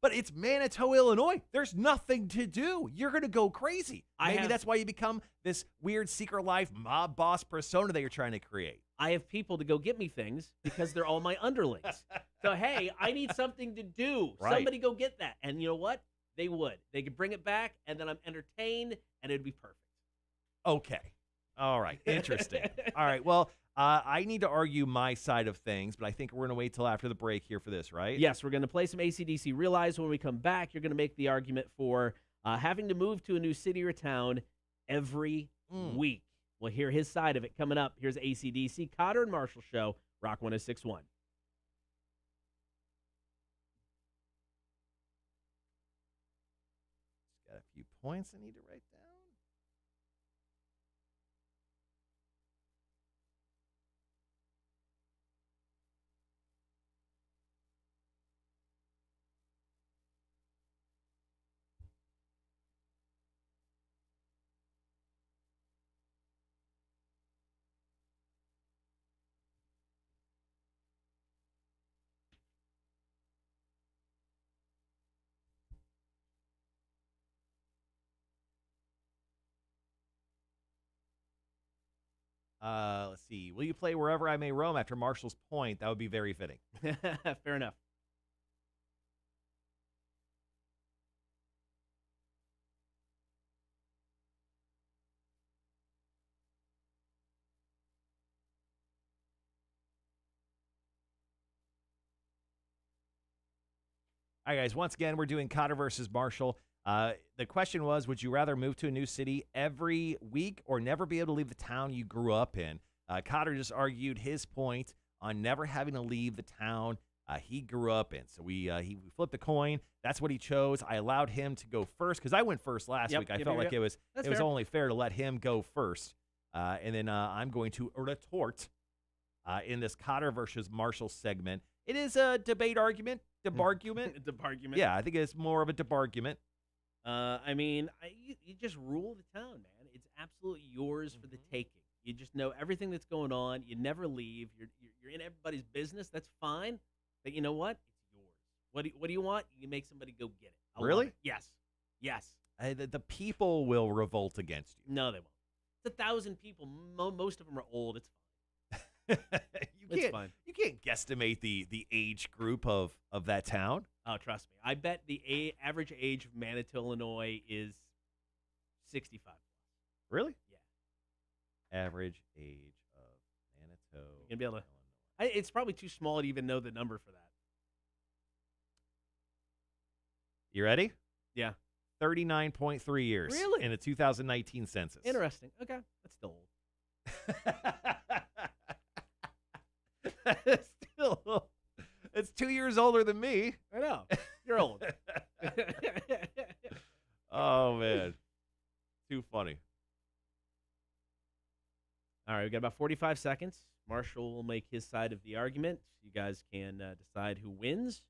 But it's Manitou, Illinois. There's nothing to do. You're going to go crazy. Maybe that's why you become this weird secret life mob boss persona that you're trying to create. I have people to go get me things because they're all my underlings. So, hey, I need something to do. Right. Somebody go get that. And you know what? They would. They could bring it back, and then I'm entertained, and it'd be perfect. Okay. All right. Interesting. All right. Well, I need to argue my side of things, but I think we're going to wait till after the break here for this, right? Yes, we're going to play some AC/DC. Realize when we come back, you're going to make the argument for having to move to a new city or town every week. We'll hear his side of it coming up. Here's AC/DC, Kotter and Marshall Show, Rock 106.1. Got a few points I need to write down. Let's see. Will you play Wherever I May Roam after Marshall's point? That would be very fitting. Fair enough. All right, guys. Once again, we're doing Kotter versus Marshall. The question was, would you rather move to a new city every week or never be able to leave the town you grew up in? Kotter just argued his point on never having to leave the town he grew up in. So we flipped the coin. That's what he chose. I allowed him to go first because I went first last week. I felt like it was only fair to let him go first. And then I'm going to retort in this Kotter versus Marshall segment. It is a debate argument. Debargument? Debargument. Yeah, I think it's more of a debargument. I mean, you just rule the town, man. It's absolutely yours for the taking. You just know everything that's going on. You never leave. You're in everybody's business. That's fine. But you know what? It's yours. What do you want? You can make somebody go get it. Really? Yes. Yes. The people will revolt against you. No, they won't. It's 1,000 people. Most of them are old. It's fine. It's fine. You can't guesstimate the age group of that town. Oh, trust me. I bet the average age of Manitou, Illinois is 65. Really? Yeah. Average age of Manitou. You're gonna be able to. It's probably too small to even know the number for that. You ready? Yeah. 39.3 years. Really? In the 2019 census. Interesting. Okay. That's still old. Still, it's 2 years older than me. I know. You're old. Oh, man. Too funny. All right, we got about 45 seconds. Marshall will make his side of the argument. You guys can decide who wins.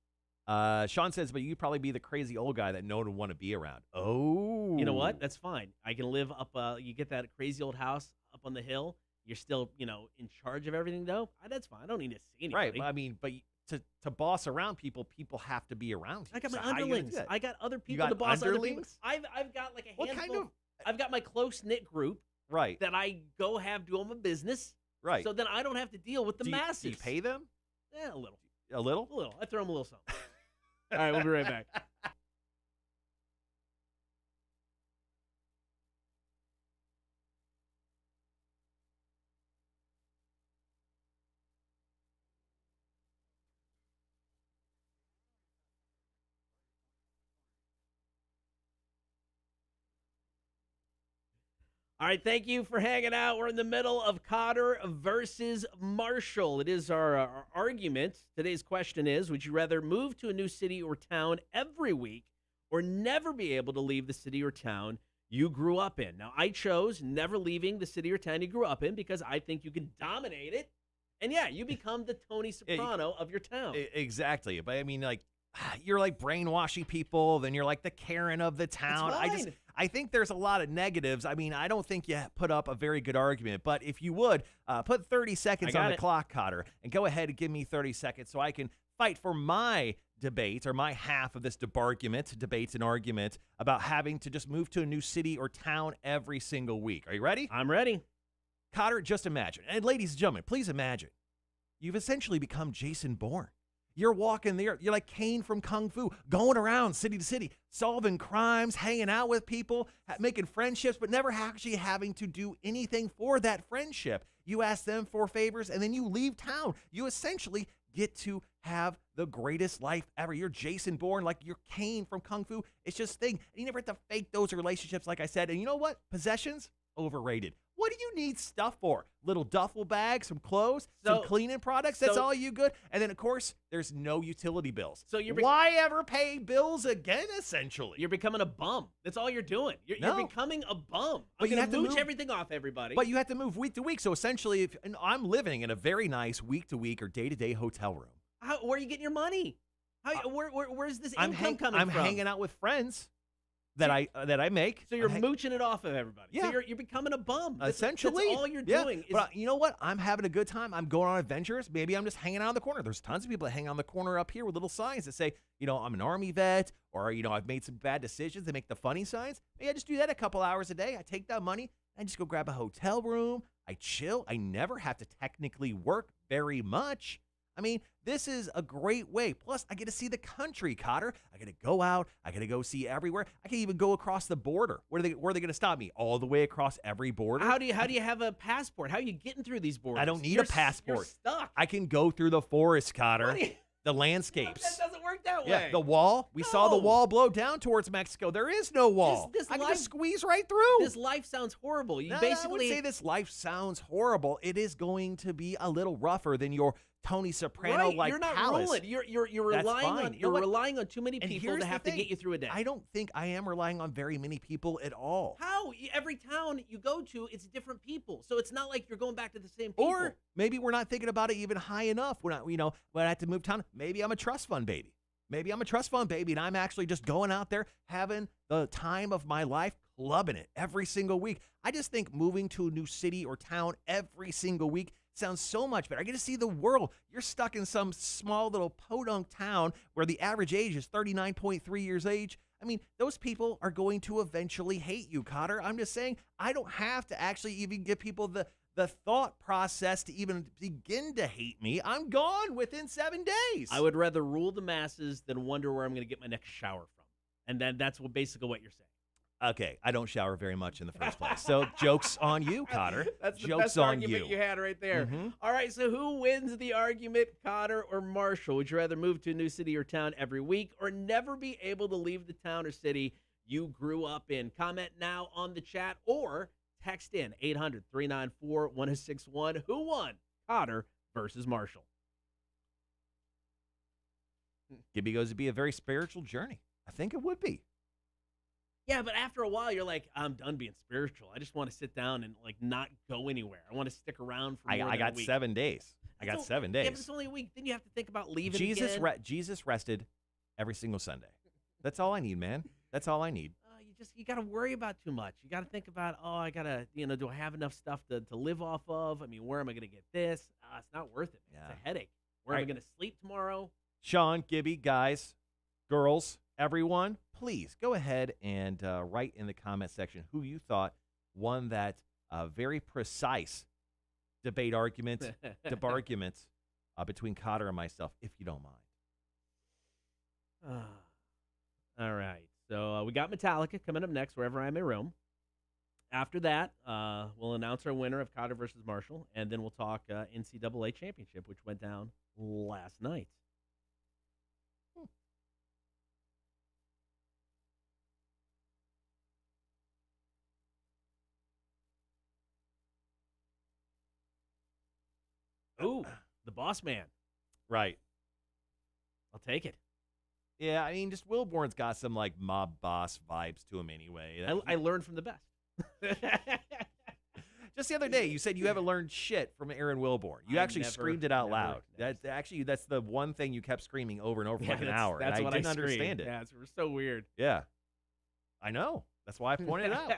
Sean says, but you'd probably be the crazy old guy that no one would want to be around. Oh. You know what? That's fine. I can live up, you get that crazy old house up on the hill. You're still, in charge of everything, though. That's fine. I don't need to see anybody. Right. I mean, but to boss around people have to be around you. I got my So how you gonna underlings. do that? I got other You people got to boss other people. underlings? I've got like a What handful. kind of- I've got my close-knit group Right. that I go have do all my business. Right. So then I don't have to deal with the masses. Do you pay them? Yeah, a little. A little? A little. I throw them a little something. All right, we'll be right back. All right, thank you for hanging out. We're in the middle of Kotter versus Marshall. It is our argument. Today's question is, would you rather move to a new city or town every week or never be able to leave the city or town you grew up in? Now, I chose never leaving the city or town you grew up in because I think you can dominate it. And, yeah, you become the Tony Soprano of your town. Exactly. But, I mean, like, you're like brainwashing people, then you're like the Karen of the town. I think there's a lot of negatives. I mean, I don't think you put up a very good argument, but if you would, put 30 seconds on the clock, Kotter, and go ahead and give me 30 seconds so I can fight for my debate or my half of this debate and argument about having to just move to a new city or town every single week. Are you ready? I'm ready. Kotter, just imagine, and ladies and gentlemen, please imagine, you've essentially become Jason Bourne. You're walking there. You're like Kane from Kung Fu, going around city to city, solving crimes, hanging out with people, making friendships, but never actually having to do anything for that friendship. You ask them for favors, and then you leave town. You essentially get to have the greatest life ever. You're Jason Bourne, like you're Kane from Kung Fu. It's just a thing. And you never have to fake those relationships, like I said. And you know what? Possessions, overrated. What do you need stuff for? Little duffel bags, some clothes, some cleaning products. That's all you good. And then, of course, there's no utility bills. So you're why ever pay bills again? Essentially, you're becoming a bum. That's all you're doing. You're becoming a bum. But you have to mooch everything off everybody. But you have to move week to week. So essentially, and I'm living in a very nice week to week or day to day hotel room. Where are you getting your money? Where's this income coming from? I'm hanging out with friends that I make. So you're mooching it off of everybody. Yeah. So you're becoming a bum. Essentially. That's all you're doing. But you know what? I'm having a good time. I'm going on adventures. Maybe I'm just hanging out on the corner. There's tons of people that hang on the corner up here with little signs that say, I'm an Army vet, or, I've made some bad decisions. They make the funny signs. Maybe I just do that a couple hours a day. I take that money and I just go grab a hotel room, I chill. I never have to technically work very much. I mean, this is a great way. Plus, I get to see the country, Cotter. I get to go out. I get to go see everywhere. I can even go across the border. Where are they going to stop me? All the way across every border? How do you have a passport? How are you getting through these borders? I don't need a passport. You're stuck. I can go through the forest, Cotter. The No, landscapes. that doesn't work that way. Yeah, the wall. We saw the wall blow down towards Mexico. There is no wall. I can just squeeze right through. This life sounds horrible. You I basically wouldn't say this life sounds horrible. It is going to be a little rougher than your Tony Soprano like You're not palace. rolling. You're relying on too many people to have to get you through a day. I don't think I am relying on very many people at all. How? Every town you go to, it's different people. So it's not like you're going back to the same people. Or maybe we're not thinking about it even high enough. We're not, when I have to move town, maybe I'm a trust fund baby. Maybe I'm a trust fund baby and I'm actually just going out there having the time of my life, clubbing it every single week. I just think moving to a new city or town every single week sounds so much better. I get to see the world. You're stuck in some small little podunk town where the average age is 39.3 years age. I mean, those people are going to eventually hate you, Cotter. I'm just saying, I don't have to actually even give people the thought process to even begin to hate me. I'm gone within 7 days. I would rather rule the masses than wonder where I'm going to get my next shower from. And then that's basically what you're saying. Okay, I don't shower very much in the first place. So joke's on you, Cotter. That's the joke's best on argument you had right there. Mm-hmm. All right, so who wins the argument, Cotter or Marshall? Would you rather move to a new city or town every week or never be able to leave the town or city you grew up in? Comment now on the chat or text in 800-394-1061. Who won, Cotter versus Marshall? Gibby goes to be a very spiritual journey. I think it would be. Yeah, but after a while, you're like, I'm done being spiritual. I just want to sit down and not go anywhere. I want to stick around for more than I got a week. 7 days. I got 7 days. Yeah, but it's only a week. Then you have to think about leaving Jesus again. Jesus rested every single Sunday. That's all I need, man. That's all I need. You got to worry about too much. You got to think about, I got to, do I have enough stuff to live off of? I mean, where am I going to get this? It's not worth it. Yeah. It's a headache. Where am I going to sleep tomorrow? Sean, Gibby, guys, girls, everyone, please go ahead and write in the comment section who you thought won that very precise debate argument, between Cotter and myself, if you don't mind. All right. So we got Metallica coming up next, Wherever I May Roam. After that, we'll announce our winner of Cotter versus Marshall, and then we'll talk NCAA championship, which went down last night. Ooh, the boss man. Right. I'll take it. Yeah, I mean, just Wilborn's got some mob boss vibes to him anyway. I learned from the best. Just the other day, you said you haven't learned shit from Aaron Wilborn. You actually screamed it out loud. That's the one thing you kept screaming over and over for an hour. That's and what I didn't I screamed. understand it. Yeah, it's so weird. Yeah, I know. That's why I pointed it out.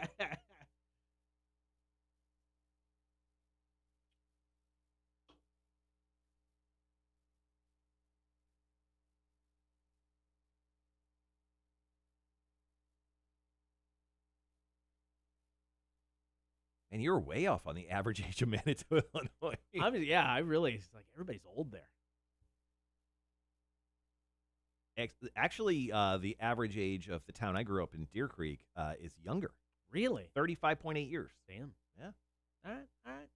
And you're way off on the average age of Manitoba, Illinois. I really, it's like everybody's old there. Actually, the average age of the town I grew up in, Deer Creek, is younger. Really? 35.8 years. Damn. Yeah. All right.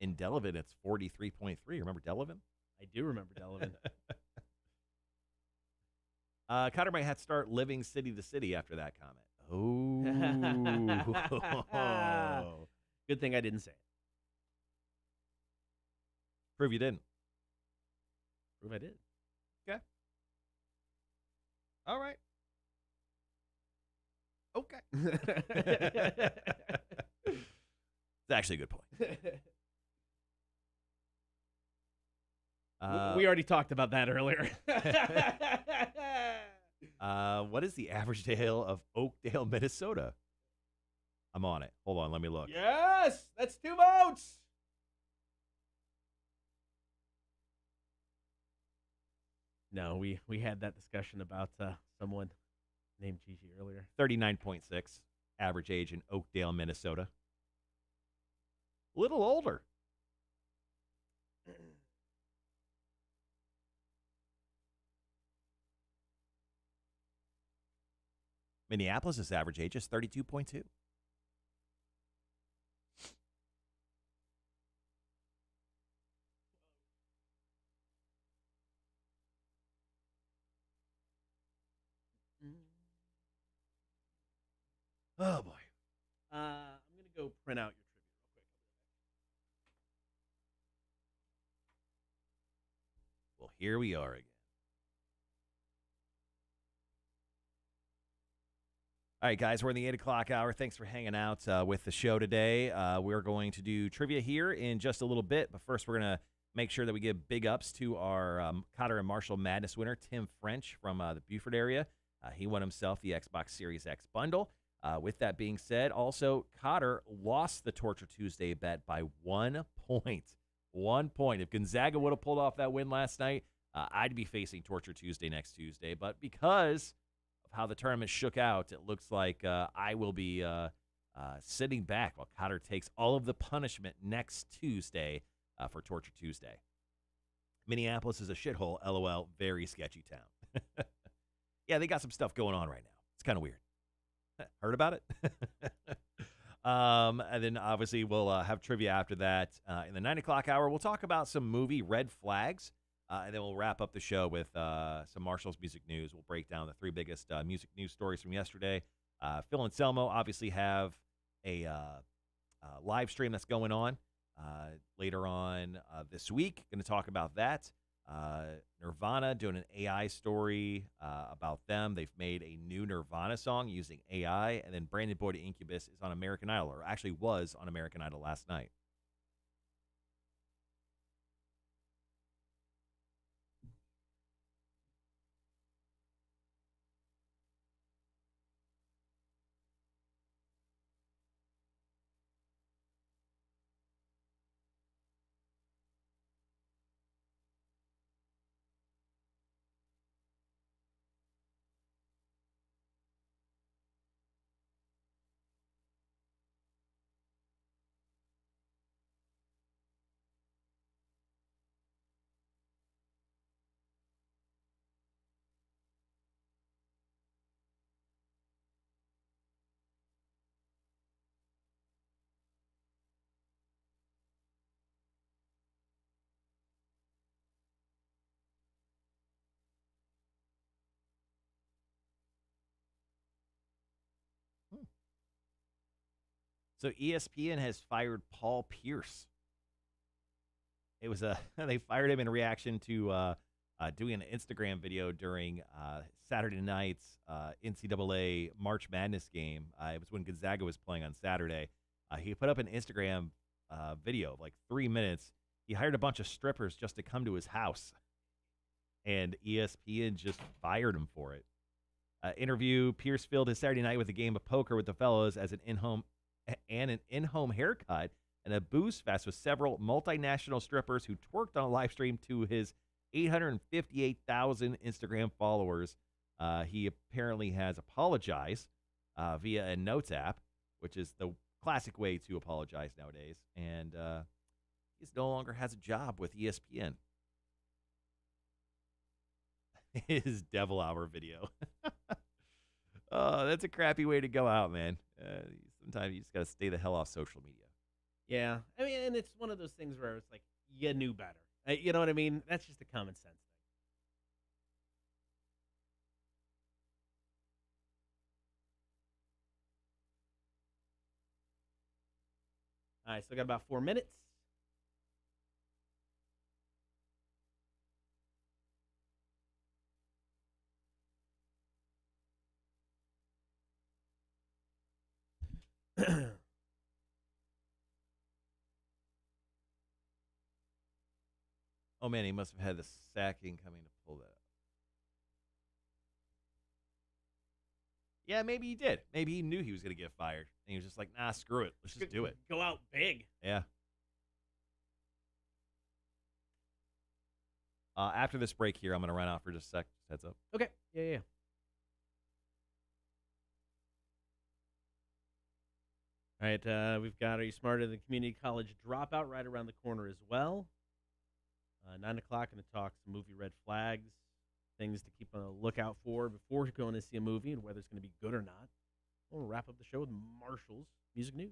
In Delavan, it's 43.3. Remember Delavan? I do remember Delavan. Cotter might have to start living city to city after that comment. Oh. Good thing I didn't say it. Prove you didn't. Prove I did. Okay. All right. Okay. It's actually a good point. We already talked about that earlier. What is the average dale of Oakdale, Minnesota? I'm on it. Hold on, let me look. Yes, that's 2 votes. No, we had that discussion about someone named Gigi earlier. 39.6 average age in Oakdale, Minnesota. A little older. Minneapolis' average age is 32.2. Oh, boy. I'm going to go print out your trivia real quick. Well, here we are again. All right, guys, we're in the 8 o'clock hour. Thanks for hanging out with the show today. We're going to do trivia here in just a little bit, but first we're going to make sure that we give big ups to our Kotter and Marshall Madness winner, Tim French from the Beaufort area. He won himself the Xbox Series X bundle. With that being said, also, Kotter lost the Torture Tuesday bet by 1 point. 1 point. If Gonzaga would have pulled off that win last night, I'd be facing Torture Tuesday next Tuesday. But because of how the tournament shook out, it looks like I will be sitting back while Kotter takes all of the punishment next Tuesday for Torture Tuesday. Minneapolis is a shithole, LOL, very sketchy town. Yeah, they got some stuff going on right now. It's kind of weird. Heard about it? And then obviously we'll have trivia after that. In the 9 o'clock hour, we'll talk about some movie red flags. And then we'll wrap up the show with some Marshall's music news. We'll break down the 3 biggest music news stories from yesterday. Phil and Selmo obviously have a live stream that's going on later on this week. Going to talk about that. Nirvana doing an AI story about them. They've made a new Nirvana song using AI. And then Brandon Boyd of Incubus is on American Idol, or actually was on American Idol last night. So ESPN has fired Paul Pierce. It was they fired him in reaction to doing an Instagram video during Saturday night's NCAA March Madness game. It was when Gonzaga was playing on Saturday. He put up an Instagram video of like 3 minutes. He hired a bunch of strippers just to come to his house, and ESPN just fired him for it. Interview: Pierce filled his Saturday night with a game of poker with the fellows as an in-home haircut and a booze fest with several multinational strippers who twerked on a live stream to his 858,000 Instagram followers. He apparently has apologized via a notes app, which is the classic way to apologize nowadays. And he no longer has a job with ESPN. His Devil Hour video. Oh, that's a crappy way to go out, man. Sometimes you just got to stay the hell off social media. Yeah. I mean, and it's one of those things where it's like, you knew better. You know what I mean? That's just a common sense thing. All right, still got about 4 minutes. Oh, man, he must have had the sacking coming to pull that up. Yeah, maybe he did. Maybe he knew he was going to get fired. And he was just like, nah, screw it. Let's just do it. Go out big. Yeah. After this break here, I'm going to run out for just a sec. Just heads up. Okay. Yeah. All right, we've got Are You Smarter Than Community College Dropout right around the corner as well. 9 o'clock, going to talk some movie red flags, things to keep a lookout for before going to see a movie and whether it's going to be good or not. We'll wrap up the show with Marshall's Music News.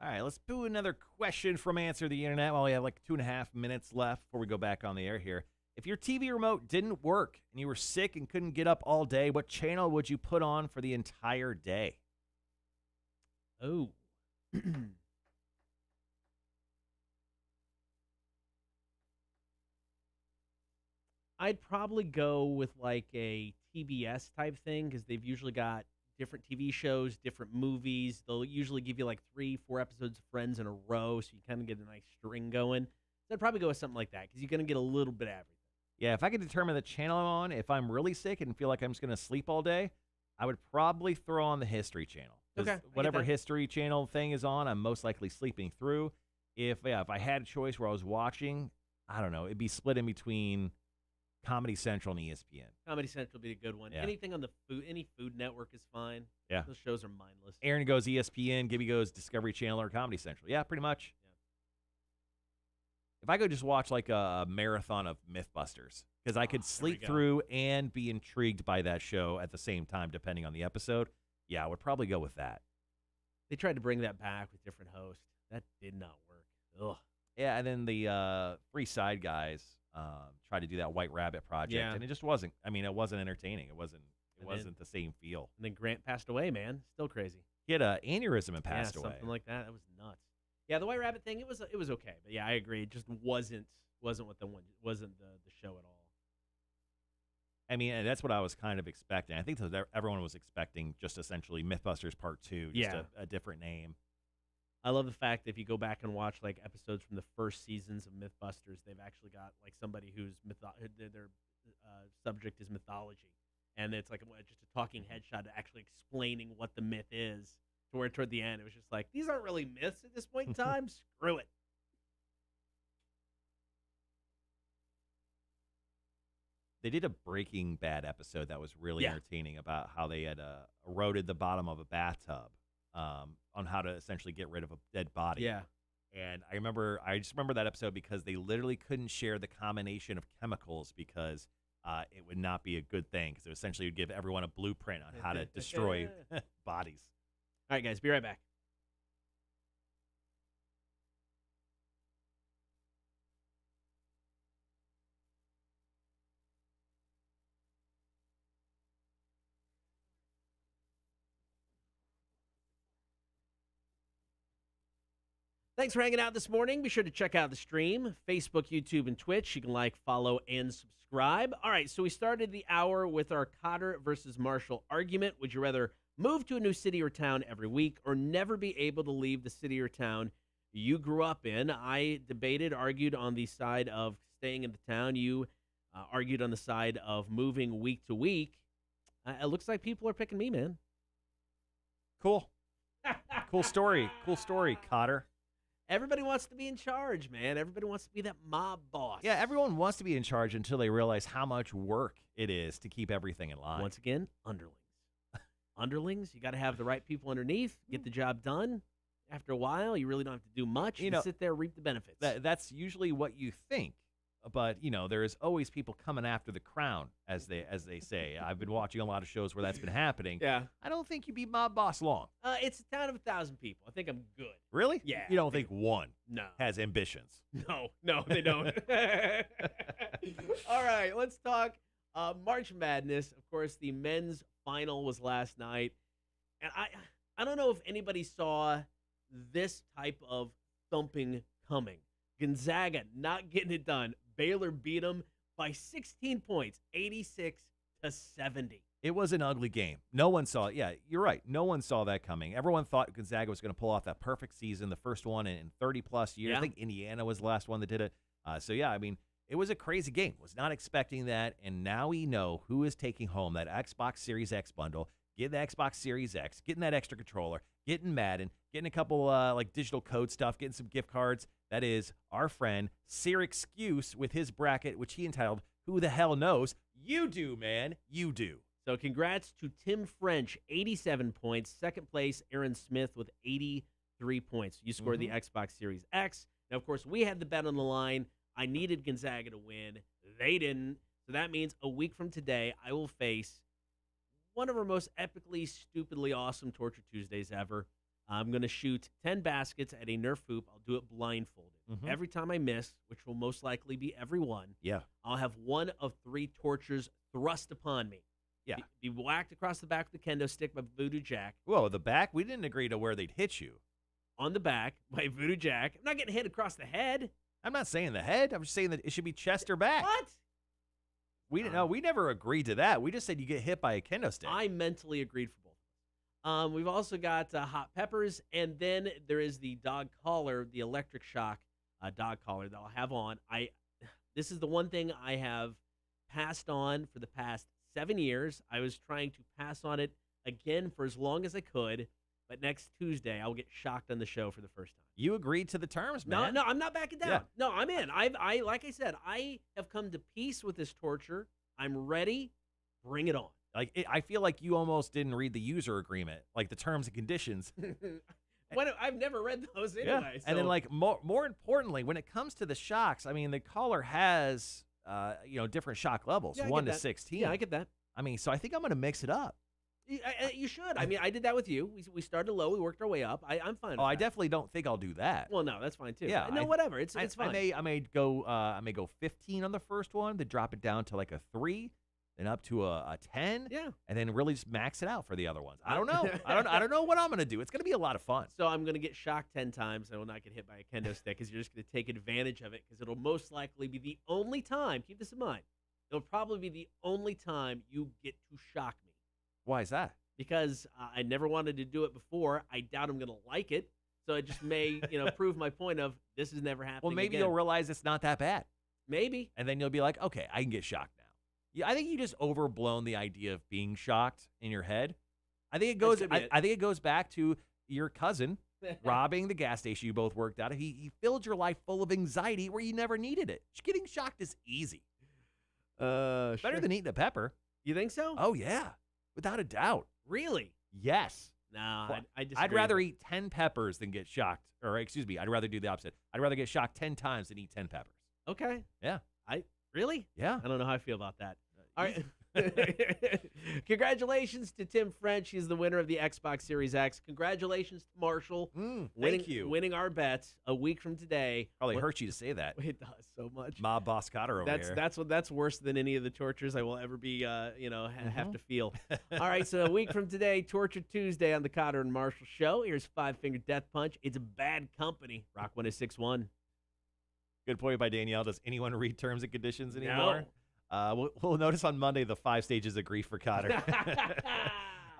All right, let's do another question from Answer the Internet while we have like 2.5 minutes left before we go back on the air here. If your TV remote didn't work and you were sick and couldn't get up all day, what channel would you put on for the entire day? Oh. I'd probably go with like a TBS type thing because they've usually got different TV shows, different movies. They'll usually give you like 3-4 episodes of Friends in a row, so you kind of get a nice string going. So I'd probably go with something like that because you're going to get a little bit of everything. Yeah, if I could determine the channel I'm on, if I'm really sick and feel like I'm just going to sleep all day, I would probably throw on the History Channel. Okay, whatever History Channel thing is on, I'm most likely sleeping through. If I had a choice where I was watching, I don't know, it'd be split in between Comedy Central and ESPN. Comedy Central would be a good one. Yeah. Anything on the any food network is fine. Yeah. Those shows are mindless. Aaron goes ESPN, Gibby goes Discovery Channel or Comedy Central. Yeah, pretty much. Yeah. If I could just watch like a marathon of Mythbusters, because I could sleep through and be intrigued by that show at the same time, depending on the episode, yeah, I would probably go with that. They tried to bring that back with different hosts. That did not work. Ugh. Yeah, and then the Three Side Guys tried to do that White Rabbit project, and it just wasn't. I mean, it wasn't entertaining. It wasn't the same feel. And then Grant passed away, man. Still crazy. He had an aneurysm and passed away. Something like that. That was nuts. Yeah, the White Rabbit thing, it was okay. But yeah, I agree. It just wasn't what wasn't the show at all. I mean, and that's what I was kind of expecting. I think that everyone was expecting just essentially Mythbusters Part 2, just a different name. I love the fact that if you go back and watch like episodes from the first seasons of Mythbusters, they've actually got like somebody whose their subject is mythology, and it's like just a talking headshot actually explaining what the myth is. To where toward the end, it was just like, these aren't really myths at this point in time. Screw it. They did a Breaking Bad episode that was really entertaining about how they had eroded the bottom of a bathtub on how to essentially get rid of a dead body. Yeah. And I just remember that episode because they literally couldn't share the combination of chemicals because it would not be a good thing because it essentially would give everyone a blueprint on how to destroy bodies. All right, guys, be right back. Thanks for hanging out this morning. Be sure to check out the stream, Facebook, YouTube, and Twitch. You can like, follow, and subscribe. All right, so we started the hour with our Kotter versus Marshall argument. Would you rather move to a new city or town every week or never be able to leave the city or town you grew up in? I argued on the side of staying in the town. You argued on the side of moving week to week. It looks like people are picking me, man. Cool. Cool story, Kotter. Everybody wants to be in charge, man. Everybody wants to be that mob boss. Yeah, everyone wants to be in charge until they realize how much work it is to keep everything in line. Once again, underlings. Underlings, you got to have the right people underneath, get the job done. After a while, you really don't have to do much. You sit there, reap the benefits. That's usually what you think. But, there's always people coming after the crown, as they say. I've been watching a lot of shows where that's been happening. Yeah. I don't think you'd be mob boss long. It's a town of 1,000 people. I think I'm good. Really? Yeah. You don't think one No. has ambitions? No, they don't. All right, let's talk March Madness. Of course, the men's final was last night. And I don't know if anybody saw this type of thumping coming. Gonzaga not getting it done. Baylor beat them by 16 points, 86-70. It was an ugly game. No one saw it. Yeah, you're right. No one saw that coming. Everyone thought Gonzaga was going to pull off that perfect season, the first one in 30-plus years. Yeah. I think Indiana was the last one that did it. So, I mean, it was a crazy game. Was not expecting that, and now we know who is taking home that Xbox Series X bundle, getting the Xbox Series X, getting that extra controller, getting Madden, getting a couple digital code stuff, getting some gift cards. That is our friend Sir Excuse with his bracket, which he entitled, Who the Hell Knows? You do, man. You do. So congrats to Tim French, 87 points. Second place, Aaron Smith with 83 points. You scored the Xbox Series X. Now, of course, we had the bet on the line. I needed Gonzaga to win. They didn't. So that means a week from today, I will face one of our most epically, stupidly awesome Torture Tuesdays ever. I'm going to shoot 10 baskets at a Nerf hoop. I'll do it blindfolded. Every time I miss, which will most likely be every one, I'll have one of 3 tortures thrust upon me. Yeah. Be whacked across the back with the kendo stick by Voodoo Jack. Whoa, the back? We didn't agree to where they'd hit you. On the back by Voodoo Jack. I'm not getting hit across the head. I'm not saying the head. I'm just saying that it should be chest or back. What? We didn't. No, we never agreed to that. We just said you get hit by a kendo stick. I mentally agreed for both. We've also got hot peppers, and then there is the dog collar, the electric shock dog collar that I'll have on. This is the one thing I have passed on for the past 7 years. I was trying to pass on it again for as long as I could, but next Tuesday I'll get shocked on the show for the first time. You agreed to the terms, man. No, I'm not backing down. Yeah. No, I'm in. I like I said, I have come to peace with this torture. I'm ready. Bring it on. I feel like you almost didn't read the user agreement, like the terms and conditions. I've never read those anyway. Yeah. And then, more importantly, when it comes to the shocks, I mean, the collar has, different shock levels, Yeah, I 1 get to that. 16. Yeah, I get that. I mean, so I think I'm going to mix it up. You should. I mean, I did that with you. We started low. We worked our way up. I'm fine with I that. definitely don't think I'll do that. Well, no, that's fine, too. Yeah, No, whatever. It's fine. I may go 15 on the first one, then drop it down to like a 3, then up to a 10. Yeah. And then really just max it out for the other ones. I don't know. I don't know what I'm going to do. It's going to be a lot of fun. So I'm going to get shocked 10 times. I will not get hit by a kendo stick because you're just going to take advantage of it because it'll most likely be the only time, keep this in mind, it'll probably be the only time you get to shock me. Why is that? Because I never wanted to do it before. I doubt I'm going to like it. So it just may, prove my point of this is never happening Well, maybe again. you'll realize it's not that bad. Maybe. And then you'll be like, okay, I can get shocked now. Yeah, I think you just overblown the idea of being shocked in your head. I think it goes. I think it goes back to your cousin robbing the gas station you both worked at. He filled your life full of anxiety where you never needed it. Getting shocked is easy. Better than eating a pepper. You think so? Oh yeah, without a doubt. Really? Yes. No, Well, I disagree. I'd rather eat 10 peppers than get shocked. Or excuse me, I'd rather do the opposite. I'd rather get shocked 10 times than eat 10 peppers. Okay. Yeah. Really? Yeah. I don't know how I feel about that. All right. Congratulations to Tim French. He's the winner of the Xbox Series X. Congratulations to Marshall. Thank you. Winning our bets a week from today. Probably hurt you to say that. It does so much. Mob boss Kotter over here. That's worse than any of the tortures I will ever be have to feel. All right, so a week from today, Torture Tuesday on the Kotter and Marshall Show. Here's Five Finger Death Punch. It's a bad company. Rock 106.1. Good point by Danielle. Does anyone read terms and conditions anymore? We'll notice on Monday the 5 stages of grief for Kotter.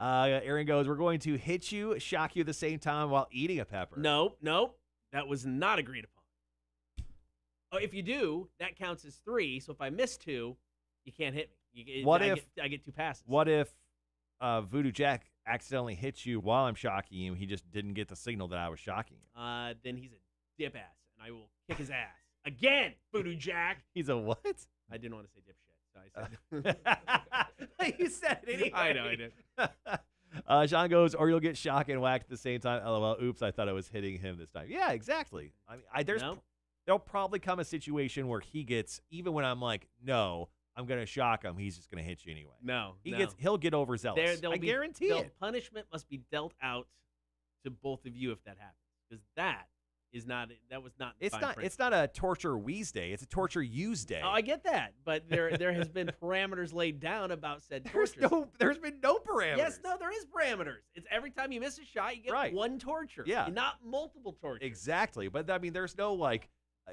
Aaron goes, we're going to hit you, shock you at the same time while eating a pepper. Nope. That was not agreed upon. Oh, if you do, that counts as 3. So if I miss 2, you can't hit me. I get 2 passes? What if Voodoo Jack accidentally hits you while I'm shocking you? He just didn't get the signal that I was shocking him. Then he's a dip ass, and I will kick his ass. Again, Voodoo Jack. He's a what? I didn't want to say dipshit, so I said. You said it anyway. I know, I did. Sean goes, or you'll get shocked and whacked at the same time. LOL. Oops, I thought I was hitting him this time. Yeah, exactly. I mean, there'll probably come a situation where he gets, even when I'm like, no, I'm gonna shock him. He's just gonna hit you anyway. He'll get overzealous. I guarantee it. Punishment must be dealt out to both of you if that happens, because that was not. It's not a torture Wees day. It's a torture use day. Oh, I get that, but there has been parameters laid down about said torture. There's been no parameters. Yes, no, there is parameters. It's every time you miss a shot, you get one torture. Yeah, not multiple tortures. Exactly, but I mean, there's no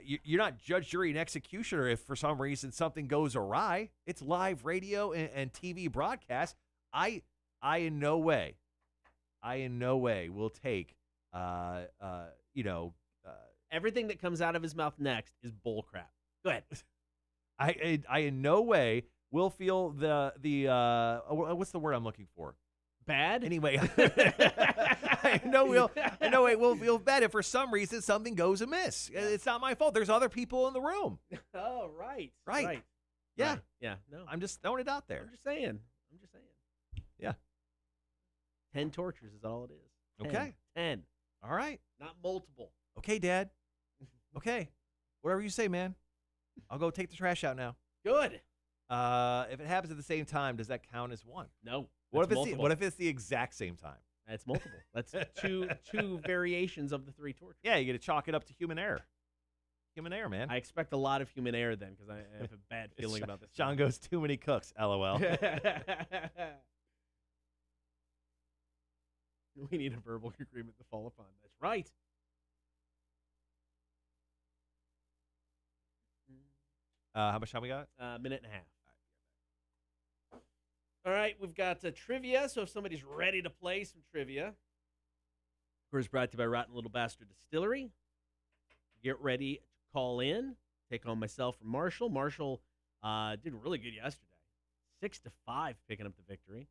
you're not judge, jury, and executioner if for some reason something goes awry. It's live radio and TV broadcast. I in no way will take, Everything that comes out of his mouth next is bull crap. Go ahead. I in no way will feel the what's the word I'm looking for? Bad? Anyway, I know we'll feel bad if for some reason something goes amiss. Yeah. It's not my fault. There's other people in the room. Oh, right. Right. Yeah. Right. Yeah. No. I'm just throwing it out there. I'm just saying. Yeah. 10 tortures is all it is. 10. Okay. 10. All right. Not multiple. Okay, Dad. Okay. Whatever you say, man. I'll go take the trash out now. Good. If it happens at the same time, does that count as one? No. What that's if it's the exact same time? That's multiple. That's two variations of the 3 tortures. Yeah, you got to chalk it up to human error. Human error, man. I expect a lot of human error then because I have a bad feeling about this. John goes, too many cooks, LOL. We need a verbal agreement to fall upon. That's right. How much time we got? Minute and a half. All right, we've got trivia. So if somebody's ready to play some trivia, of course, brought to you by Rotten Little Bastard Distillery. Get ready to call in. Take on myself from Marshall. Marshall did really good yesterday. 6-5, picking up the victory.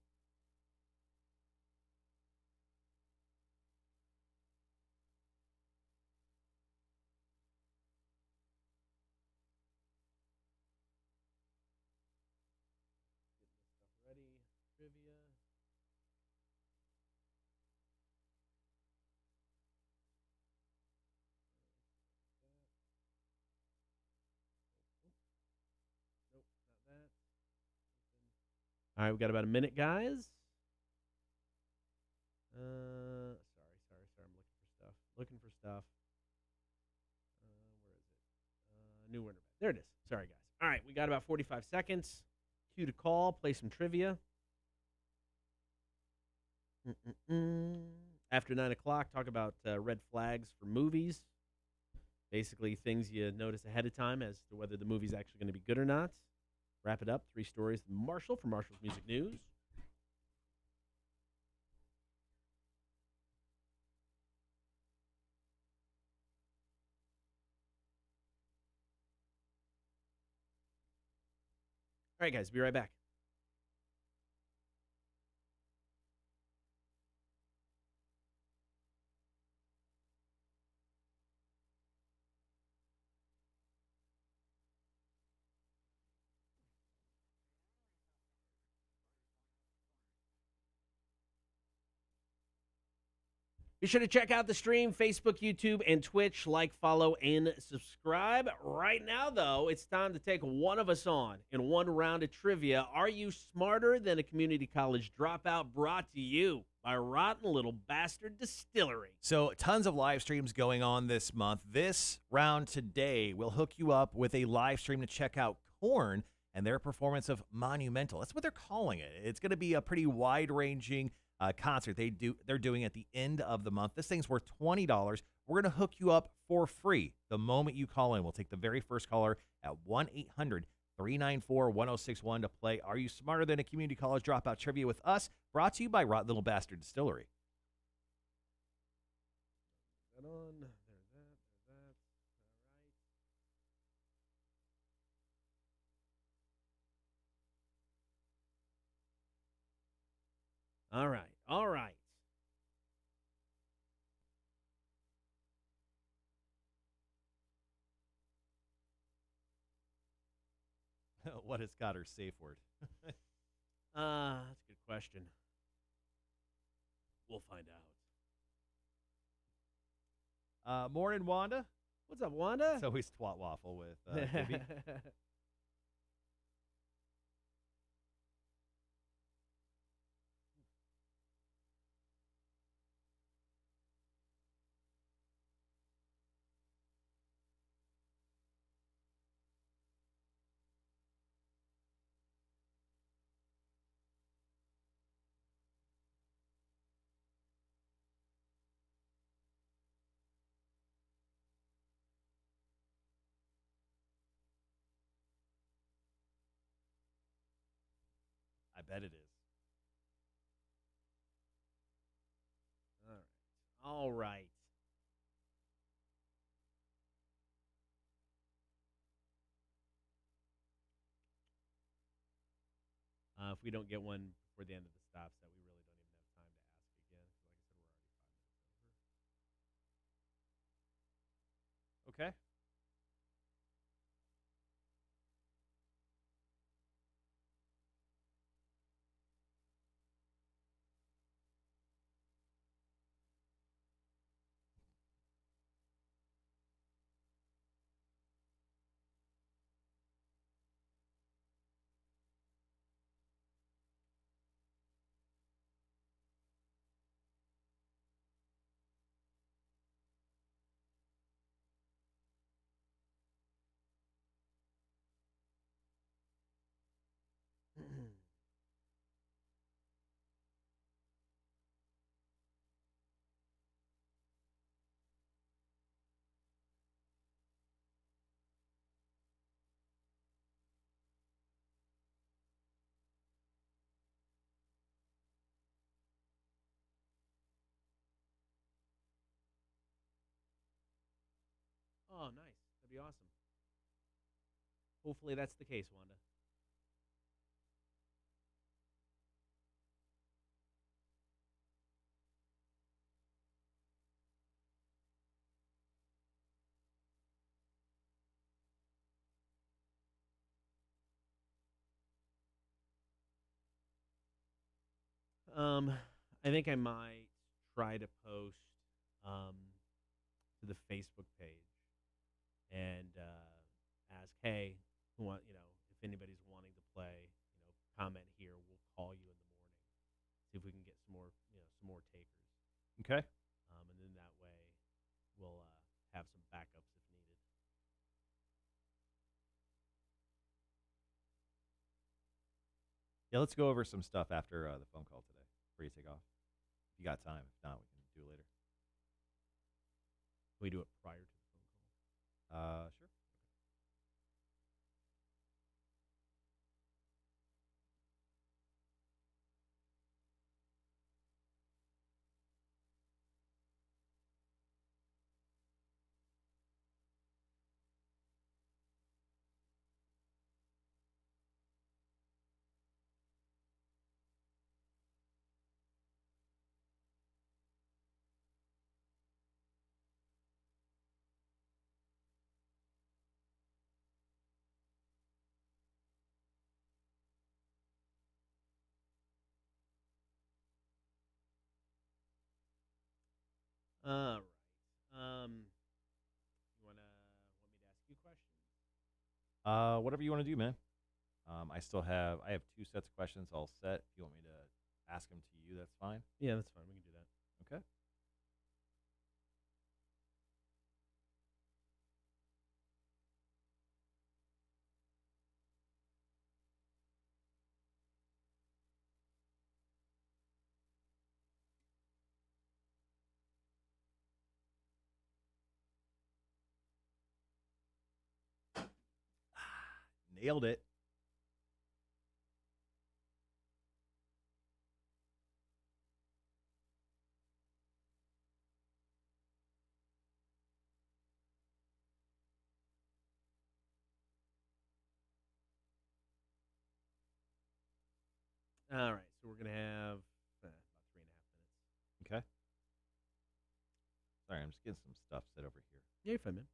Ready, trivia. Nope, not that. All right, we got about a minute, guys. Sorry. I'm looking for stuff. Where is it? New winner. There it is. Sorry, guys. All right, we got about 45 seconds. Cue to call. Play some trivia. After 9 o'clock, talk about red flags for movies. Basically, things you notice ahead of time as to whether the movie's actually going to be good or not. Wrap it up. 3 stories from Marshall for Marshall's Music News. All right, guys, be right back. Be sure to check out the stream, Facebook, YouTube, and Twitch. Like, follow, and subscribe. Right now, though, it's time to take one of us on in one round of trivia. Are you smarter than a community college dropout? Brought to you by Rotten Little Bastard Distillery. So tons of live streams going on this month. This round today will hook you up with a live stream to check out Korn and their performance of Monumental. That's what they're calling it. It's going to be a pretty wide-ranging concert they're doing at the end of the month. This thing's worth $20. We're going to hook you up for free the moment you call in. We'll take the very first caller at 1-800-394-1061 to play Are You Smarter Than a Community College Dropout Trivia with us, brought to you by Rotten Little Bastard Distillery. That on. There's that. All right. All right. What is Cotter's safe word? That's a good question. We'll find out. Morning, Wanda. What's up, Wanda? It's always twat waffle with Gibby. bet it is. All right. If we don't get one before the end of the stops, that we really don't even have time to ask again. 'Cause like I said, we're already 5 minutes over. Okay. Oh, nice. That'd be awesome. Hopefully that's the case, Wanda. I think I might try to post um, to the Facebook page and ask, hey, if anybody's wanting to play, comment here. We'll call you in the morning. See if we can get some more takers. Okay. And then that way we'll have some backups if needed. Yeah, let's go over some stuff after the phone call today before you take off. If you got time. If not, we can do it later. Can we do it prior to the phone call? Sure. All right. You want me to ask you questions? Whatever you want to do, man. I have 2 sets of questions all set. If you want me to ask them to you, that's fine. Yeah, that's fine. We can do that. Okay. Nailed it. All right. So we're gonna have about 3.5 minutes. Okay. Sorry, I'm just getting some stuff set over here. Yeah, you're fine, man.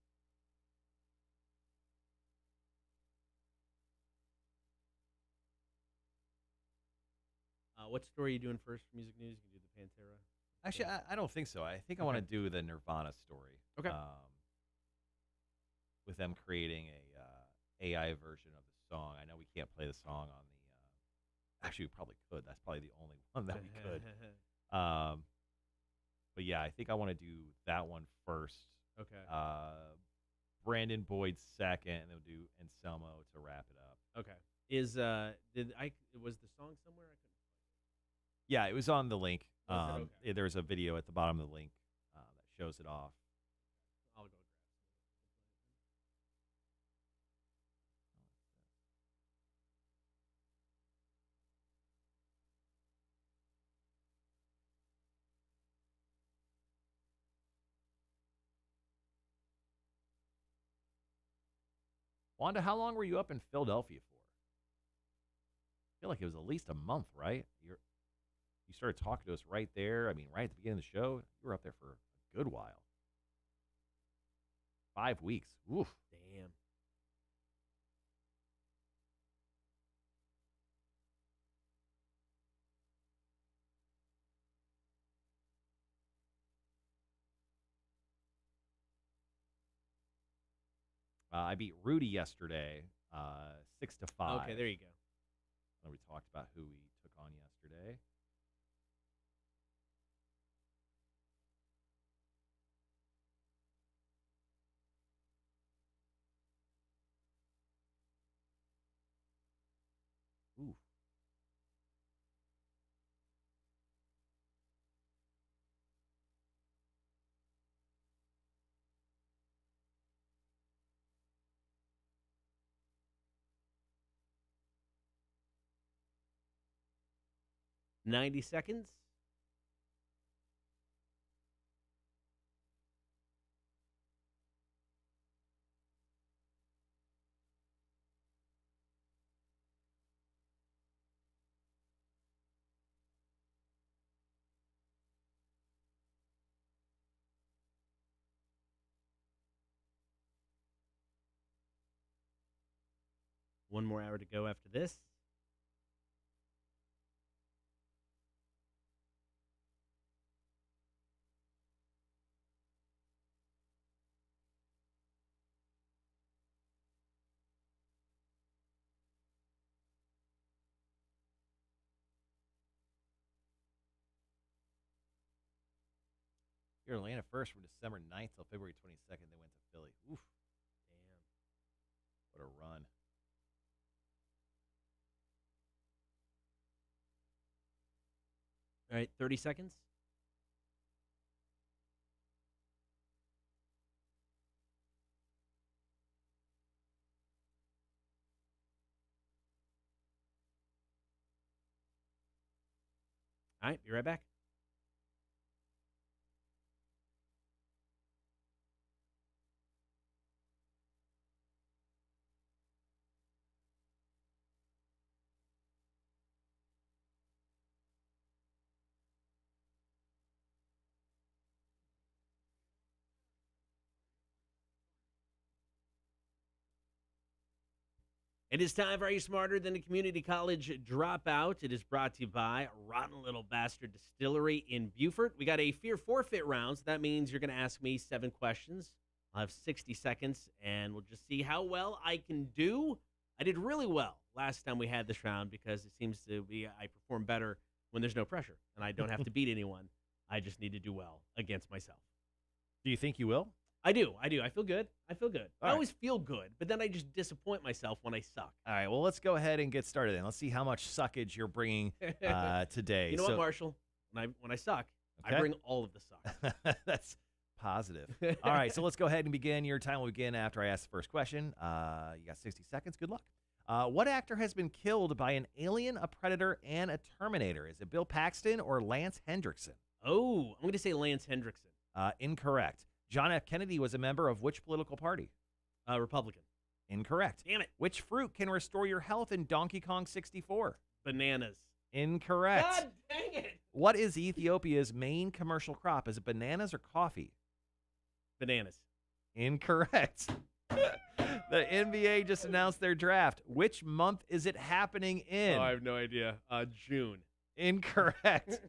What story are you doing first for music news? You can do the Pantera. Actually, I don't think so. I think I want to do the Nirvana story. Okay. With them creating a AI version of the song. I know we can't play the song on the. Actually, we probably could. That's probably the only one that we could. But yeah, I think I want to do that one first. Okay. Brandon Boyd second, and then we'll do Anselmo to wrap it up. Okay. Was the song somewhere? I couldn't. Yeah, it was on the link. Was it? Okay. There's a video at the bottom of the link that shows it off. I'll go grab some. Wanda, how long were you up in Philadelphia for? I feel like it was at least a month, right? You started talking to us right there. I mean, right at the beginning of the show. You were up there for a good while. 5 weeks. Oof. Damn. I beat Rudy yesterday, 6-5. Okay, there you go. We talked about who we took on yesterday. Ooh. $90 seconds. One more hour to go after this. You're Atlanta first from December 9th till February 22nd. They went to Philly. Oof. Damn. What a run. All right, 30 seconds. All right, be right back. It is time for Are You Smarter Than a Community College Dropout? It is brought to you by Rotten Little Bastard Distillery in Beaufort. We got a fear forfeit round, so that means you're going to ask me 7 questions. I'll have 60 seconds, and we'll just see how well I can do. I did really well last time we had this round because it seems to be I perform better when there's no pressure, and I don't have to beat anyone. I just need to do well against myself. Do you think you will? I do. I feel good. I All always feel good, but then I just disappoint myself when I suck. All right, well, let's go ahead and get started then. Let's see how much suckage you're bringing today. You know what, Marshall? When I suck, okay. I bring all of the suck. That's positive. All right, so let's go ahead and begin. Your time will begin after I ask the first question. You got 60 seconds. Good luck. What actor has been killed by an alien, a predator, and a Terminator? Is it Bill Paxton or Lance Hendrickson? Oh, I'm going to say Lance Hendrickson. Incorrect. John F. Kennedy was a member of which political party? Republican. Incorrect. Damn it. Which fruit can restore your health in Donkey Kong 64? Bananas. Incorrect. God dang it. What is Ethiopia's main commercial crop? Is it bananas or coffee? Bananas. Incorrect. The NBA just announced their draft. Which month is it happening in? Oh, I have no idea. June. Incorrect.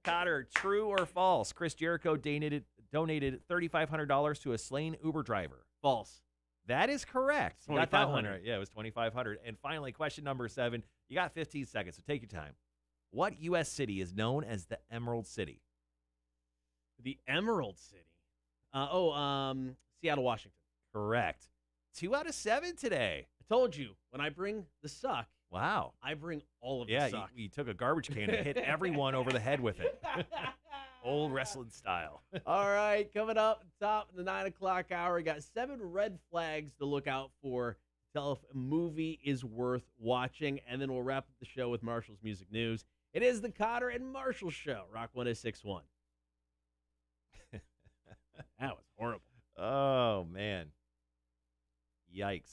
Cotter, true or false? Chris Jericho donated $3,500 to a slain Uber driver. False. That is correct. You got that one 2,500. right. Yeah, it was 2,500. And finally, question number 7. You got 15 seconds, so take your time. What U.S. city is known as the Emerald City? The Emerald City. Seattle, Washington. Correct. 2 out of 7 today. I told you, when I bring the suck, Wow. I bring all of the Yeah, suck. you took a garbage can and hit everyone over the head with it. Old wrestling style. All right, coming up top in the 9 o'clock hour, we got 7 red flags to look out for. Tell if a movie is worth watching, and then we'll wrap up the show with Marshall's music news. It is the Kotter and Marshall Show, Rock 106.1. That was horrible. Oh, man. Yikes.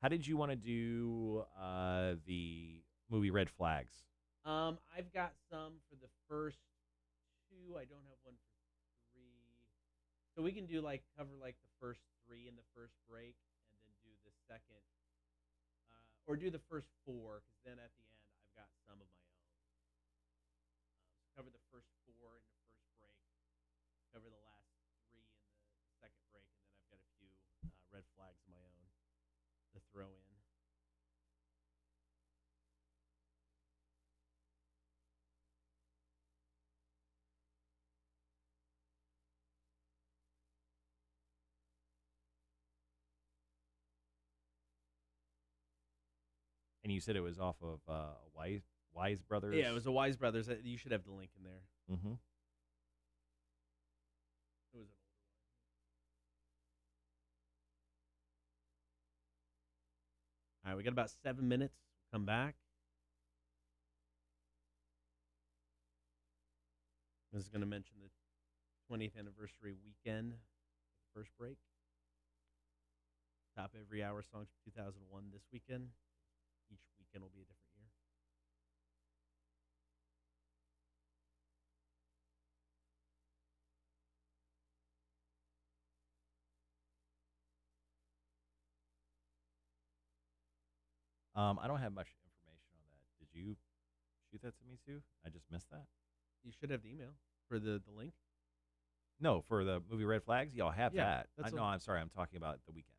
How did you want to do the movie Red Flags? I've got some for the first two. I don't have one for three. So we can do cover the first three in the first break, and then do the second, or do the first four, because then at the end I've got some of my own. So cover the first four in the first break, cover the last three in the second break, and then I've got a few red flags of my own to throw in. And you said it was off of Wise Brothers? Yeah, it was a Wise Brothers. You should have the link in there. Mm-hmm. It was an older one. All right, we got about 7 minutes. Come back. I was going to mention the 20th anniversary weekend, the first break. Top every hour songs from 2001 this weekend. Each weekend will be a different year. I don't have much information on that. Did you shoot that to me too? I just missed that. You should have the email for the link. No, for the movie Red Flags, y'all have Yeah, that. No, I'm sorry. I'm talking about the weekend.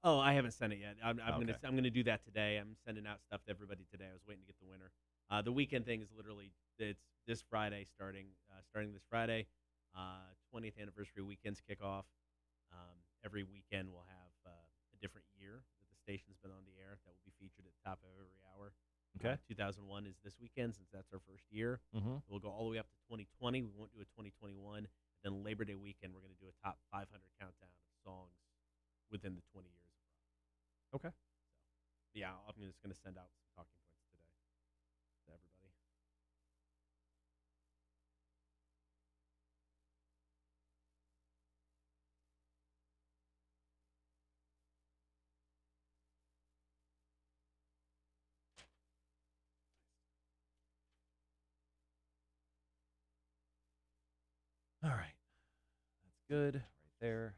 Oh, I haven't sent it yet. I'm Okay. gonna do that today. I'm sending out stuff to everybody today. I was waiting to get the winner. The weekend thing is literally it's this Friday starting this Friday. 20th anniversary weekends kick off. Every weekend we'll have a different year that the station's been on the air that will be featured at the top of every hour. Okay. 2001 is this weekend since that's our first year. Mm-hmm. We'll go all the way up to 2020. We won't do a 2021. Then Labor Day weekend, we're going to do a top 500 countdown of songs within the 20 years of rock. Okay. So, yeah, I'm just going to send out some talking points today to everybody. All right. That's good. Right there.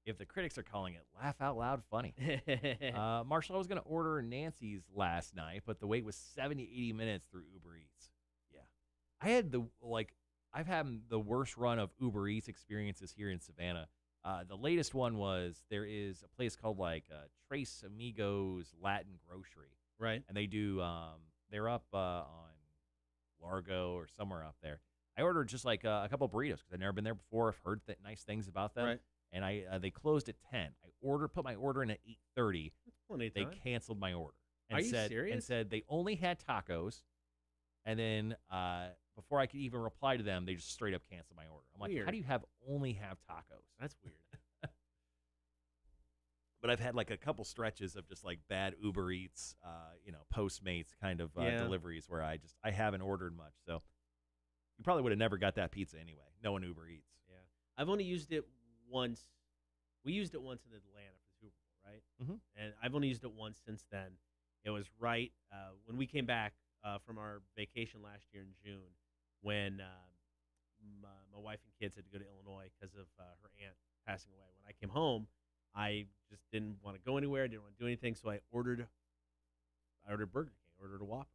If the critics are calling it laugh out loud funny. Marshall, I was going to order Nancy's last night, but the wait was 70, 80 minutes through Uber Eats. Yeah. I've had the worst run of Uber Eats experiences here in Savannah. The latest one was there is a place called Tres Amigos Latin Grocery. Right. And they do, they're up on Largo or somewhere up there. I ordered just a couple burritos because I've never been there before. I've heard nice things about them. Right. And they closed at 10. I put my order in at 8:30. That's plenty of They time. canceled my order. And Are you said, serious? And said they only had tacos. And then before I could even reply to them, they just straight up canceled my order. I'm like, Weird. how do you only have tacos? That's weird. But I've had a couple stretches of just bad Uber Eats, Postmates kind of deliveries where I haven't ordered much. So you probably would have never got that pizza anyway. No one Uber Eats. Yeah. I've only used it once. We used it once in Atlanta for the Super Bowl, right? Mm-hmm. And I've only used it once since then. It was right when we came back from our vacation last year in June when my wife and kids had to go to Illinois because of her aunt passing away. When I came home, I just didn't want to go anywhere. I didn't want to do anything, so I ordered Burger King. I ordered a Whopper.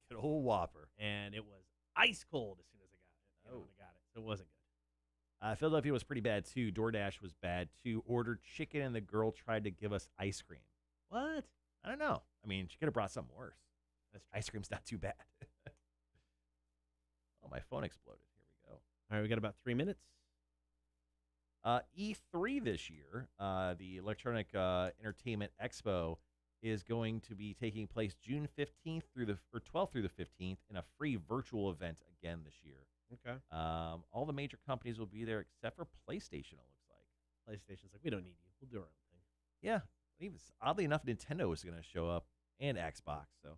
Good old Whopper. And it was ice cold as soon as I got it. Oh. When I got it. So it wasn't good. Philadelphia was pretty bad, too. DoorDash was bad, too. Ordered chicken, and the girl tried to give us ice cream. What? I don't know. I mean, she could have brought something worse. That's true. Ice cream's not too bad. Oh, my phone exploded. Here we go. All right, we got about 3 minutes. E3 this year, the Electronic Entertainment Expo, is going to be taking place June 15th 12th through the 15th in a free virtual event again this year. Okay. All the major companies will be there except for PlayStation, it looks like. PlayStation's like, we don't need you. We'll do our own thing. Yeah. Even oddly enough, Nintendo is going to show up and Xbox. So.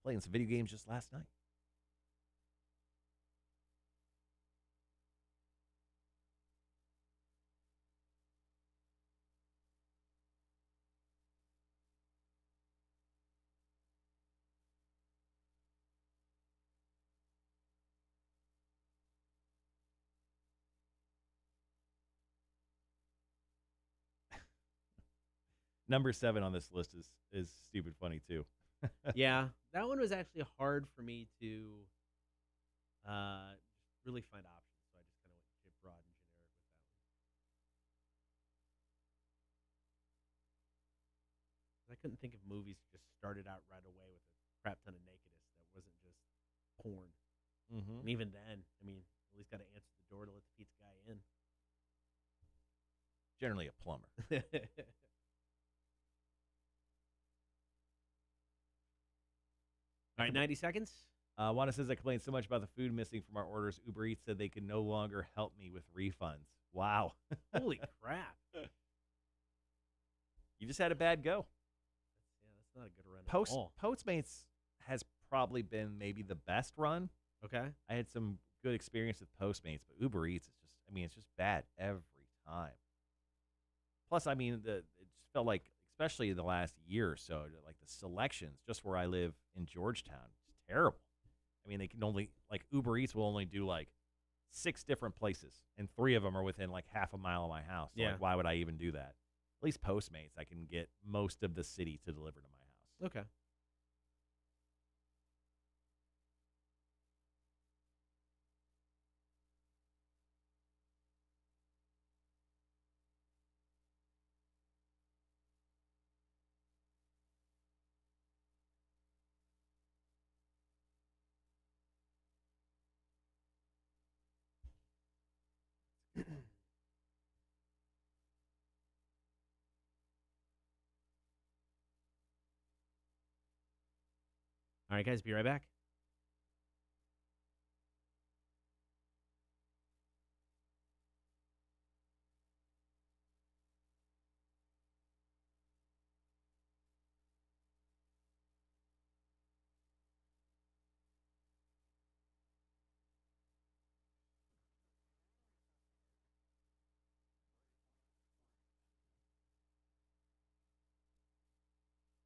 Playing some video games just last night. Number 7 on this list is stupid funny too. Yeah, that one was actually hard for me to really find options, so I just kind of went broad and generic with that one. I couldn't think of movies that just started out right away with a crap ton of nakedness that wasn't just porn. Mm-hmm. And even then, I mean, at least got to answer the door to let the pizza guy in. Generally a plumber. All right, 90 seconds. Wanda says, I complained so much about the food missing from our orders. Uber Eats said they could no longer help me with refunds. Wow. Holy crap. You just had a bad go. Yeah, that's not a good run at all. Postmates has probably been maybe the best run. Okay. I had some good experience with Postmates, but Uber Eats is just, I mean, it's just bad every time. Plus, I mean, it just felt like, especially in the last year or so, like the selections, just where I live in Georgetown, it's terrible. I mean, they can only, like, Uber Eats will only do like 6 different places, and 3 of them are within like half a mile of my house. So, Yeah. like, why would I even do that? At least Postmates, I can get most of the city to deliver to my house. Okay. All right, guys, be right back.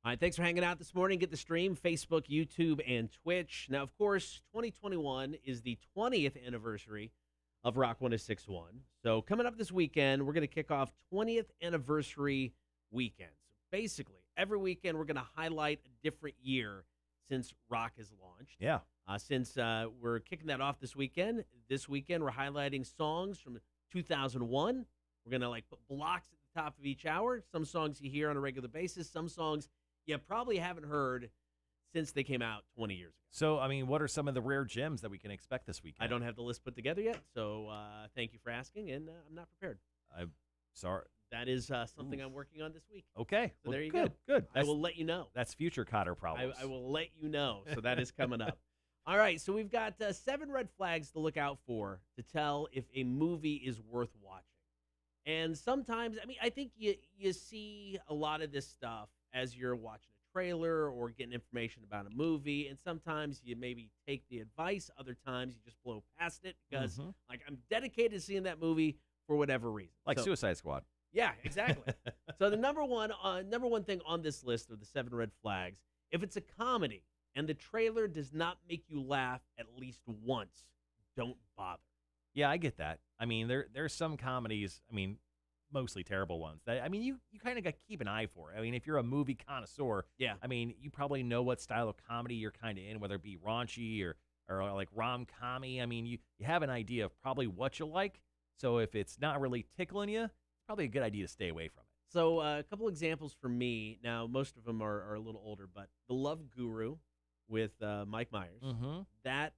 All right, thanks for hanging out this morning. Get the stream, Facebook, YouTube, and Twitch. Now, of course, 2021 is the 20th anniversary of Rock 106.1. So coming up this weekend, we're going to kick off 20th anniversary weekend. So basically, every weekend we're going to highlight a different year since Rock has launched. Yeah. Since we're kicking that off this weekend we're highlighting songs from 2001. We're going to like put blocks at the top of each hour. Some songs you hear on a regular basis, some songs you probably haven't heard since they came out 20 years ago. So, I mean, what are some of the rare gems that we can expect this weekend? I don't have the list put together yet, so thank you for asking, and I'm not prepared. I'm sorry. That is something I'm working on this week. Okay. So there you go. Good. I That's- will let you know. That's future Cotter problems. I will let you know. So that is coming up. All right, so we've got 7 red flags to look out for to tell if a movie is worth watching. And sometimes, I mean, I think you see a lot of this stuff as you're watching a trailer or getting information about a movie, and sometimes you maybe take the advice, other times you just blow past it because, like, I'm dedicated to seeing that movie for whatever reason. Like So- Suicide Squad. Yeah, exactly. So the number one thing on this list of the 7 red flags, if it's a comedy and the trailer does not make you laugh at least once, don't bother. Yeah, I get that. I mean, there's some comedies. I mean, mostly terrible ones. I mean, you kind of got to keep an eye for it. I mean, if you're a movie connoisseur, Yeah. I mean, you probably know what style of comedy you're kind of in, whether it be raunchy or like rom-commy. I mean, you have an idea of probably what you like. So if it's not really tickling you, it's probably a good idea to stay away from it. So a couple examples for me. Now, most of them are a little older, but The Love Guru with Mike Myers. Mm-hmm. That,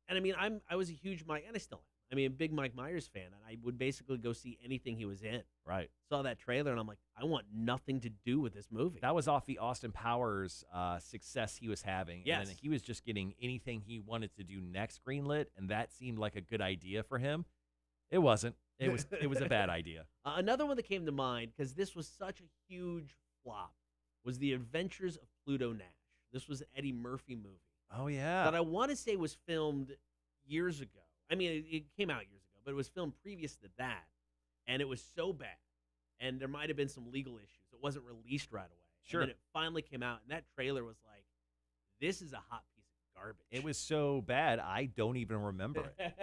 and I mean, I was a huge Mike, and I still am. I mean, a big Mike Myers fan, and I would basically go see anything he was in. Right. Saw that trailer, and I'm like, I want nothing to do with this movie. That was off the Austin Powers success he was having. Yes. And then he was just getting anything he wanted to do next greenlit, and that seemed like a good idea for him. It wasn't. It was a bad idea. Another one that came to mind, because this was such a huge flop, was The Adventures of Pluto Nash. This was an Eddie Murphy movie Oh, yeah. that I want to say was filmed years ago. I mean, it came out years ago, but it was filmed previous to that, and it was so bad, and there might have been some legal issues. It wasn't released right away. Sure. And then it finally came out, and that trailer was like, this is a hot piece of garbage. It was so bad, I don't even remember it.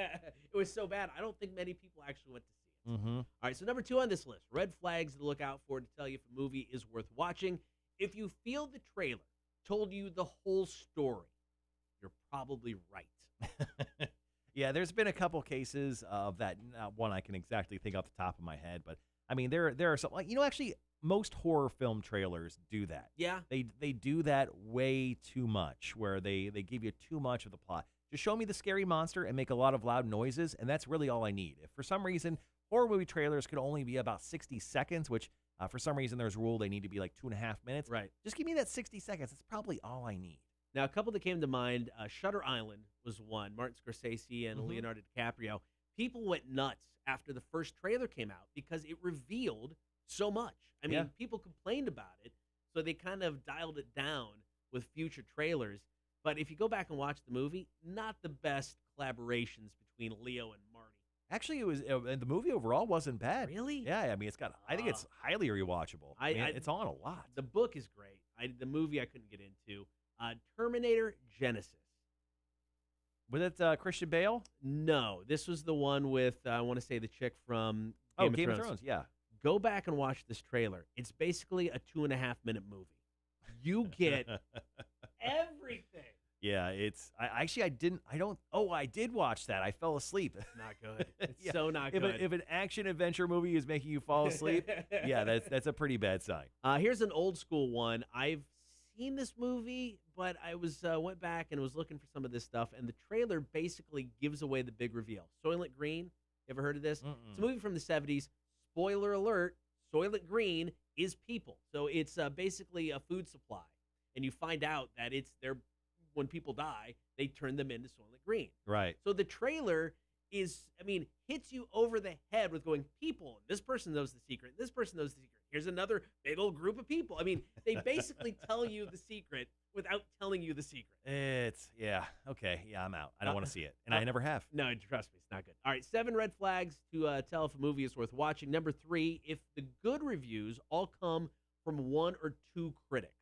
It was so bad, I don't think many people actually went to see it. Mm-hmm. All right, so number 2 on this list, red flags to look out for to tell you if a movie is worth watching. If you feel the trailer told you the whole story, you're probably right. Yeah, there's been a couple cases of that. Not one I can exactly think off the top of my head, but I mean, there are some, like, actually, most horror film trailers do that. Yeah. They do that way too much, where they give you too much of the plot. Just show me the scary monster and make a lot of loud noises, and that's really all I need. If for some reason horror movie trailers could only be about 60 seconds, which for some reason there's a rule they need to be like 2.5 minutes. Right. Just give me that 60 seconds. It's probably all I need. Now, a couple that came to mind, Shutter Island was one. Martin Scorsese and Mhm. Leonardo DiCaprio. People went nuts after the first trailer came out because it revealed so much. I mean, Yeah. people complained about it, so they kind of dialed it down with future trailers. But if you go back and watch the movie, not the best collaborations between Leo and Marty. Actually, it was the movie overall wasn't bad. Really? Yeah, I mean, I think it's highly rewatchable. I mean, it's on a lot. The book is great. The movie I couldn't get into. Terminator Genesis. Was it Christian Bale? No, this was the one with, I want to say, the chick from Game of Thrones, yeah. Go back and watch this trailer. It's basically a 2.5-minute movie. You get everything. Yeah, I did watch that. I fell asleep. Not good. It's Yeah. so not If good. an action adventure movie is making you fall asleep, yeah, that's a pretty bad sign. Here's an old school one. I've seen this movie, but I went back and was looking for some of this stuff, and the trailer basically gives away the big reveal. Soylent Green. You ever heard of this? Mm-mm. It's a movie from the 70s. Spoiler alert, Soylent Green is people. So it's basically a food supply. And you find out that when people die, they turn them into Soylent Green. Right. So the trailer hits you over the head with going, people, this person knows the secret, this person knows the secret. Here's another big old group of people. I mean, they basically tell you the secret without telling you the secret. Okay, I'm out. I don't want to see it, and I never have. No, trust me, it's not good. All right, 7 red flags to tell if a movie is worth watching. Number 3, if the good reviews all come from 1 or 2 critics,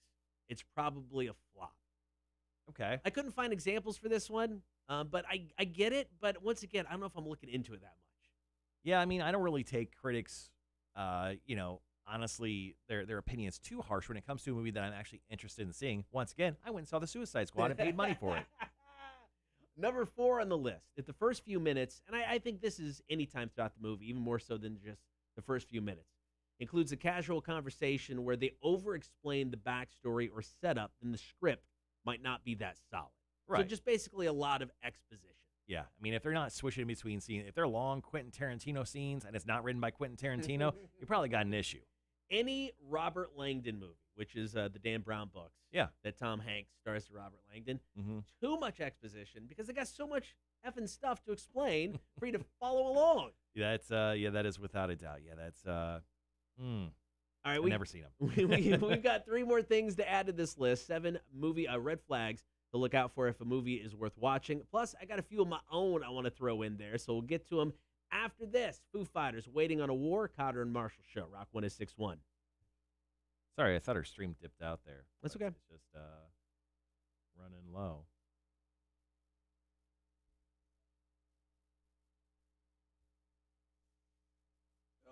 it's probably a flop. Okay. I couldn't find examples for this one, but I get it. But once again, I don't know if I'm looking into it that much. Yeah, I mean, I don't really take critics, honestly, their opinions too harsh when it comes to a movie that I'm actually interested in seeing. Once again, I went and saw The Suicide Squad and paid money for it. Number 4 on the list. If the first few minutes, and I think this is any time throughout the movie, even more so than just the first few minutes, includes a casual conversation where they over-explain the backstory or setup, then the script might not be that solid. Right. So just basically a lot of exposition. Yeah, I mean, if they're not switching in between scenes, if they're long Quentin Tarantino scenes and it's not written by Quentin Tarantino, you probably got an issue. Any Robert Langdon movie, which is the Dan Brown books, Yeah. that Tom Hanks stars as Robert Langdon, Mm-hmm. too much exposition because they got so much effing stuff to explain for you to follow along. That is without a doubt. Yeah, that's All right, I've never seen them. we've got 3 more things to add to this list. 7 movie red flags to look out for if a movie is worth watching. Plus, I got a few of my own I want to throw in there, so we'll get to them after this. Foo Fighters, Waiting on a War, Kotter and Marshall Show, Rock 106.1. Sorry, I thought our stream dipped out there. That's but okay. It's just running low.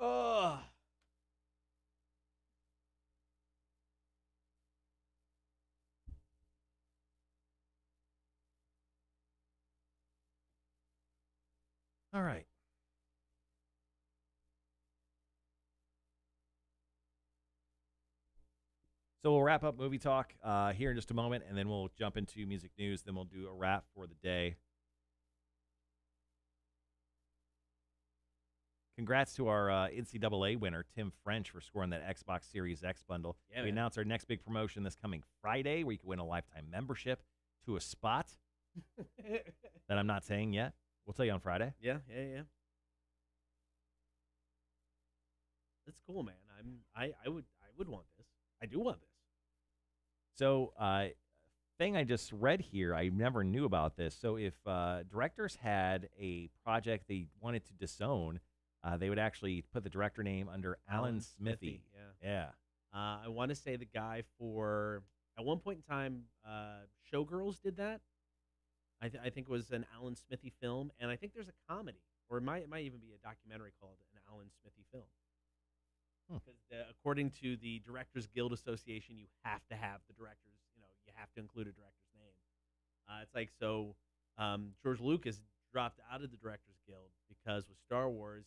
Oh, All right. So we'll wrap up movie talk here in just a moment, and then we'll jump into music news. Then we'll do a wrap for the day. Congrats to our NCAA winner, Tim French, for scoring that Xbox Series X bundle. Yeah, we man. announced our next big promotion this coming Friday, where you can win a lifetime membership to a spot that I'm not saying yet. We'll tell you on Friday. Yeah. That's cool, man. I would want this. I do want this. So, thing I just read here, I never knew about this. So, if directors had a project they wanted to disown, they would actually put the director name under Alan Smithy. Yeah. I want to say the guy for, at one point in time, Showgirls did that. I think it was an Alan Smithy film, and I think there's a comedy, or it might even be a documentary called an Alan Smithy film. Because according to the Directors Guild Association, you have to have the directors, you have to include a director's name. It's like, so George Lucas dropped out of the Directors Guild because with Star Wars,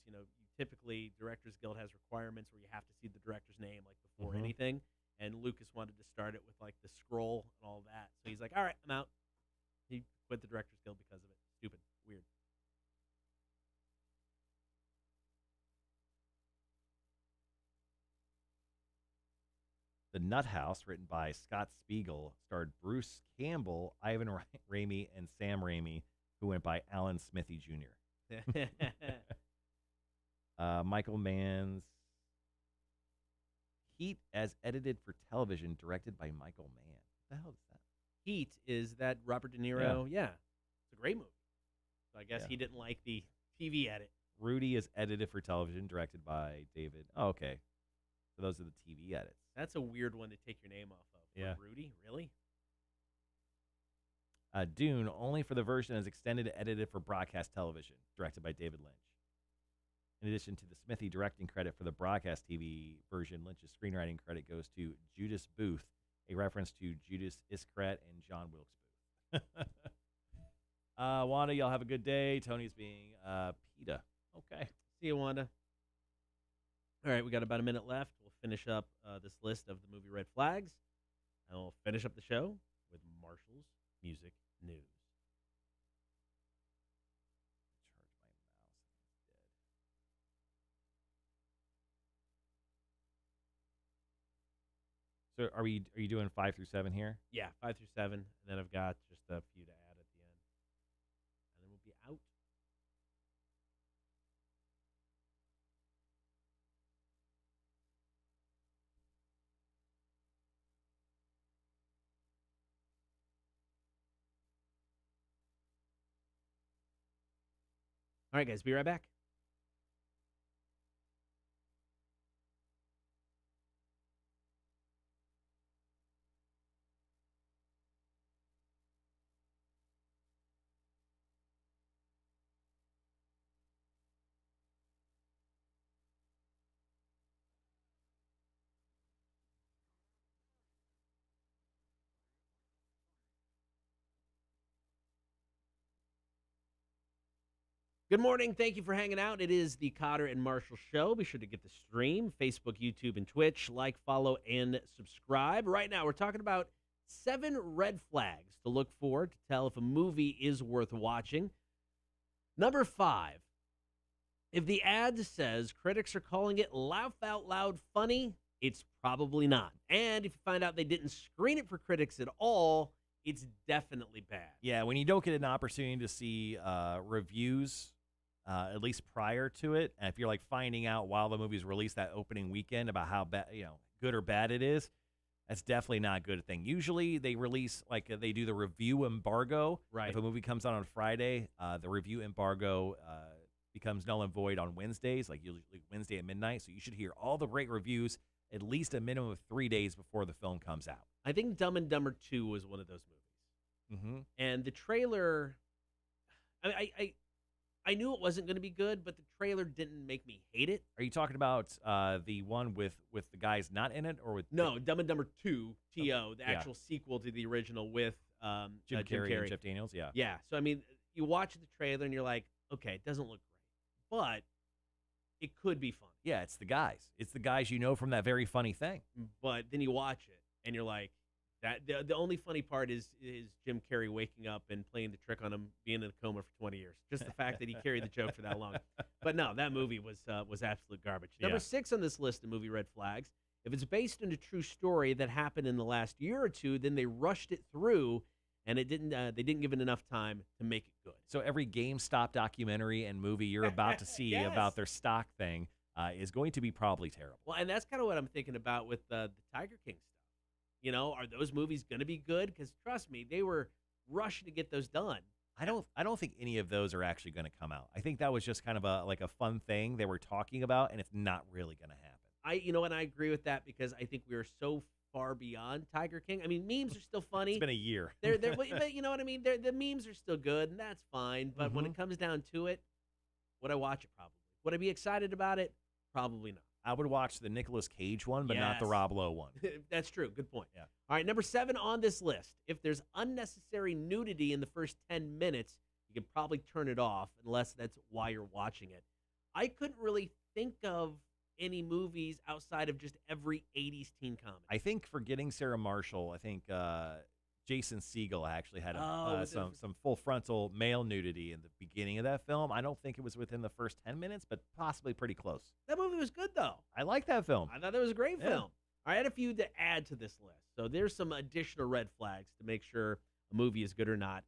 typically Directors Guild has requirements where you have to see the director's name like before anything, and Lucas wanted to start it with like the scroll and all that. So he's like, all right, I'm out. He quit the Directors Guild because of it. Stupid. Weird. The Nut House, written by Scott Spiegel, starred Bruce Campbell, Ivan Raimi, and Sam Raimi, who went by Alan Smithy Jr. Michael Mann's Heat, as edited for television, directed by Michael Mann. What the hell is that? Heat is that Robert De Niro. Yeah. It's a great movie. So I guess he didn't like the TV edit. Rudy is edited for television, directed by David. Oh, okay. So those are the TV edits. That's a weird one to take your name off of. Yeah. Rudy? Really? Dune, only for the version as extended edited for broadcast television, directed by David Lynch. In addition to the Smithy directing credit for the broadcast TV version, Lynch's screenwriting credit goes to Judas Booth, a reference to Judas Iscariot and John Wilkes Booth. Wanda, y'all have a good day. Tony's being PETA. Okay. See you, Wanda. All right, we got about a minute left. We'll finish up this list of the movie Red Flags, and we'll finish up the show with Marshall's Music News. So are you doing 5 through 7 here? Yeah, 5 through 7, and then I've got just a few to add at the end, and then we'll be out. All right, guys, be right back. Good morning. Thank you for hanging out. It is the Kotter and Marshall Show. Be sure to get the stream, Facebook, YouTube, and Twitch. Like, follow, and subscribe. Right now, we're talking about 7 red flags to look for to tell if a movie is worth watching. Number 5, if the ad says critics are calling it laugh out loud funny, it's probably not. And if you find out they didn't screen it for critics at all, it's definitely bad. Yeah, when you don't get an opportunity to see reviews, at least prior to it, and if you're like finding out while the movie's released that opening weekend about how bad, good or bad it is, that's definitely not a good thing. Usually they release, they do the review embargo. Right. If a movie comes out on Friday, the review embargo becomes null and void on Wednesdays, like usually Wednesday at midnight. So you should hear all the great reviews at least a minimum of 3 days before the film comes out. I think Dumb and Dumber 2 was one of those movies. Mm-hmm. And the trailer, I knew it wasn't going to be good, but the trailer didn't make me hate it. Are you talking about the one with the guys not in it, or with No, Dumb and Dumber 2, T.O., the actual sequel to the original with Jim Carrey and Jeff Daniels? Yeah. Yeah. So, I mean, you watch the trailer and you're like, okay, it doesn't look great. but it could be funny. Yeah, it's the guys. It's the guys you know from that very funny thing. But then you watch it, and you're like, that the only funny part is Jim Carrey waking up and playing the trick on him being in a coma for 20 years. Just the fact that he carried the joke for that long. But no, that movie was absolute garbage. Number 6 on this list of movie red flags. If it's based on a true story that happened in the last year or two, then they rushed it through, and it didn't. They didn't give it enough time to make it good. So every GameStop documentary and movie you're about to see Yes. about their stock thing is going to be probably terrible. Well, and that's kind of what I'm thinking about with the Tiger King stuff. You know, are those movies going to be good? Because trust me, they were rushing to get those done. I don't think any of those are actually going to come out. I think that was just kind of a fun thing they were talking about, and it's not really going to happen. I agree with that because I think we are so far beyond Tiger King. I mean, memes are still funny. It's been a year. But you know what I mean? The memes are still good, and that's fine. But when it comes down to it, would I watch it? Probably. Would I be excited about it? Probably not. I would watch the Nicolas Cage one, but not the Yes. Rob Lowe one. That's true. Good point. Yeah. All right, number 7 on this list. If there's unnecessary nudity in the first 10 minutes, you can probably turn it off unless that's why you're watching it. I couldn't really think of any movies outside of just every 80s teen comedy. I think forgetting Sarah Marshall, I think Jason Segel actually had some full frontal male nudity in the beginning of that film. I don't think it was within the first 10 minutes, but possibly pretty close. That movie was good, though. I like that film. I thought that was a great Yeah. film. I had a few to add to this list. So there's some additional red flags to make sure a movie is good or not.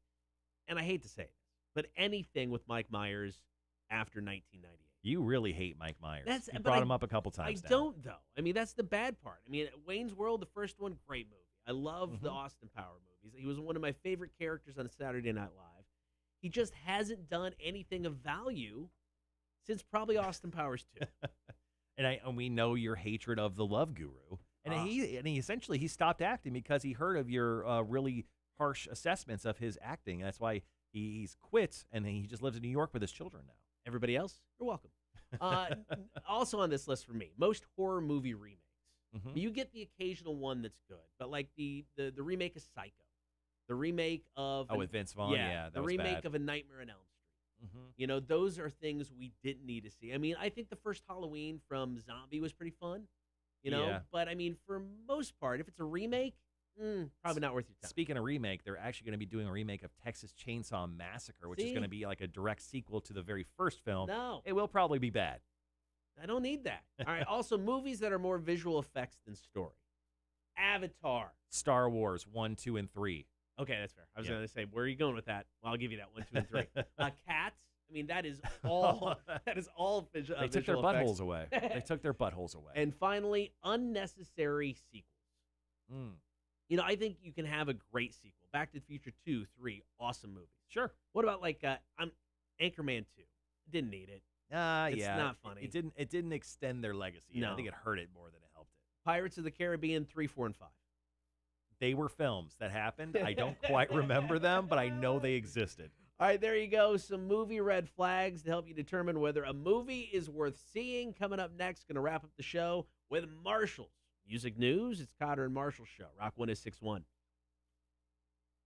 And I hate to say it, but anything with Mike Myers after 1998. You really hate Mike Myers. That's- You but brought I- him up a couple times I now. don't, though. I mean, that's the bad part. I mean, Wayne's World, the first one, great movie. I love the Austin Power movies. He was one of my favorite characters on Saturday Night Live. He just hasn't done anything of value since probably Austin Powers 2. And we know your hatred of the Love Guru. And he essentially stopped acting because he heard of your really harsh assessments of his acting. That's why he's quit, and he just lives in New York with his children now. Everybody else, you're welcome. Also on this list for me, most horror movie remakes. You get the occasional one that's good, but like the remake of Psycho, the remake of with Vince Vaughn, yeah, the was remake bad. of A Nightmare on Elm Street. You know, those are things we didn't need to see. I mean, I think the first Halloween from Zombie was pretty fun, you know, Yeah. but I mean, for most part, if it's a remake, probably not worth your time. Speaking of remake, they're actually going to be doing a remake of Texas Chainsaw Massacre, which is See? going to be like a direct sequel to the very first film. No, It will probably be bad. I don't need that. All right. Also, movies that are more visual effects than story. Avatar. Star Wars 1, 2, and 3. Okay, that's fair. I was Yeah. going to say, where are you going with that? Well, I'll give you that 1, 2, and 3. Cats. I mean, that is all. That is all visual. They took their visual effects. buttholes away. They took their buttholes away. And finally, unnecessary sequels. You know, I think you can have a great sequel. Back to the Future 2, 3, awesome movies. Sure. What about like Anchorman 2? Didn't need it. It's yeah. not funny. It didn't extend their legacy. No. I think it hurt it more than it helped it. Pirates of the Caribbean 3, 4, and 5. They were films that happened. I don't quite remember them, but I know they existed. All right, there you go. Some movie red flags to help you determine whether a movie is worth seeing. Coming up next, going to wrap up the show with Marshall's Music News. It's Kotter and Marshall Show. Rock 106.1.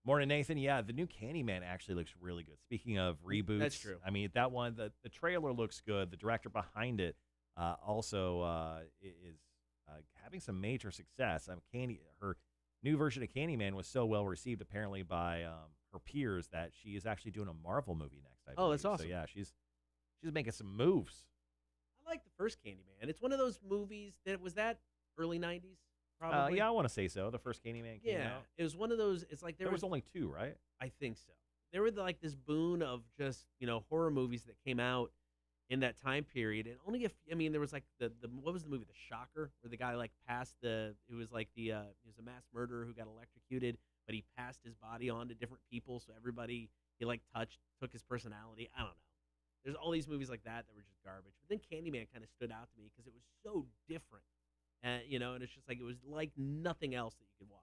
Morning, Nathan. Yeah, the new Candyman actually looks really good. Speaking of reboots. That's true. I mean, that one, the trailer looks good. The director behind it also is having some major success. Her new version of Candyman was so well received, apparently, by her peers that she is actually doing a Marvel movie next. I Oh, that's believe. awesome. So, yeah, she's making some moves. I like the first Candyman. It's one of those movies that was that early 90s, probably. Yeah, I want to say so. The first Candyman came Yeah, out. it was one of those. It's like There was only 2, right? I think so. There were like this boon of just horror movies that came out in that time period, and only if there was like the what was the movie, The Shocker, where the guy like passed he was a mass murderer who got electrocuted, but he passed his body on to different people, so everybody he like took his personality. I don't know. There's all these movies like that were just garbage, but then Candyman kind of stood out to me because it was so different, and it's just like it was like nothing else that you could watch.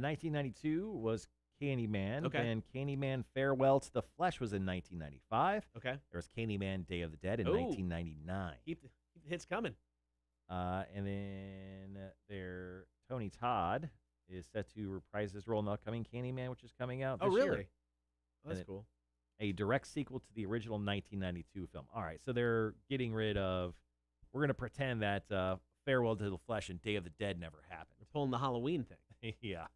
1992 was Candyman. Okay. And Candyman Farewell to the Flesh was in 1995. Okay, There was Candyman Day of the Dead in Ooh. 1999. keep the hits coming. And then Tony Todd is set to reprise his role in the upcoming Candyman, which is coming out this year. Oh, that's And cool. a direct sequel to the original 1992 film. All right, so they're getting rid of. We're going to pretend that Farewell to the Flesh and Day of the Dead never happened. They're pulling the Halloween thing. Yeah.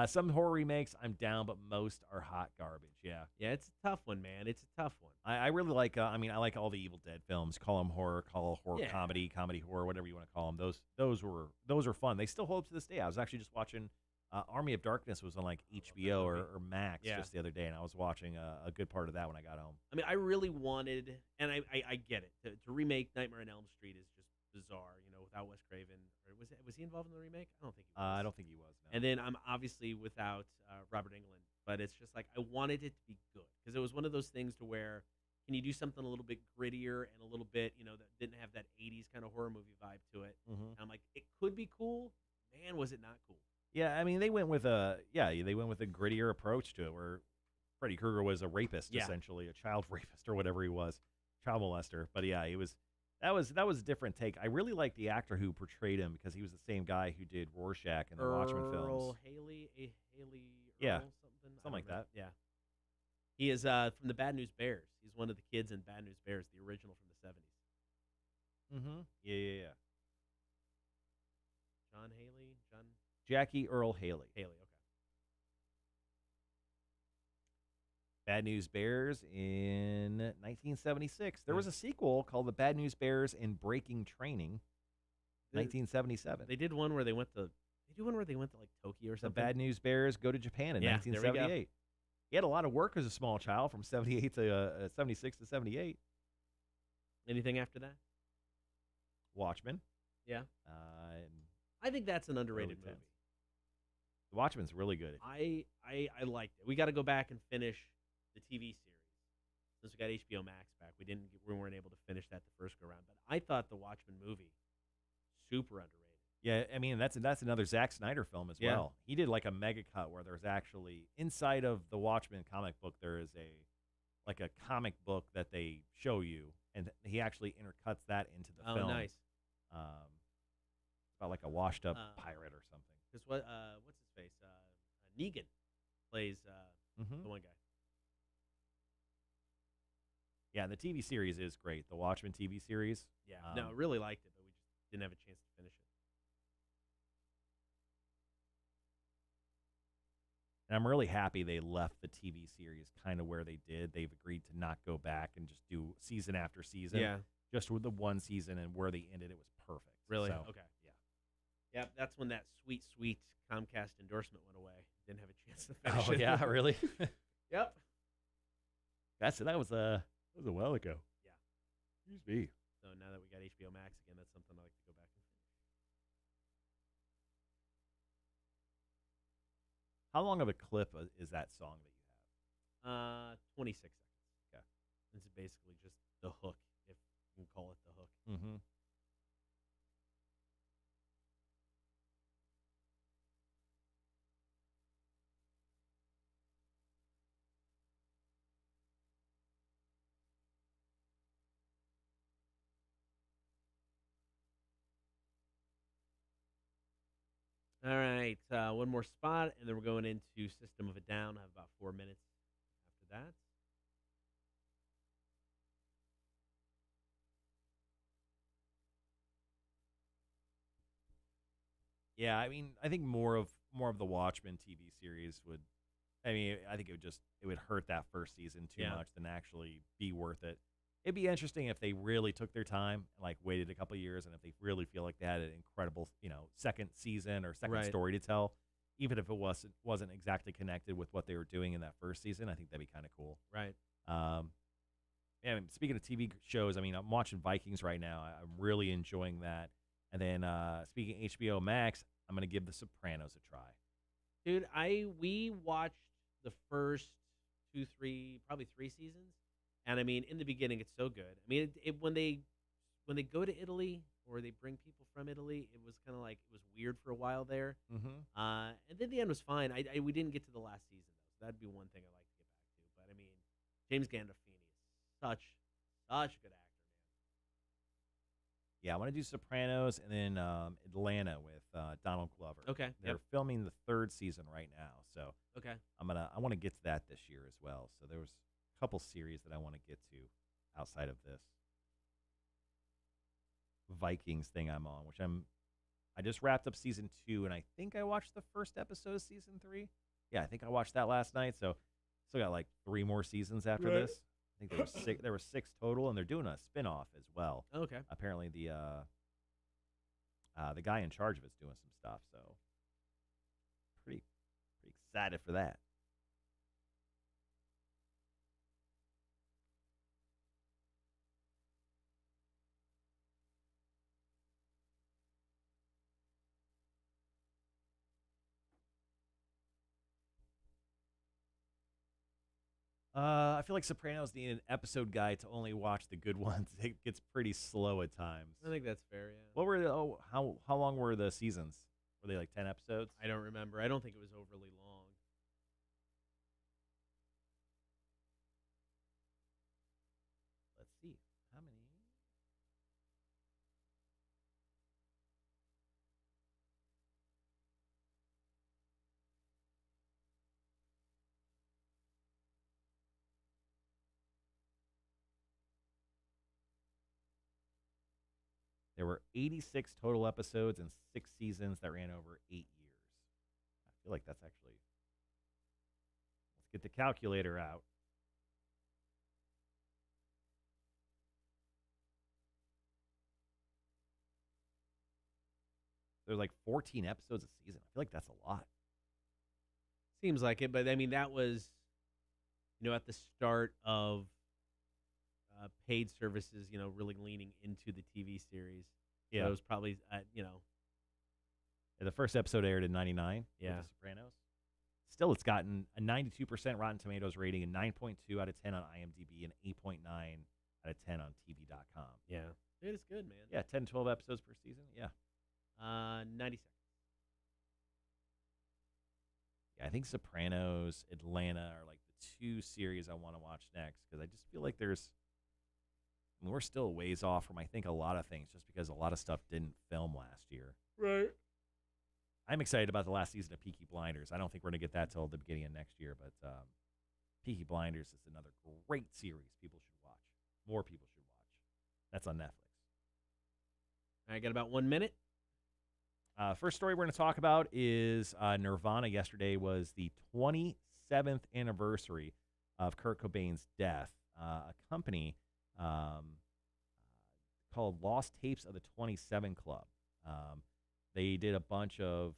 Some horror remakes I'm down, but most are hot garbage. Yeah. Yeah, it's a tough one, man. It's a tough one. I really like. I like all the Evil Dead films. Call them horror, call horror Yeah. comedy horror, whatever you want to call them. Those were fun. They still hold up to this day. I was actually just watching. Army of Darkness was on like HBO or Max just the other day, and I was watching a good part of that when I got home. I mean, I really wanted, and I get it. To remake Nightmare on Elm Street is just bizarre, without Wes Craven. Or was he involved in the remake? I don't think he was. I don't think he was. No. And then I'm obviously without Robert Englund, but it's just like I wanted it to be good because it was one of those things to where can you do something a little bit grittier and a little bit, that didn't have that 80s kind of horror movie vibe to it. Mm-hmm. And I'm like, it could be cool. Man, was it not cool? Yeah, I mean they went with a grittier approach to it, where Freddy Krueger was a rapist, essentially a child rapist or whatever he was, child molester. But yeah, that was a different take. I really like the actor who portrayed him because he was the same guy who did Rorschach in the Watchmen films. Haley, yeah, something like that. Yeah, he is from the Bad News Bears. He's one of the kids in Bad News Bears, the original from the 70s. Mm-hmm. Yeah. John. Jackie Earl Haley. Okay. Bad News Bears in 1976. There was a sequel called The Bad News Bears in Breaking Training, 1977. They did one where they went to. They do one where they went to like Tokyo or The something. Bad News Bears Go to Japan in Yeah, there we go. 1978. He had a lot of work as a small child from 78 to 76 to 78. Anything after that? Watchmen. Yeah. And I think that's an underrated Early movie. 10s. The Watchmen's really good. I liked it. We got to go back and finish the TV series since we got HBO Max back. We weren't able to finish that the first go around, but I thought the Watchmen movie super underrated. Yeah, I mean that's another Zack Snyder film as well. He did like a mega cut where there's actually inside of the Watchmen comic book there is a comic book that they show you, and he actually intercuts that into the film. Oh, nice. About like a washed up pirate or something. Because what's his face? Negan plays the one guy. Yeah, the TV series is great. The Watchmen TV series. Yeah, no, really liked it, but we just didn't have a chance to finish it. And I'm really happy they left the TV series kind of where they did. They've agreed to not go back and just do season after season. Yeah. Just with the one season, and where they ended, it was perfect. Really? So, Okay. Yeah, that's when that sweet Comcast endorsement went away. Didn't have a chance to finish it. Oh yeah, really? Yep. That was a while ago. Yeah. Excuse me. So now that we got HBO Max again, that's something I like to go back and finish. How long of a clip is that song that you have? 26 seconds. Okay. This is basically just the hook, if you can call it the hook. Mm-hmm. All right, one more spot, and then we're going into System of a Down. I have about 4 minutes after that. Yeah, I mean, I think more of the Watchmen TV series would. I mean, I think it would hurt that first season too much than actually be worth it. It'd be interesting if they really took their time, like waited a couple of years, and if they really feel like they had an incredible, second season or second story to tell, even if it wasn't exactly connected with what they were doing in that first season. I think that'd be kind of cool. Right. Yeah. I mean, speaking of TV shows, I mean, I'm watching Vikings right now. I'm really enjoying that. And then speaking of HBO Max, I'm gonna give The Sopranos a try. Dude, we watched the first 2, 3, probably 3 seasons, and I mean, in the beginning, it's so good. I mean, when they go to Italy or they bring people from Italy, it was kind of like it was weird for a while there. Mm-hmm. And then the end was fine. We didn't get to the last season though, so that'd be one thing I'd like to get back to. But I mean, James Gandolfini is such a good actor. Yeah, I want to do Sopranos and then Atlanta with Donald Glover. Okay. They're filming the 3rd season right now, so Okay. I want to get to that this year as well. So there was couple series that I want to get to outside of this Vikings thing I'm on, which I just wrapped up season 2, and I think I watched the first episode of season 3. Yeah, I think I watched that last night. So still got like 3 more seasons after this. I think there were six. There were 6 total, and they're doing a spinoff as well. Okay. Apparently the guy in charge of it's doing some stuff. So pretty excited for that. I feel like Sopranos need an episode guide to only watch the good ones. It gets pretty slow at times. I think that's fair, yeah. What were how long were the seasons? Were they like 10 episodes? I don't remember. I don't think it was overly long. Let's see. How many? There were 86 total episodes and 6 seasons that ran over 8 years. I feel like that's actually. Let's get the calculator out. There's like 14 episodes a season. I feel like that's a lot. Seems like it, but I mean, that was, at the start of paid services, really leaning into the TV series. Yeah. So it was probably, Yeah, the first episode aired in 99. Yeah. With The Sopranos. Still, it's gotten a 92% Rotten Tomatoes rating, a 9.2 out of 10 on IMDb, and 8.9 out of 10 on TV.com. yeah. It is good, man. Yeah, 10, 12 episodes per season. Yeah. 90 seconds. Yeah, I think Sopranos, Atlanta are like the 2 series I want to watch next because I just feel like we're still a ways off from, I think, a lot of things just because a lot of stuff didn't film last year. Right. I'm excited about the last season of Peaky Blinders. I don't think we're going to get that till the beginning of next year, but Peaky Blinders is another great series people should watch. More people should watch. That's on Netflix. I got about 1 minute. First story we're going to talk about is Nirvana. Yesterday was the 27th anniversary of Kurt Cobain's death. A company called Lost Tapes of the 27 Club. They did a bunch of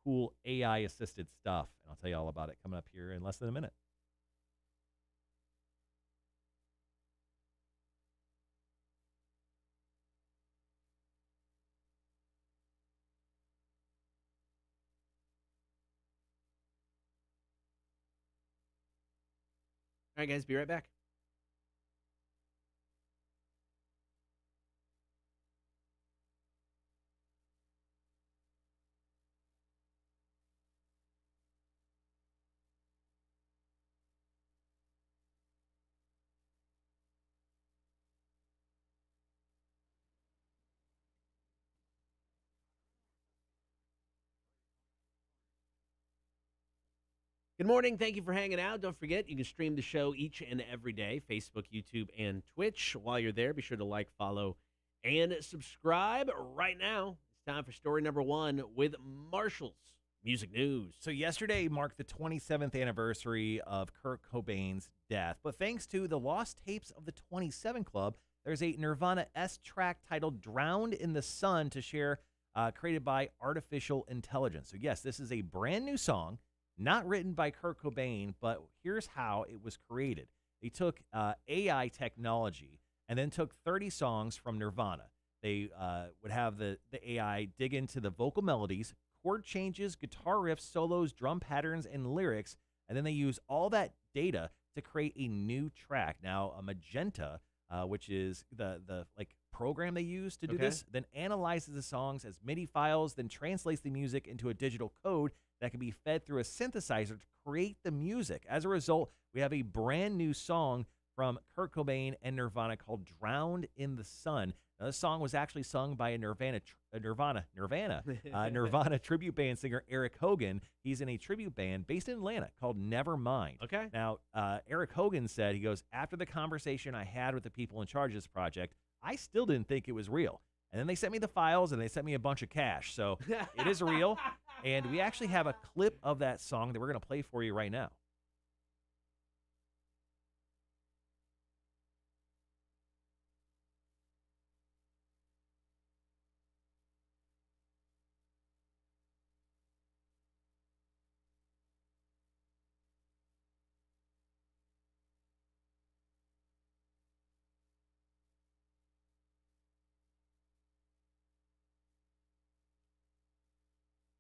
cool AI-assisted stuff, and I'll tell you all about it coming up here in less than a minute. All right, guys, be right back. Good morning. Thank you for hanging out. Don't forget, you can stream the show each and every day, Facebook, YouTube, and Twitch. While you're there, be sure to like, follow, and subscribe. Right now, it's time for story number 1 with Marshall's Music News. So yesterday marked the 27th anniversary of Kurt Cobain's death. But thanks to the Lost Tapes of the 27 Club, there's a Nirvana S track titled Drowned in the Sun to share, created by artificial intelligence. So yes, this is a brand new song. Not written by Kurt Cobain, but here's how it was created. They took AI technology and then took 30 songs from Nirvana. They would have the AI dig into the vocal melodies, chord changes, guitar riffs, solos, drum patterns, and lyrics, and then they use all that data to create a new track. Now, a Magenta, which is the program they use to do this, then analyzes the songs as MIDI files, then translates the music into a digital code that can be fed through a synthesizer to create the music. As a result, we have a brand new song from Kurt Cobain and Nirvana called "Drowned in the Sun." Now, this song was actually sung by a Nirvana tribute band singer Eric Hogan. He's in a tribute band based in Atlanta called Nevermind. Okay. Now, Eric Hogan said, he goes, after the conversation I had with the people in charge of this project, I still didn't think it was real. And then they sent me the files and they sent me a bunch of cash. So it is real. And we actually have a clip of that song that we're going to play for you right now.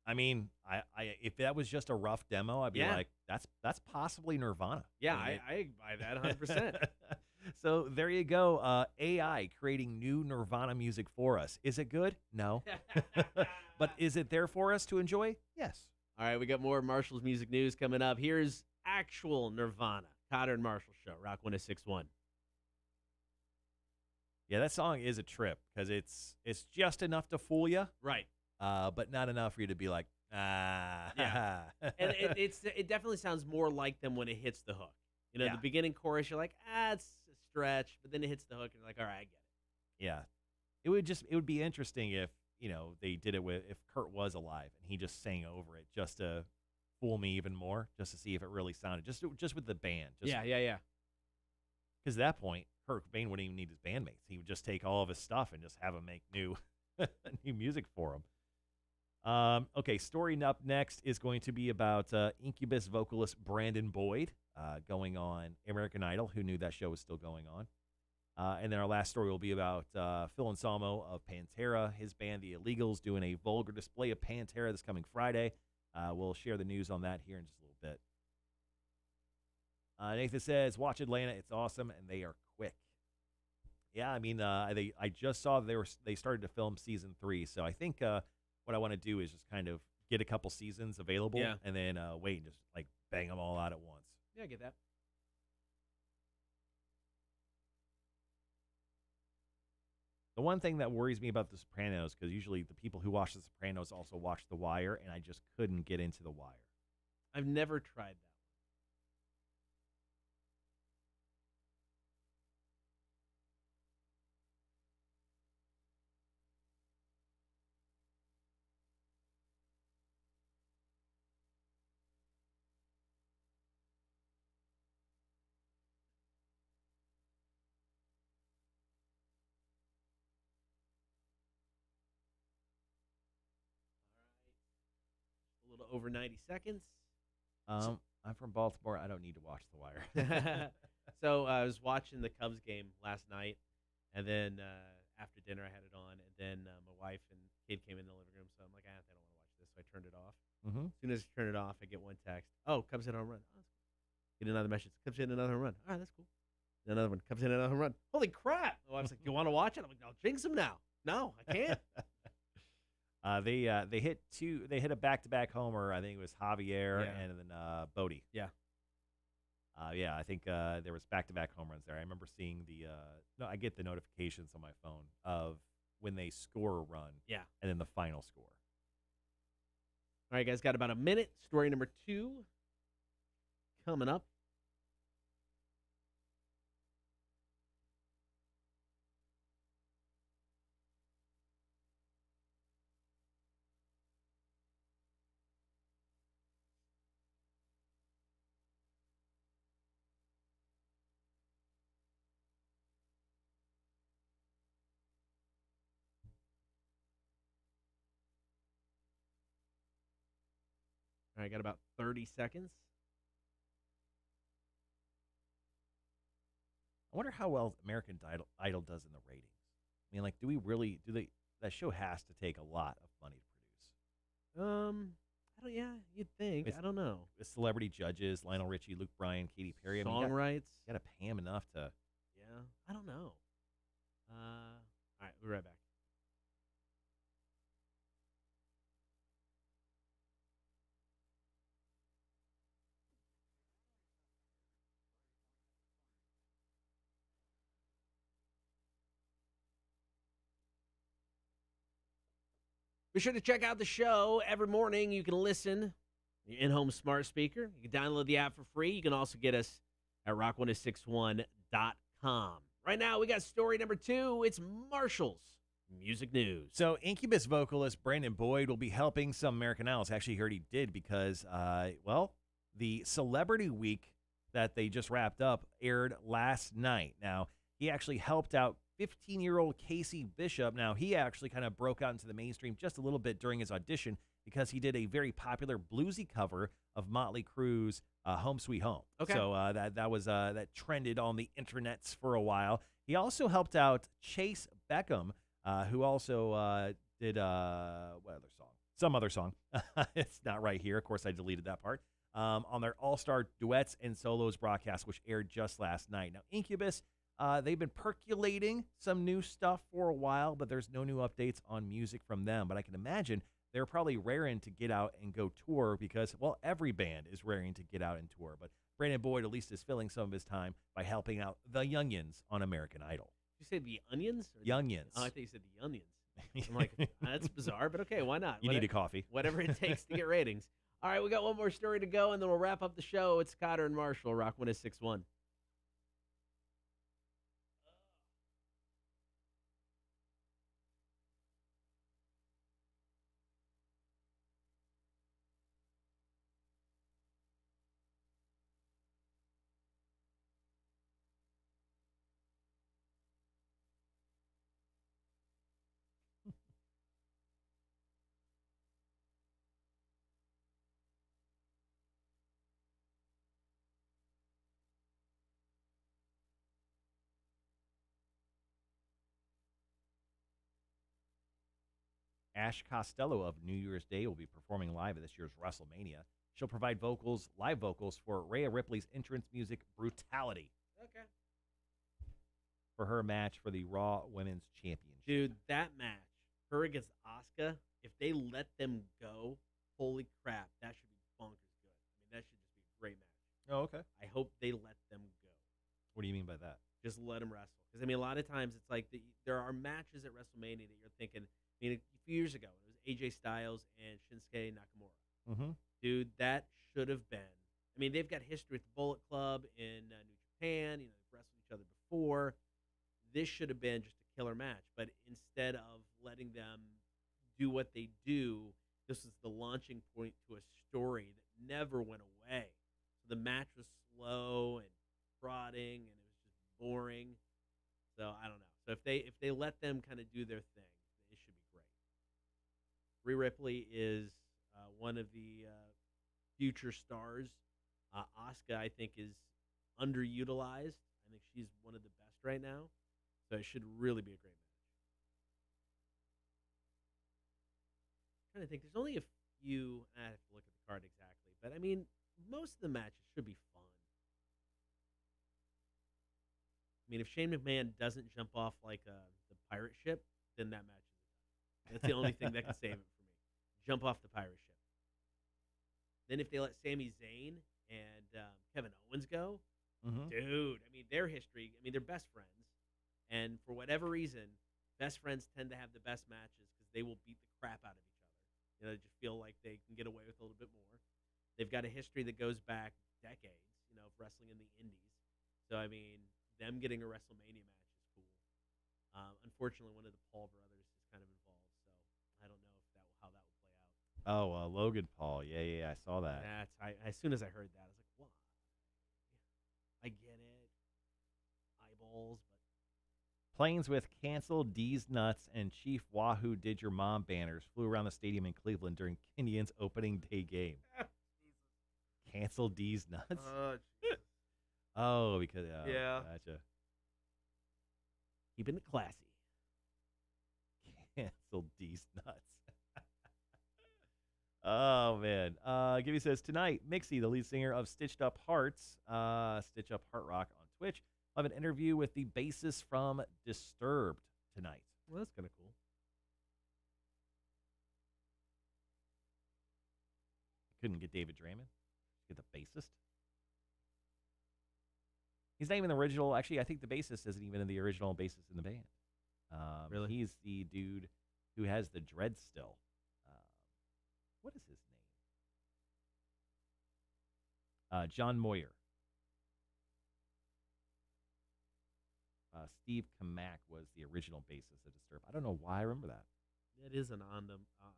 I mean, if that was just a rough demo, I'd be like, that's possibly Nirvana. Yeah, I buy that 100%. So there you go. AI creating new Nirvana music for us. Is it good? No. But is it there for us to enjoy? Yes. All right, we got more Marshall's music news coming up. Here's actual Nirvana, Kotter and Marshall Show, Rock 106.1. Yeah, that song is a trip because it's just enough to fool you. Right. But not enough for you to be like, ah. Yeah. And it definitely sounds more like them when it hits the hook. You know, the beginning chorus, you're like, it's a stretch, but then it hits the hook, and you're like, all right, I get it. Yeah. It would be interesting if, they did it if Kurt was alive and he just sang over it just to fool me even more, just to see if it really sounded, just with the band. Yeah. Because at that point, Kurt Cobain wouldn't even need his bandmates. He would just take all of his stuff and just have them make new music for him. Okay, story up next is going to be about Incubus vocalist Brandon Boyd going on American Idol. Who knew that show was still going on? And then our last story will be about Phil Anselmo of Pantera, his band The Illegals, doing a vulgar display of Pantera this coming Friday. We'll share the news on that here in just a little bit. Nathan says, watch Atlanta. It's awesome, and they are quick. Yeah, I mean, I just saw they started to film season 3, so I think what I want to do is just kind of get a couple seasons available and then wait and just like bang them all out at once. Yeah, I get that. The one thing that worries me about The Sopranos, because usually the people who watch The Sopranos also watch The Wire, and I just couldn't get into The Wire. I've never tried that. A little over 90 seconds. I'm from Baltimore. I don't need to watch The Wire. So I was watching the Cubs game last night, and then after dinner I had it on, and then my wife and kid came in the living room, so I'm like, they don't want to watch this, so I turned it off. Mm-hmm. As soon as I turn it off, I get one text. Oh, Cubs hit a home run. Oh, that's cool. Get another message. Cubs hit another home run. All right, that's cool. Another one. Cubs hit another home run. Holy crap. My wife's like, do you want to watch it? I'm like, I'll jinx them now. No, I can't. They hit two. They hit a back-to-back homer. I think it was Javier and then Bodie. Yeah. I think there was back-to-back home runs there. I remember seeing I get the notifications on my phone of when they score a run. Yeah. And then the final score. All right, guys, got about a minute. Story number 2 coming up. All right, got about 30 seconds. I wonder how well American Idol does in the ratings. I mean, like, that show has to take a lot of money to produce. You'd think. I don't know. With celebrity judges, Lionel Richie, Luke Bryan, Katy Perry. Song rights. You got to pay him enough to. Yeah, I don't know. All right, we'll be right back. Be sure to check out the show every morning. You can listen your in-home smart speaker. You can download the app for free. You can also get us at rock1061.com. Right now, we got story number 2. It's Marshall's music news. So Incubus vocalist Brandon Boyd will be helping some American Idols. Actually, he already did because, the Celebrity Week that they just wrapped up aired last night. Now, he actually helped out 15-year-old Casey Bishop. Now, he actually kind of broke out into the mainstream just a little bit during his audition because he did a very popular bluesy cover of Motley Crue's Home Sweet Home. Okay. So that trended on the internets for a while. He also helped out Chase Beckham, who also did what other song? Some other song. It's not right here. Of course, I deleted that part. On their All-Star Duets and Solos broadcast, which aired just last night. Now, Incubus, they've been percolating some new stuff for a while, but there's no new updates on music from them. But I can imagine they're probably raring to get out and go tour because, well, every band is raring to get out and tour. But Brandon Boyd at least is filling some of his time by helping out the Youngins on American Idol. Did you say the Onions? Youngins. Oh, I thought you said the Onions. I'm like, that's bizarre, but okay, why not? You need a coffee. Whatever it takes to get ratings. All right, we got one more story to go, and then we'll wrap up the show. It's Kotter and Marshall, Rock 1061. Ash Costello of New Year's Day will be performing live at this year's WrestleMania. She'll provide live vocals for Rhea Ripley's entrance music, Brutality. Okay. For her match for the Raw Women's Championship. Dude, that match, her against Asuka, if they let them go, holy crap, that should be bonkers good. I mean, that should just be a great match. Oh, okay. I hope they let them go. What do you mean by that? Just let them wrestle. Because, I mean, a lot of times it's like there are matches at WrestleMania that you're thinking, I mean, a few years ago, it was AJ Styles and Shinsuke Nakamura. Mm-hmm. Dude, that should have been. I mean, they've got history with the Bullet Club in New Japan. You know, they've wrestled each other before. This should have been just a killer match. But instead of letting them do what they do, this was the launching point to a story that never went away. So the match was slow and prodding, and it was just boring. So I don't know. So if they let them kind of do their thing, it should be great. Rhea Ripley is one of the future stars. Asuka, I think, is underutilized. I think she's one of the best right now. So it should really be a great match. I'm trying to think. There's only a few. I have to look at the card exactly. But, I mean, most of the matches should be fun. I mean, if Shane McMahon doesn't jump off like the pirate ship, then that match is done. That's the only thing that can save it for me. Jump off the pirate ship. Then if they let Sami Zayn and Kevin Owens go, dude, I mean, their history, I mean, they're best friends. And for whatever reason, best friends tend to have the best matches because they will beat the crap out of each other. You know, they just feel like they can get away with a little bit more. They've got a history that goes back decades, you know, of wrestling in the indies. So, I mean, them getting a WrestleMania match is cool. Unfortunately, one of the Paul brothers is kind of involved, so I don't know if how that will play out. Oh, Logan Paul. Yeah, I saw that. As soon as I heard that, I was like, why? I get it. Eyeballs, but. Planes with canceled D's Nuts and Chief Wahoo Did Your Mom banners flew around the stadium in Cleveland during Indians' opening day game. Canceled D's Nuts? Oh, because yeah. Gotcha. Keeping it classy. Canceled D's Nuts. Oh, man. Gibby says, tonight, Mixie, the lead singer of Stitched Up Hearts, Stitch Up Heart Rock on Twitch, will have an interview with the bassist from Disturbed tonight. Well, that's kind of cool. Couldn't get David Draymond. Get the bassist. He's not even the original. Actually, I think the bassist isn't even the original bassist in the band. Really? He's the dude who has the dread still. what is his name? John Moyer. Steve Kamak was the original bassist of Disturbed. I don't know why I remember that. That is an random fact.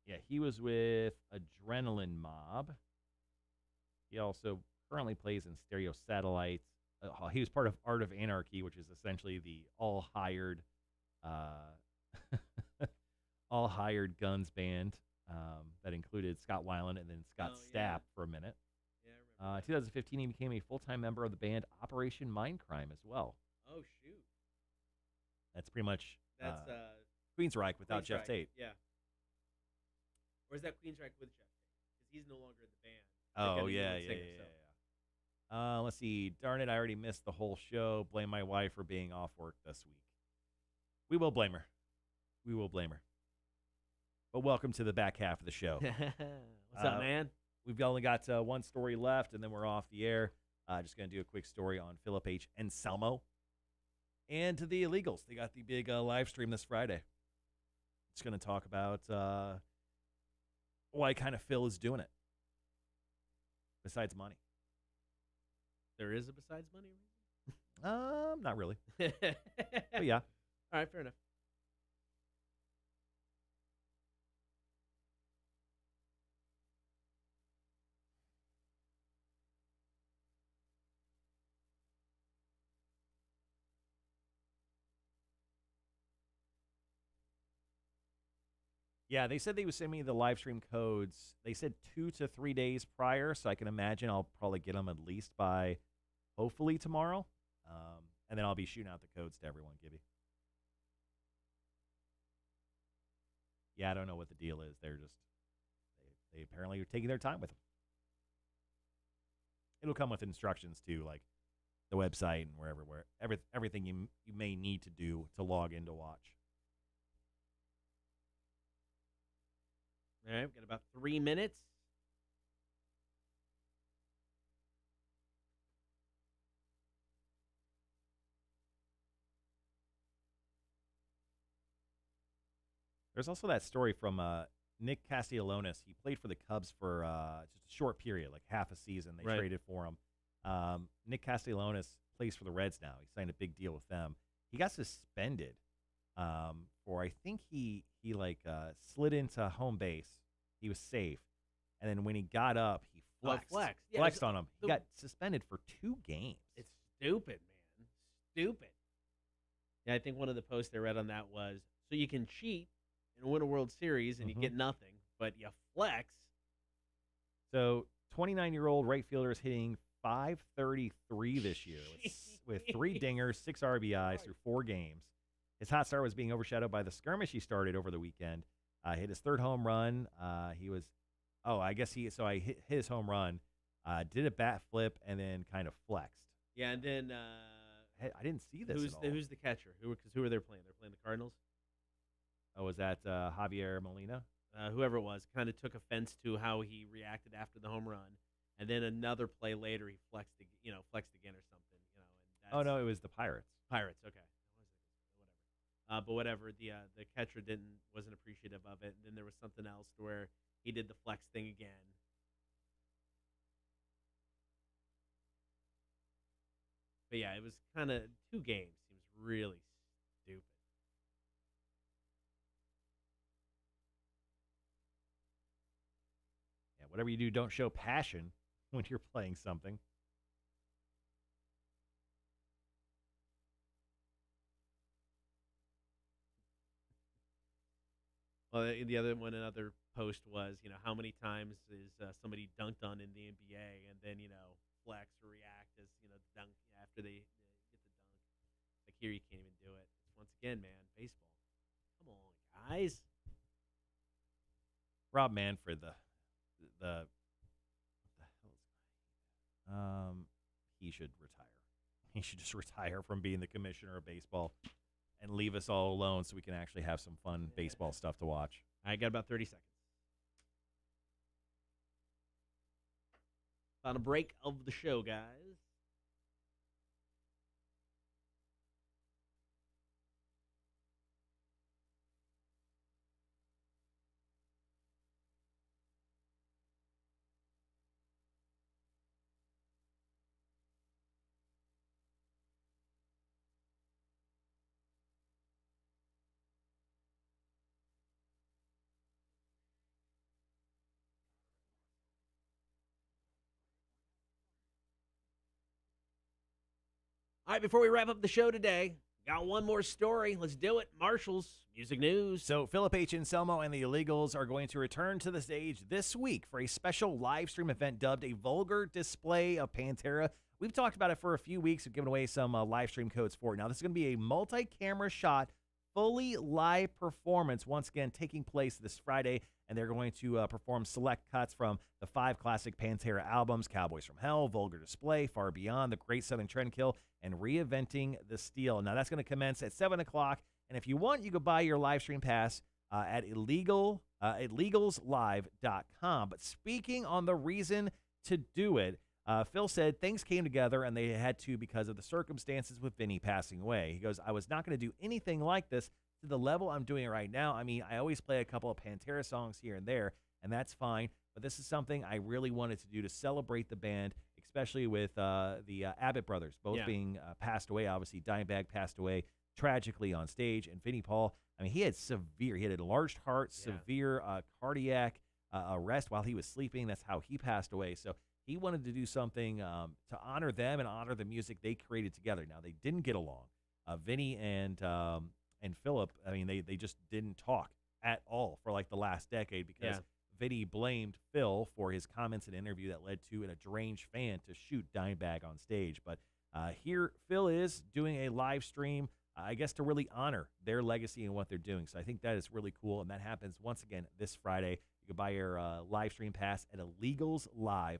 Yeah, he was with Adrenaline Mob. He also currently plays in Stereo Satellites. He was part of Art of Anarchy, which is essentially the all-hired guns band that included Scott Weiland and then Scott Stapp for a minute. Yeah, I remember. 2015, he became a full-time member of the band Operation Mindcrime as well. Oh, shoot. That's pretty much That's Queensryche without Jeff Tate. Yeah. Or is that Queensryche with Jeff Tate? Because he's no longer in the band. Oh, Like, yeah, lead singer, yeah. so. Let's see. Darn it, I already missed the whole show. Blame my wife for being off work this week. We will blame her. We will blame her. But welcome to the back half of the show. What's up, man? We've only got one story left, and then we're off the air. Just going to do a quick story on Philip H. Anselmo and to the Illegals. They got the big live stream this Friday. It's going to talk about why kind of Phil is doing it. Besides money. There is a besides money Not really. reason? But yeah. All right, fair enough. Yeah, they said they would send me the live stream codes. They said 2 to 3 days prior, so I can imagine I'll probably get them at least by hopefully tomorrow. And then I'll be shooting out the codes to everyone, Gibby. Yeah, I don't know what the deal is. They're just, they apparently are taking their time with them. It'll come with instructions to like the website and where everything you may need to do to log in to watch. All right, we've got about 3 minutes. There's also that story from Nick Castellanos. He played for the Cubs for just a short period, like half a season. They traded for him. Nick Castellanos plays for the Reds now. He signed a big deal with them. He got suspended for, I think he slid into home base. He was safe. And then when he got up, he flexed. Yeah, flexed on him. He got suspended for 2 games. It's stupid, man. Stupid. Yeah, I think one of the posts I read on that was, so you can cheat and win a World Series and you get nothing, but you flex. So 29-year-old right fielder is hitting .533 this year with 3 dingers, 6 RBIs through 4 games. His hot start was being overshadowed by the skirmish he started over the weekend. Hit his 3rd home run. I hit his home run, did a bat flip, and then kind of flexed. Yeah, and then I didn't see this at all. Who's the catcher? Who are they playing? They're playing the Cardinals? Oh, was that Javier Molina? Whoever it was kind of took offense to how he reacted after the home run, and then another play later he flexed again or something. And oh no, it was the Pirates. Pirates, okay. Whatever. But whatever, the catcher wasn't appreciative of it, and then there was something else where he did the flex thing again. But yeah, it was kind of 2 games. Seems really stupid. Yeah, whatever you do, don't show passion when you're playing something. Well, another post was, how many times is somebody dunked on in the NBA and then, flex or react as, dunk after they get the dunk. Like here, you can't even do it. Once again, man, baseball. Come on, guys. Rob Manfred, what the hell is he should retire. He should just retire from being the commissioner of baseball and leave us all alone so we can actually have some fun baseball stuff to watch. I got about 30 seconds. On a break of the show, guys. All right, before we wrap up the show today, got one more story. Let's do it. Marshall's Music News. So Philip H. Anselmo and the Illegals are going to return to the stage this week for a special live stream event dubbed A Vulgar Display of Pantera. We've talked about it for a few weeks. We've given away some live stream codes for it. Now, this is going to be a multi-camera shot, fully live performance, once again, taking place this Friday, and they're going to perform select cuts from the 5 classic Pantera albums, Cowboys from Hell, Vulgar Display, Far Beyond, The Great Southern Trendkill, and Reinventing the Steel. Now, that's going to commence at 7 o'clock, and if you want, you could buy your live stream pass at legalslive.com. But speaking on the reason to do it, Phil said things came together and they had to because of the circumstances with Vinny passing away. He goes, I was not going to do anything like this to the level I'm doing it right now. I mean, I always play a couple of Pantera songs here and there, and that's fine. But this is something I really wanted to do to celebrate the band, especially with the Abbott brothers both being passed away. Obviously, Dimebag passed away tragically on stage, and Vinnie Paul, I mean, he had an enlarged heart, severe cardiac arrest while he was sleeping. That's how he passed away. So he wanted to do something to honor them and honor the music they created together. Now, they didn't get along. Vinny and Philip, I mean, they just didn't talk at all for like the last decade because Vinny blamed Phil for his comments in an interview that led to an deranged fan to shoot Dimebag on stage. But here, Phil is doing a live stream, I guess, to really honor their legacy and what they're doing. So I think that is really cool, and that happens once again this Friday. You can buy your live stream pass at illegalslive.com.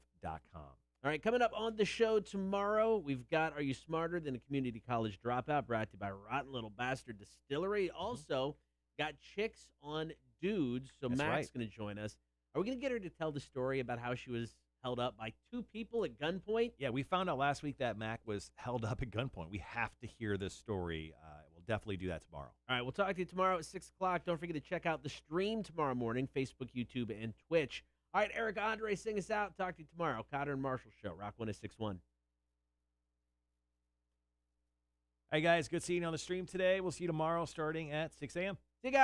All right, coming up on the show tomorrow, we've got Are You Smarter Than a Community College Dropout, brought to you by Rotten Little Bastard Distillery. Also, got Chicks on Dudes, so That's Mac's going to join us. Are we going to get her to tell the story about how she was held up by 2 people at gunpoint? Yeah, we found out last week that Mac was held up at gunpoint. We have to hear this story. We'll definitely do that tomorrow. All right, we'll talk to you tomorrow at 6 o'clock. Don't forget to check out the stream tomorrow morning, Facebook, YouTube, and Twitch. All right, Eric Andre, sing us out. Talk to you tomorrow. Kotter and Marshall Show, Rock 106.1. All right, guys, good seeing you on the stream today. We'll see you tomorrow starting at 6 a.m.